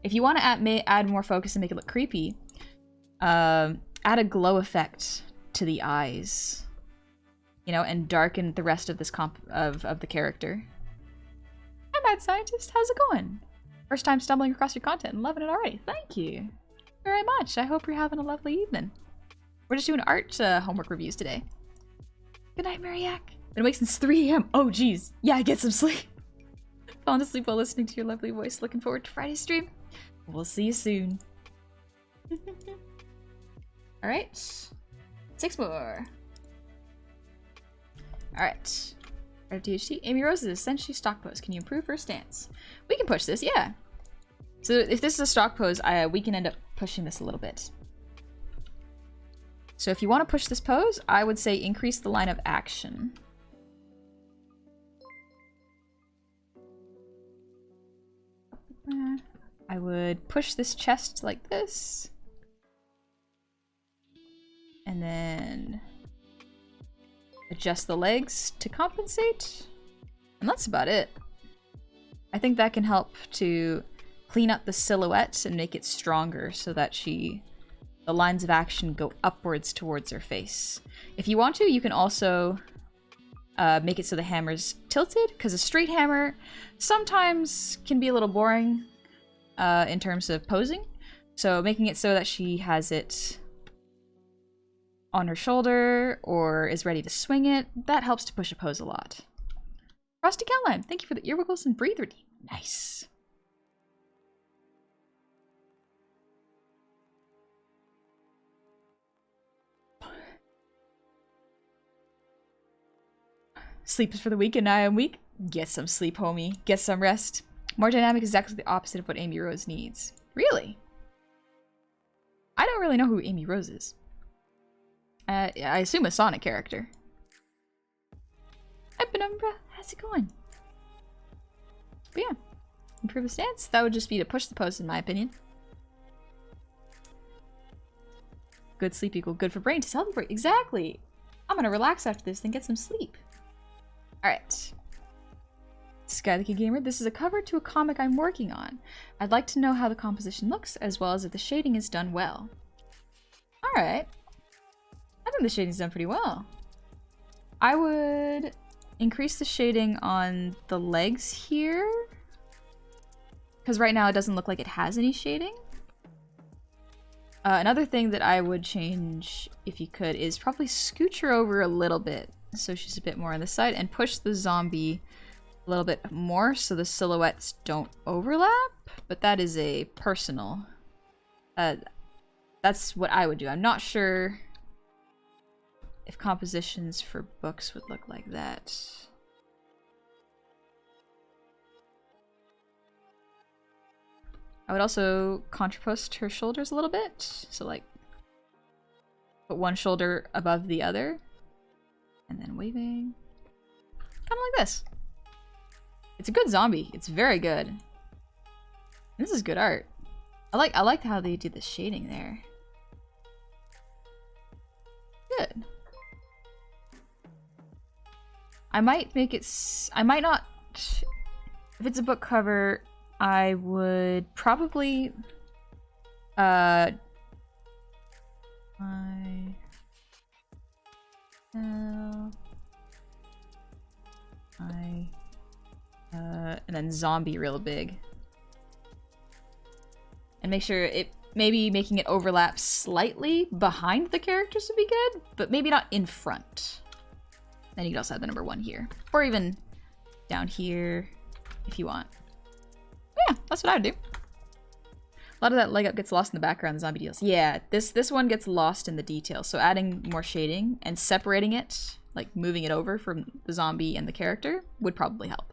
[SPEAKER 1] If you want to add more focus and make it look creepy, add a glow effect to the eyes, you know, and darken the rest of this of the character. Hi, Mad Scientist. How's it going? First time stumbling across your content and loving it already. Thank you very much. I hope you're having a lovely evening. We're just doing art homework reviews today. Good night, Mariak. Been awake since 3 a.m. Oh, geez. Yeah, get some sleep. Falling asleep while listening to your lovely voice. Looking forward to Friday's stream. We'll see you soon. Alright. 6 more. Alright. THT. Amy Rose is essentially stock pose. Can you improve her stance? We can push this, yeah. So if this is a stock pose, we can end up pushing this a little bit. So if you want to push this pose, I would say increase the line of action. I would push this chest like this. And then adjust the legs to compensate. And that's about it. I think that can help to clean up the silhouette and make it stronger so that the lines of action go upwards towards her face. If you want to, you can also make it so the hammer's tilted, because a straight hammer sometimes can be a little boring in terms of posing. So making it so that she has it on her shoulder or is ready to swing it, that helps to push a pose a lot. Frosty Caroline, thank you for the earwiggles and breather. Nice. Sleep is for the weak and I am weak. Get some sleep, homie. Get some rest. More dynamic is exactly the opposite of what Amy Rose needs. Really? I don't really know who Amy Rose is. I assume a Sonic character. Hi, Penumbra. How's it going? But yeah. Improve the stance. That would just be to push the post, in my opinion. Good sleep equal good for brain to celebrate. Exactly. I'm gonna relax after this, then get some sleep. Alright. Sky the Kid Gamer, this is a cover to a comic I'm working on. I'd like to know how the composition looks, as well as if the shading is done well. Alright. I think the shading's done pretty well. I would increase the shading on the legs here. Because right now it doesn't look like it has any shading. Another thing that I would change, if you could, is probably scooch her over a little bit. So she's a bit more on the side, and push the zombie a little bit more so the silhouettes don't overlap. But that is a personal. That's what I would do. I'm not sure if compositions for books would look like that. I would also contrapost her shoulders a little bit. So like, put one shoulder above the other. And then waving. Kind of like this. It's a good zombie. It's very good. This is good art. I like how they do the shading there. Good. I might make it... I might not... If it's a book cover, I would probably... and then zombie real big. And make sure it... Maybe making it overlap slightly behind the characters would be good, but maybe not in front. Then you could also have the number 1 here. Or even down here, if you want. Yeah, that's what I would do. A lot of that leg up gets lost in the background, the zombie deals. Yeah, this one gets lost in the details. So adding more shading and separating it, like moving it over from the zombie and the character, would probably help.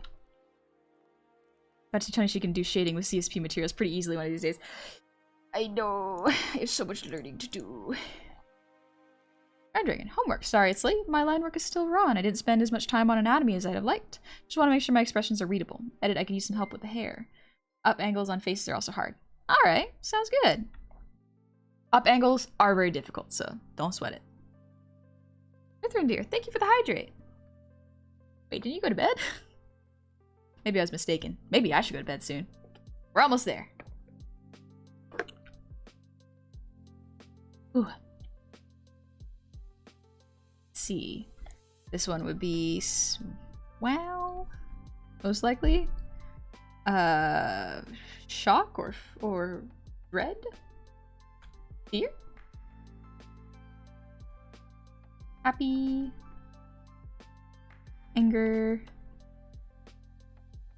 [SPEAKER 1] But to Tony, she can do shading with CSP materials pretty easily one of these days. I know. I have so much learning to do. Iron Dragon, homework. Sorry it's late. My line work is still raw and I didn't spend as much time on anatomy as I'd have liked. Just want to make sure my expressions are readable. Edit, I could use some help with the hair. Up angles on faces are also hard. Alright, sounds good. Up angles are very difficult, so don't sweat it. Mithrin dear, thank you for the hydrate. Wait, didn't you go to bed? Maybe I was mistaken. Maybe I should go to bed soon. We're almost there. Ooh. Let's see. This one would be wow, most likely. Shock or dread? Fear? Happy. Anger.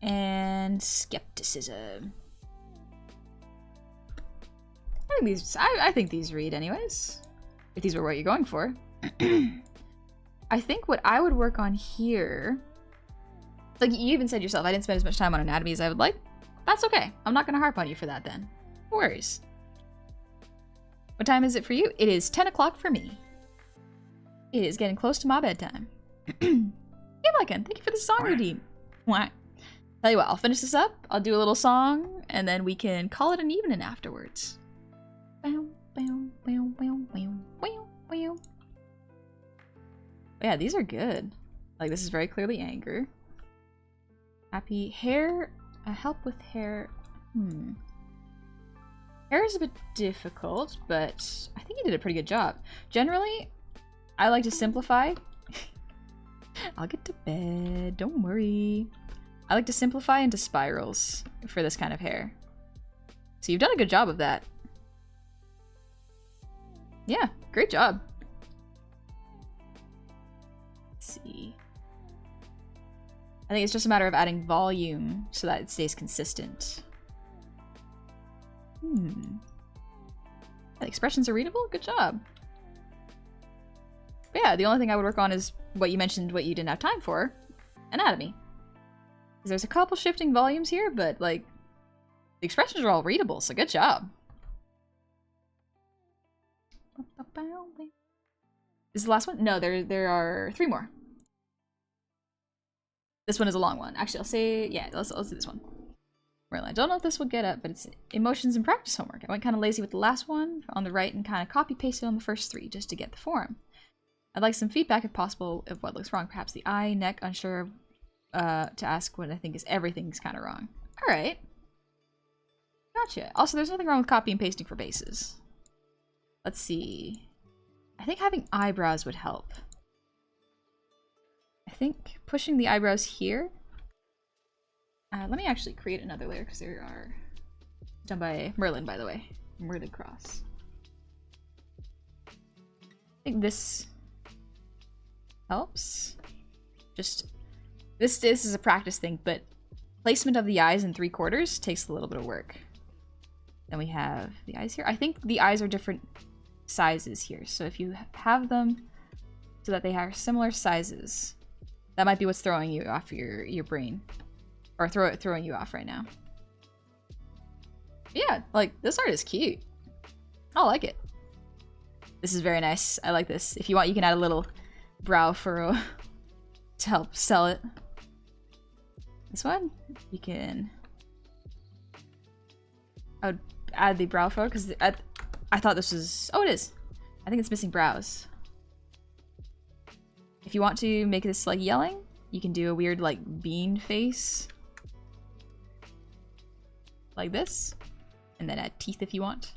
[SPEAKER 1] And skepticism. I think these read anyways. If these were what you're going for. I think what I would work on here, like you even said yourself, I didn't spend as much time on anatomy as I would like. That's okay. I'm not gonna harp on you for that then. No worries. What time is it for you? It is 10 o'clock for me. It is getting close to my bedtime. Hey, Lycan, thank you for the song redeem. Why? Tell you what, I'll finish this up. I'll do a little song, and then we can call it an evening afterwards. Yeah, these are good. Like, this is very clearly anger. Happy hair. Help with hair. Hair is a bit difficult, but I think you did a pretty good job. Generally, I like to simplify. I'll get to bed, don't worry. I like to simplify into spirals for this kind of hair. So you've done a good job of that. Yeah, great job. Let's see. I think it's just a matter of adding volume so that it stays consistent. The expressions are readable? Good job. But yeah, the only thing I would work on is what you mentioned, what you didn't have time for. Anatomy. Because there's a couple shifting volumes here, but like, the expressions are all readable, so good job. Is this the last one? No, there are 3 more. This one is a long one. Actually, I'll say, yeah, let's do this one. I don't know if this will get up, but it's emotions and practice homework. I went kind of lazy with the last one on the right and kind of copy pasted on the first 3 just to get the form. I'd like some feedback if possible of what looks wrong. Perhaps the eye, neck, unsure to ask what I think is everything's kind of wrong. All right. Gotcha. Also, there's nothing wrong with copy and pasting for bases. Let's see. I think having eyebrows would help. I think pushing the eyebrows here. Let me actually create another layer because there are done by Merlin, by the way. Merlin Cross. I think this helps. Just this is a practice thing, but placement of the eyes in 3/4 takes a little bit of work. Then we have the eyes here. I think the eyes are different sizes here, so if you have them so that they are similar sizes, that might be what's throwing you off your brain. Or throwing you off right now. Yeah, like, this art is cute. I like it. This is very nice. I like this. If you want, you can add a little brow furrow to help sell it. This one, you can... I would add the brow furrow, because I thought this was... Oh, it is. I think it's missing brows. If you want to make this, like, yelling, you can do a weird, like, bean face. Like this, and then add teeth if you want.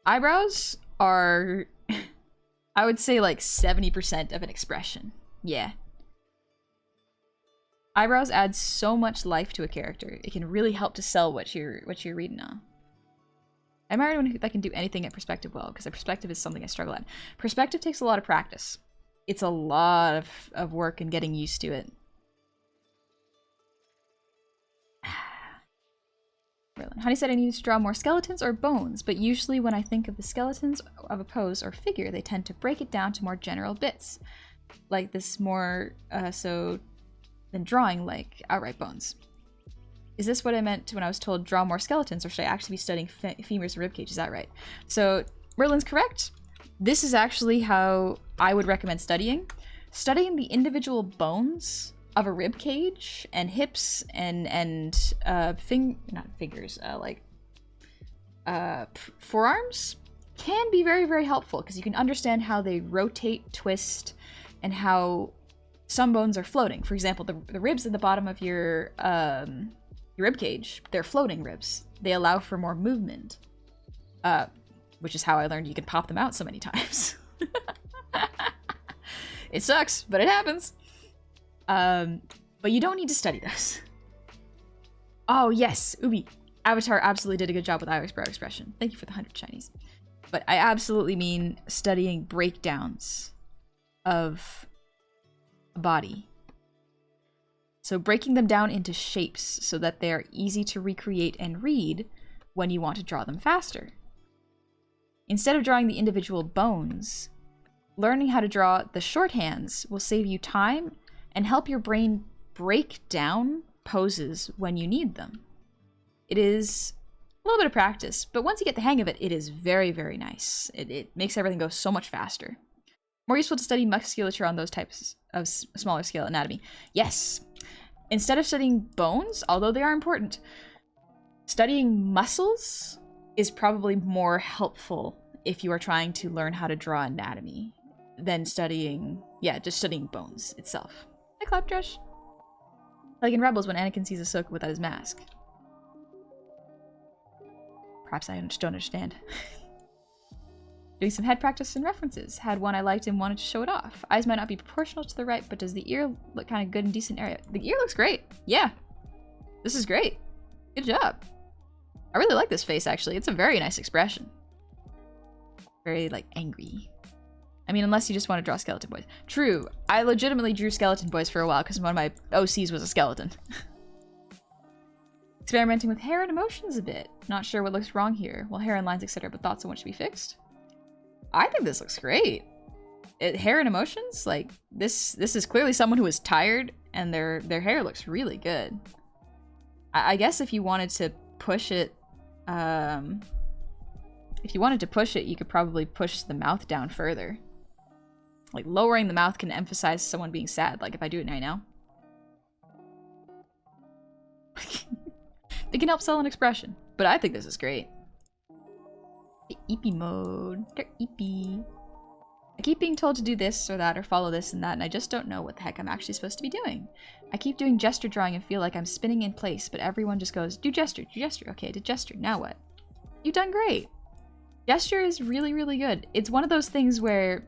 [SPEAKER 1] Eyebrows are, I would say, like 70% of an expression. Yeah. Eyebrows add so much life to a character. It can really help to sell what you're reading on. I admire anyone that can do anything at perspective well, because perspective is something I struggle at. Perspective takes a lot of practice. It's a lot of work and getting used to it. Honey said I needed to draw more skeletons or bones, but usually when I think of the skeletons of a pose or figure, they tend to break it down to more general bits. Like this more so than drawing like outright bones. Is this what I meant when I was told draw more skeletons, or should I actually be studying femurs and ribcage? Is that right? So Merlin's correct. This is actually how I would recommend studying. Studying the individual bones of a rib cage and hips and forearms can be very, very helpful because you can understand how they rotate, twist, and how some bones are floating. For example, the ribs at the bottom of your rib cage, they're floating ribs. They allow for more movement, which is how I learned you can pop them out so many times. It sucks, but it happens. But you don't need to study those. Oh yes, Ubi. Avatar absolutely did a good job with eyebrow expression. Thank you for the 100 Chinese. But I absolutely mean studying breakdowns of a body. So breaking them down into shapes so that they are easy to recreate and read when you want to draw them faster. Instead of drawing the individual bones, learning how to draw the shorthands will save you time and help your brain break down poses when you need them. It is A little bit of practice, but once you get the hang of it, it is very, very nice. It makes everything go so much faster. More useful to study musculature on those types of smaller scale anatomy. Yes. Instead of studying bones, although they are important, studying muscles is probably more helpful if you are trying to learn how to draw anatomy than studying, just studying bones itself. Hi, Claptrash. Like in Rebels when Anakin sees Ahsoka without his mask. Perhaps I just don't understand. Doing some head practice and references. Had one I liked and wanted to show it off. Eyes might not be proportional to the right, but does the ear look kind of good in decent area? The ear looks great. Yeah. This is great. Good job. I really like this face, actually. It's a very nice expression. Very, like, angry. I mean, unless you just want to draw skeleton boys. True. I legitimately drew skeleton boys for a while because one of my OCs was a skeleton. Experimenting with hair and emotions a bit. Not sure what looks wrong here. Well, hair and lines, etc., but thoughts on what should be fixed? I think this looks great. Hair and emotions? Like, this is clearly someone who is tired, and their hair looks really good. I guess if you wanted to push it, you could probably push the mouth down further. Like, lowering the mouth can emphasize someone being sad, like if I do it right now. They can help sell an expression, but I think this is great. The eepy mode. They're eepy. I keep being told to do this or that or follow this and that, and I just don't know what the heck I'm actually supposed to be doing. I keep doing gesture drawing and feel like I'm spinning in place, but everyone just goes, do gesture, do gesture. Okay, I did gesture. Now what? You've done great. Gesture is really, really good. It's one of those things where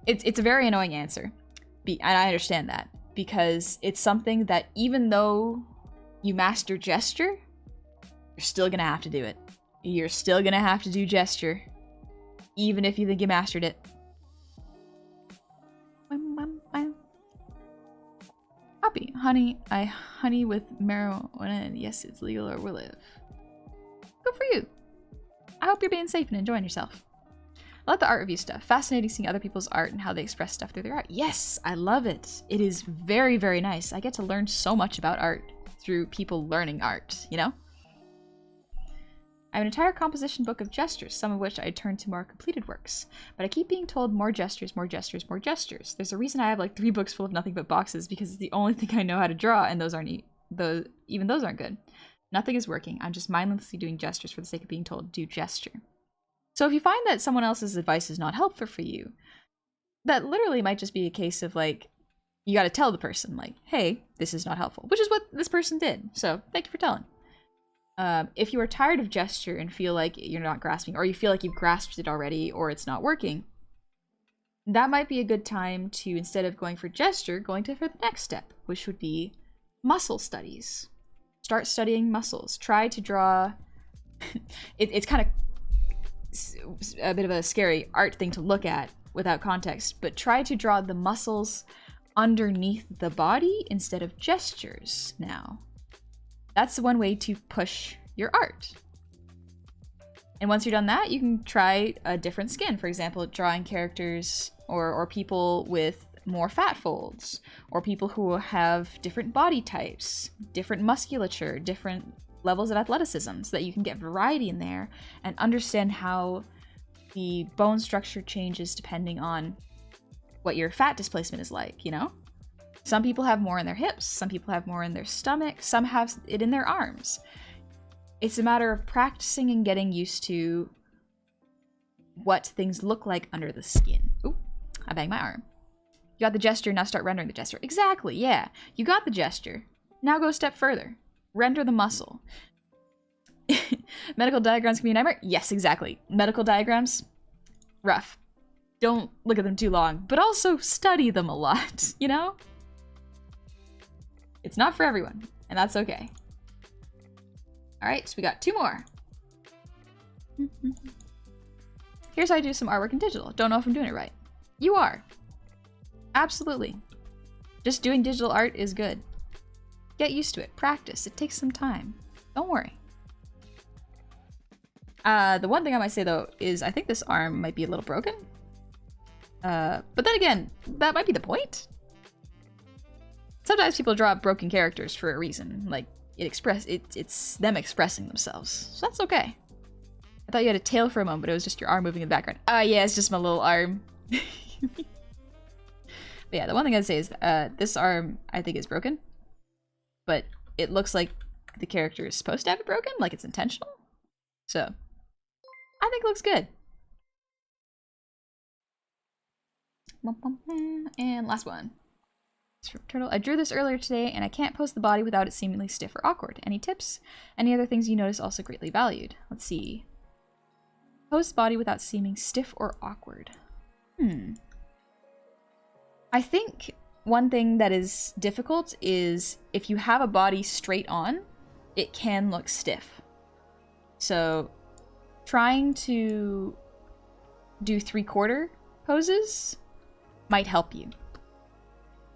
[SPEAKER 1] it's a very annoying answer. And I understand that, because it's something that even though you master gesture, you're still gonna have to do it. You're still gonna have to do gesture, even if you think you mastered it. Copy. Honey with marijuana, and yes, it's legal or will live. Good for you. I hope you're being safe and enjoying yourself. I love the art review stuff. Fascinating seeing other people's art and how they express stuff through their art. Yes, I love it. It is very, very nice. I get to learn so much about art through people learning art, you know? I have an entire composition book of gestures, some of which I turn to more completed works. But I keep being told more gestures, more gestures, more gestures. There's a reason I have like 3 books full of nothing but boxes, because it's the only thing I know how to draw, and those aren't even those aren't good. Nothing is working. I'm just mindlessly doing gestures for the sake of being told, do gesture. So if you find that someone else's advice is not helpful for you, that literally might just be a case of like, you got to tell the person like, hey, this is not helpful, which is what this person did. So thank you for telling. If you are tired of gesture and feel like you're not grasping, or you feel like you've grasped it already or it's not working, that might be a good time to, instead of going for gesture, for the next step, which would be muscle studies. Start studying muscles. Try to draw... it's kind of a bit of a scary art thing to look at without context, but try to draw the muscles underneath the body instead of gestures now. That's one way to push your art. And once you're done that, you can try a different skin. For example, drawing characters or people with more fat folds, or people who have different body types, different musculature, different levels of athleticism, so that you can get variety in there and understand how the bone structure changes depending on what your fat displacement is like, you know? Some people have more in their hips, some people have more in their stomach, some have it in their arms. It's a matter of practicing and getting used to what things look like under the skin. Ooh, I banged my arm. You got the gesture, now start rendering the gesture. Exactly, yeah. You got the gesture. Now go a step further. Render the muscle. Medical diagrams can be a nightmare? Yes, exactly. Medical diagrams, rough. Don't look at them too long, but also study them a lot, you know? It's not for everyone, and that's okay. Alright, so we got 2 more. Here's how I do some artwork in digital. Don't know if I'm doing it right. You are. Absolutely. Just doing digital art is good. Get used to it. Practice. It takes some time. Don't worry. The one thing I might say, though, is I think this arm might be a little broken. But then again, that might be the point. Sometimes people draw broken characters for a reason. Like, it's them expressing themselves. So that's okay. I thought you had a tail for a moment, but it was just your arm moving in the background. Yeah, it's just my little arm. But yeah, the one thing I'd say is this arm, I think, is broken. But it looks like the character is supposed to have it broken, like it's intentional. So, I think it looks good. And last one. It's from Turtle. I drew this earlier today, and I can't post the body without it seemingly stiff or awkward. Any tips? Any other things you notice also greatly valued? Let's see. Post body without seeming stiff or awkward. I think one thing that is difficult is if you have a body straight on, it can look stiff. So trying to do 3/4 poses might help you.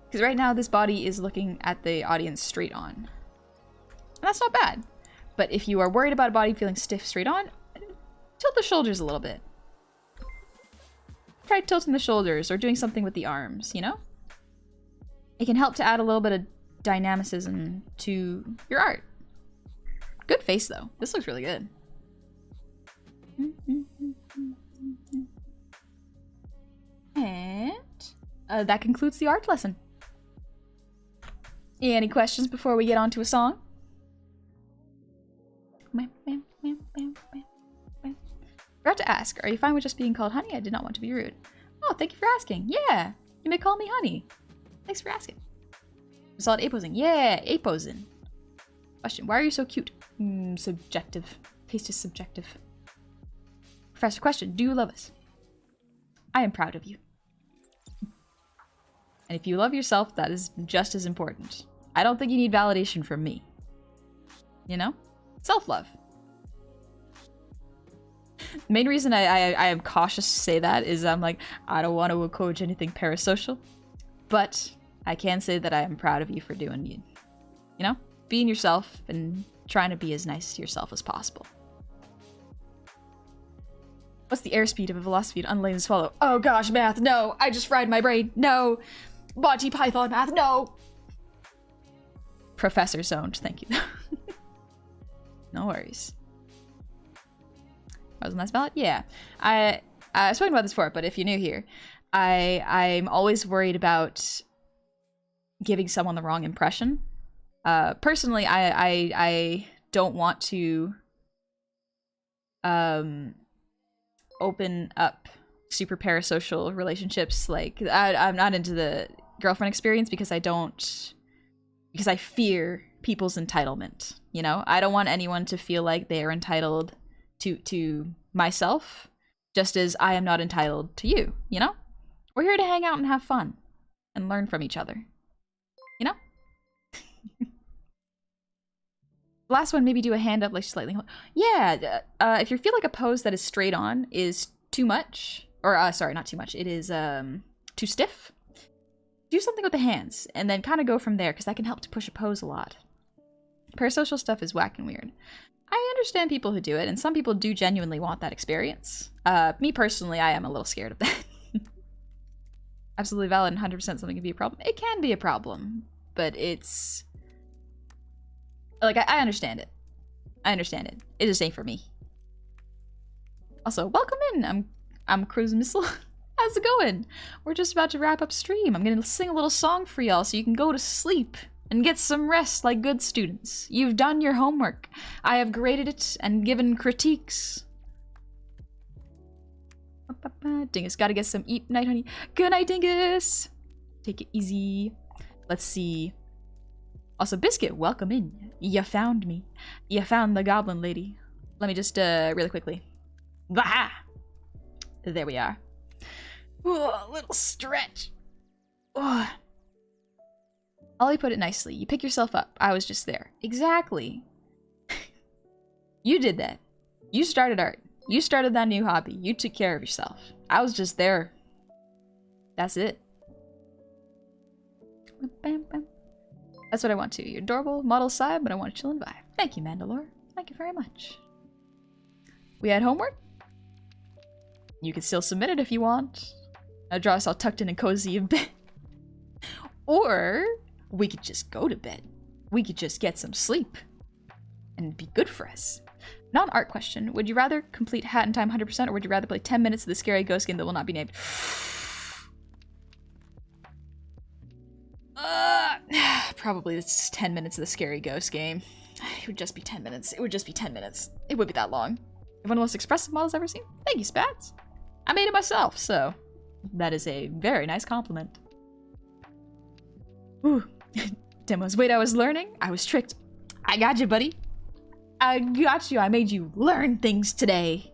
[SPEAKER 1] Because right now this body is looking at the audience straight on. And that's not bad. But if you are worried about a body feeling stiff straight on, tilt the shoulders a little bit. Try tilting the shoulders or doing something with the arms, you know? It can help to add a little bit of dynamicism to your art. Good face, though. This looks really good. And that concludes the art lesson. Any questions before we get on to a song? Forgot to ask, are you fine with just being called Honey? I did not want to be rude. Oh, thank you for asking. Yeah, you may call me Honey. Thanks for asking. Solid A-posing. Yeah, A-posing. Question, why are you so cute? Subjective. Taste is subjective. Professor, question, do you love us? I am proud of you. And if you love yourself, that is just as important. I don't think you need validation from me. You know? Self-love. The main reason I am cautious to say that is I'm like, I don't want to encourage anything parasocial. But I can say that I am proud of you for doing you. You know? Being yourself and trying to be as nice to yourself as possible. What's the airspeed of a velocipede unladen swallow? Oh gosh, math, no! I just fried my brain, no! Monty Python math, no! Professor zoned, thank you. No worries. Wasn't that spell it? Yeah. I've spoken about this before, but if you're new here, I'm always worried about giving someone the wrong impression. Personally, I don't want to open up super parasocial relationships. Like, I'm not into the girlfriend experience because I fear people's entitlement, you know? I don't want anyone to feel like they are entitled to myself, just as I am not entitled to you, you know? We're here to hang out and have fun and learn from each other, you know? Last one, maybe do a hand up, like slightly. Yeah, if you feel like a pose that is straight on is too much, or sorry, not too much, it is too stiff, do something with the hands and then kind of go from there, because that can help to push a pose a lot. Parasocial stuff is whack and weird. I understand people who do it, and some people do genuinely want that experience. Me personally, I am a little scared of that. Absolutely valid and 100% something can be a problem. It can be a problem, but it's... Like, I understand it. I understand it. It just ain't for me. Also, welcome in. I'm Cruise Missile. How's it going? We're just about to wrap up stream. I'm gonna sing a little song for y'all so you can go to sleep and get some rest like good students. You've done your homework. I have graded it and given critiques. Dingus, gotta get some eat night, honey. Good night, Dingus. Take it easy. Let's see. Also, Biscuit, welcome in. You found me. You found the Goblin lady. Let me just, really quickly. Bah! There we are. Ooh, a little stretch. Ooh. Ollie put it nicely. You pick yourself up. I was just there. Exactly. You did that. You started art. You started that new hobby. You took care of yourself. I was just there. That's it. That's what I want to. You're adorable, model side, but I want to chill and vibe. Thank you, Mandalore. Thank you very much. We had homework? You can still submit it if you want. I'll draw us all tucked in and cozy in bed. Or we could just go to bed. we could just get some sleep and be good for us. Non-art question. Would you rather complete Hat in Time 100% or would you rather play 10 minutes of the scary ghost game that will not be named? Probably it's 10 minutes of the scary ghost game. It would just be 10 minutes. It would just be 10 minutes. It would be that long. One of the most expressive models I've ever seen. Thank you, Spats. I made it myself, so that is a very nice compliment. Ooh. Demos. Wait, I was learning? I was tricked. I got you, buddy. I got you. I made you learn things today.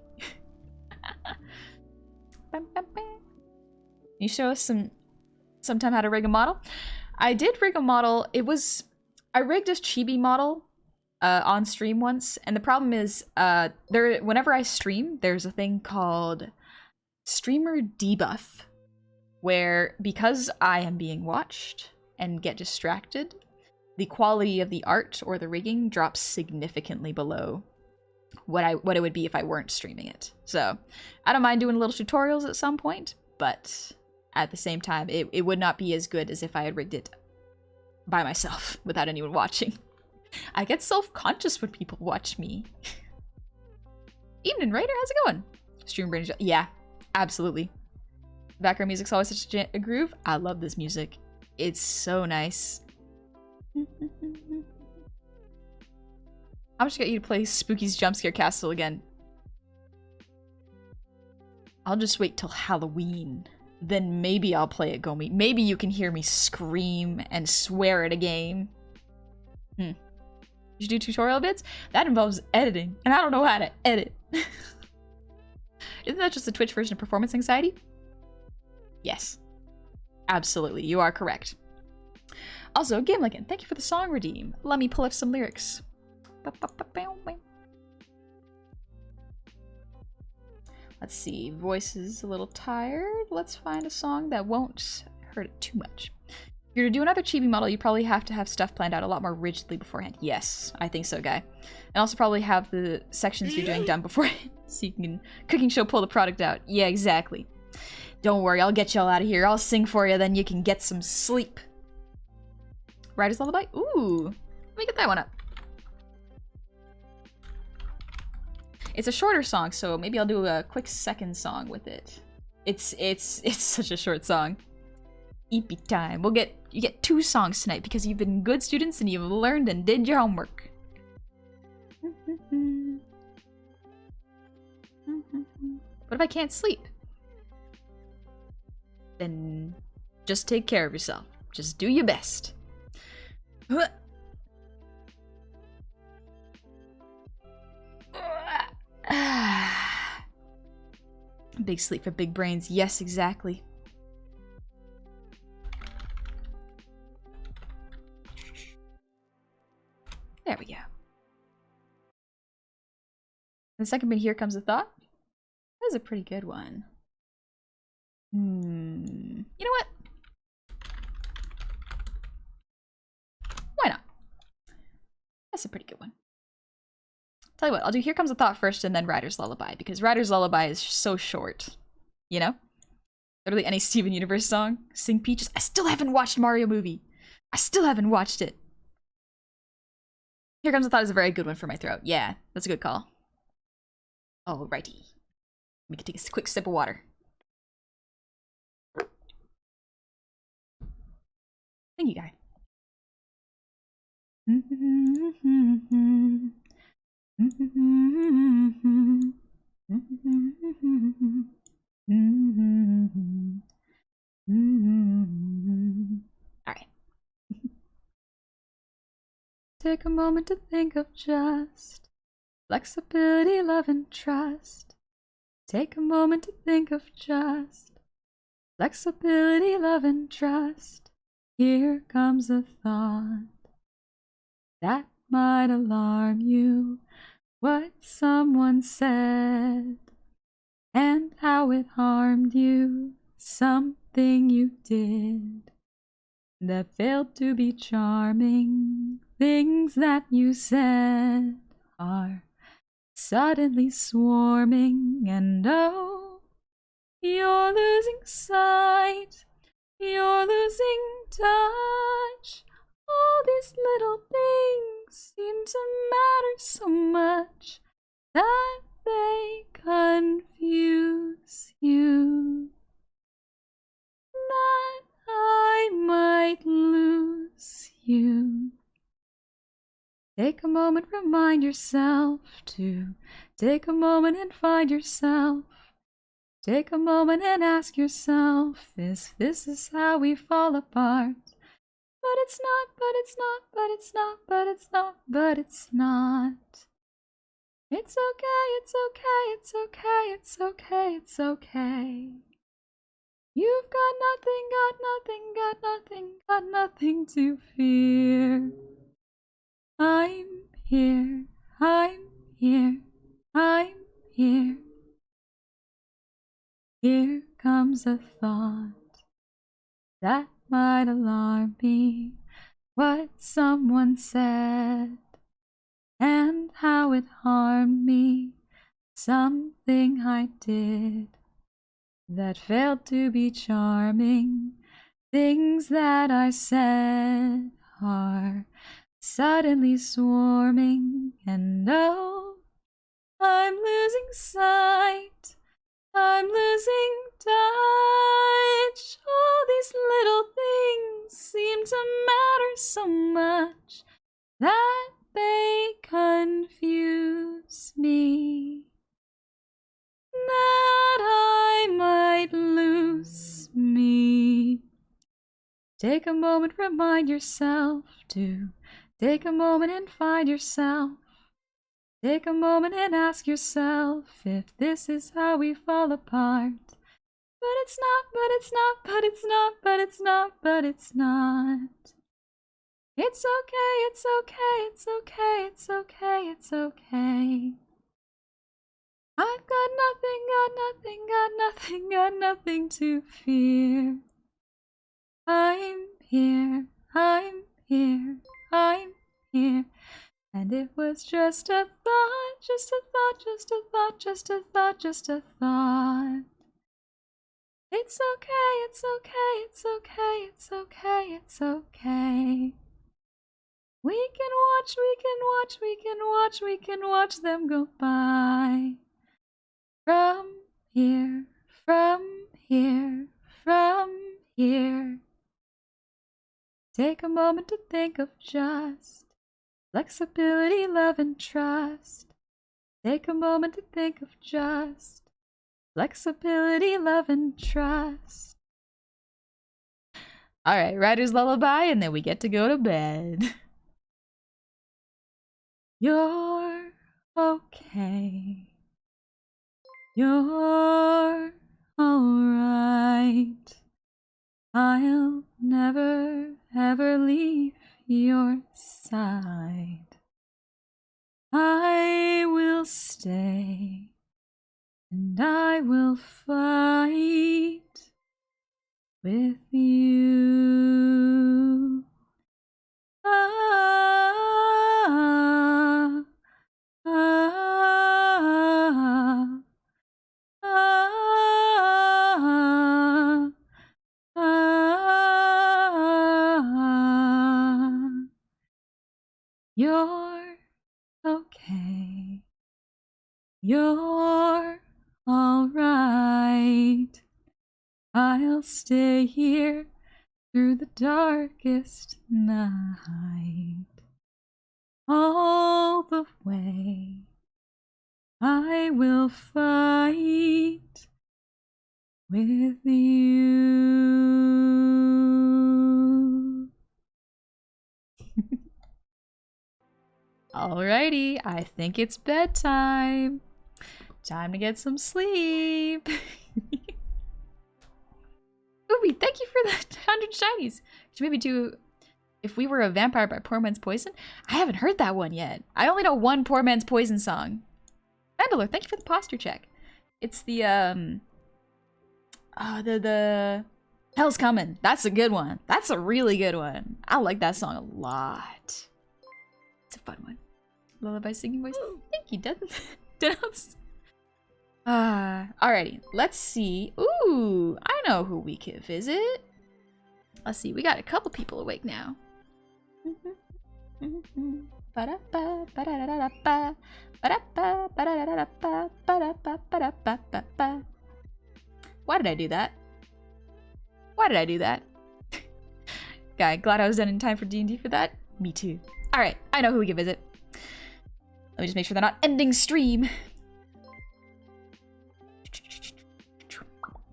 [SPEAKER 1] You show us sometime how to rig a model? I did rig a model. I rigged a chibi model on stream once, and the problem is whenever I stream, there's a thing called streamer debuff, where because I am being watched and get distracted, the quality of the art or the rigging drops significantly below what it would be if I weren't streaming it. So I don't mind doing little tutorials at some point, but at the same time, it would not be as good as if I had rigged it by myself without anyone watching. I get self-conscious when people watch me. Evening, Raider, how's it going? Stream brain. Yeah, absolutely. Background music's always such a groove. I love this music. It's so nice. How much got you to play Spooky's Jumpscare Castle again? I'll just wait till Halloween. Then maybe I'll play it, Gomi. Maybe you can hear me scream and swear at a game. Did you do tutorial bits? That involves editing, and I don't know how to edit. Isn't that just a Twitch version of performance anxiety? Yes. Absolutely, you are correct. Also, Game Lincoln, thank you for the song redeem. Let me pull up some lyrics. Let's see, voice is a little tired. Let's find a song that won't hurt it too much. If you're to do another chibi model, you probably have to have stuff planned out a lot more rigidly beforehand. Yes, I think so, Guy. And also probably have the sections you're doing done beforehand, so you can cooking show pull the product out. Yeah, exactly. Don't worry, I'll get y'all out of here. I'll sing for you, then you can get some sleep. Rider's Lullaby? Ooh, let me get that one up. It's a shorter song, so maybe I'll do a quick second song with it. It's such a short song. Eepy time. You get 2 songs tonight because you've been good students and you've learned and did your homework. What if I can't sleep? Then just take care of yourself. Just do your best. Big sleep for big brains. Yes, exactly. There we go. The second bit, Here Comes a Thought. That was a pretty good one. You know what? Why not? That's a pretty good one. Tell you what, I'll do Here Comes a Thought first and then Rider's Lullaby, because Rider's Lullaby is so short. You know? Literally any Steven Universe song. Sing Peaches. I still haven't watched Mario movie. I still haven't watched it. Here Comes a Thought is a very good one for my throat. Yeah, that's a good call. Alrighty. Let me take a quick sip of water. Thank you, Guy. Alright. Take a moment to think of just flexibility, love, and trust. Take a moment to think of just flexibility, love, and trust. Here comes a thought that might alarm you. What someone said and how it harmed you. Something you did that failed to be charming. Things that you said are suddenly swarming, and oh, you're losing sight, you're losing touch. All these little things seem to matter so much that they confuse you. That I might lose you. Take a moment, remind yourself to take a moment and find yourself. Take a moment and ask yourself, if this is how we fall apart. But it's not, but it's not, but it's not, but it's not, but it's not. It's okay, it's okay, it's okay, it's okay, it's okay. You've got nothing, got nothing, got nothing, got nothing to fear. I'm here, I'm here, I'm here. Here comes a thought that might alarm me. What someone said and how it harmed me. Something I did that failed to be charming. Things that I said are suddenly swarming, and oh, I'm losing sight, I'm losing touch. All these little things seem to matter so much that they confuse me. That I might lose me. Take a moment, remind yourself to take a moment and find yourself. Take a moment and ask yourself if this is how we fall apart. But it's not, but it's not, but it's not, but it's not, but it's not. It's okay, it's okay, it's okay, it's okay, it's okay. I've got nothing, got nothing, got nothing, got nothing to fear. I'm here, I'm here, I'm here. And it was just a thought, just a thought, just a thought, just a thought, just a thought. It's okay, it's okay, it's okay, it's okay, it's okay. We can watch, we can watch, we can watch, we can watch them go by. From here, from here, from here. Take a moment to think of just flexibility, love, and trust. Take a moment to think of just flexibility, love, and trust. Alright, Writer's Lullaby, and then we get to go to bed. You're okay. You're alright. I'll never ever leave your side. I will stay and I will fight with you. Ah, ah, ah, ah. You're okay. You're alright. I'll stay here through the darkest night. All the way I will fight with you. Alrighty, I think it's bedtime. Time to get some sleep. Ubi, thank you for the 100 shinies. Could you maybe do If We Were a Vampire by Poor Man's Poison? I haven't heard that one yet. I only know one Poor Man's Poison song. Vandalor, thank you for the posture check. It's the Hell's Coming. That's a good one. That's a really good one. I like that song a lot. It's a fun one. Lullaby singing voice. Thank you, Denounce. Alrighty. Let's see. Ooh, I know who we could visit. Let's see. We got a couple people awake now. Why did I do that? Why did I do that? Guy, glad I was done in time for D&D for that. Me too. Alright, I know who we can visit. Let me just make sure they're not ending stream.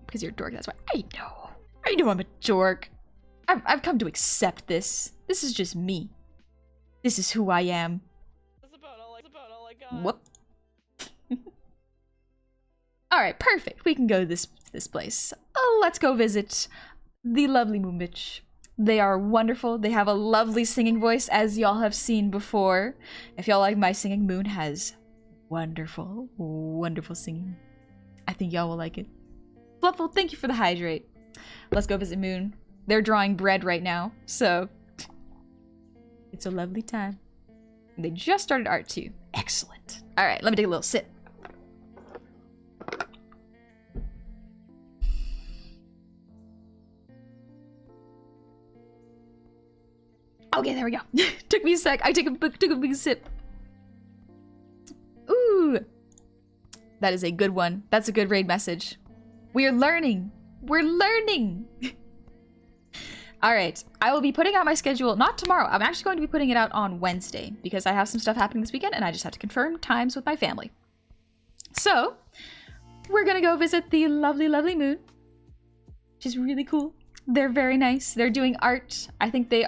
[SPEAKER 1] Because you're a dork, that's why. I know I'm a dork. I've come to accept this. This is just me. This is who I am.
[SPEAKER 3] That's about all I got.
[SPEAKER 1] Whoop. Alright, perfect. We can go to this place. Oh, let's go visit the lovely Moon Bitch. They are wonderful. They have a lovely singing voice, as y'all have seen before. If y'all like my singing, Moon has wonderful, wonderful singing. I think y'all will like it. Fluffle, thank you for the hydrate. Let's go visit Moon. They're drawing bread right now, so it's a lovely time. And they just started art too. Excellent. All right, let me take a little sip. Okay, there we go. Took me a sec. I took a big sip. Ooh. That is a good one. That's a good raid message. We're learning. We're learning. All right. I will be putting out my schedule, not tomorrow. I'm actually going to be putting it out on Wednesday because I have some stuff happening this weekend and I just have to confirm times with my family. So, we're going to go visit the lovely, lovely Moon, which is really cool. They're very nice. They're doing art. I think they're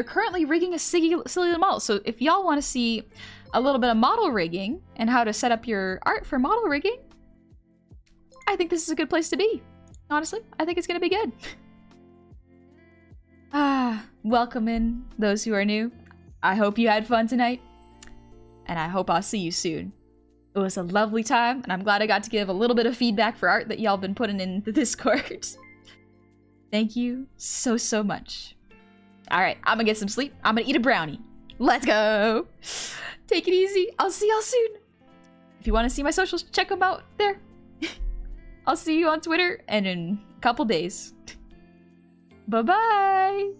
[SPEAKER 1] currently rigging a silly little model. So if y'all want to see a little bit of model rigging and how to set up your art for model rigging, I think this is a good place to be. Honestly, I think it's going to be good. Welcome in those who are new. I hope you had fun tonight. And I hope I'll see you soon. It was a lovely time, and I'm glad I got to give a little bit of feedback for art that y'all been putting in the Discord. Thank you so, so much. Alright, I'm gonna get some sleep. I'm gonna eat a brownie. Let's go! Take it easy. I'll see y'all soon. If you want to see my socials, check them out there. I'll see you on Twitter and in a couple days. Bye-bye!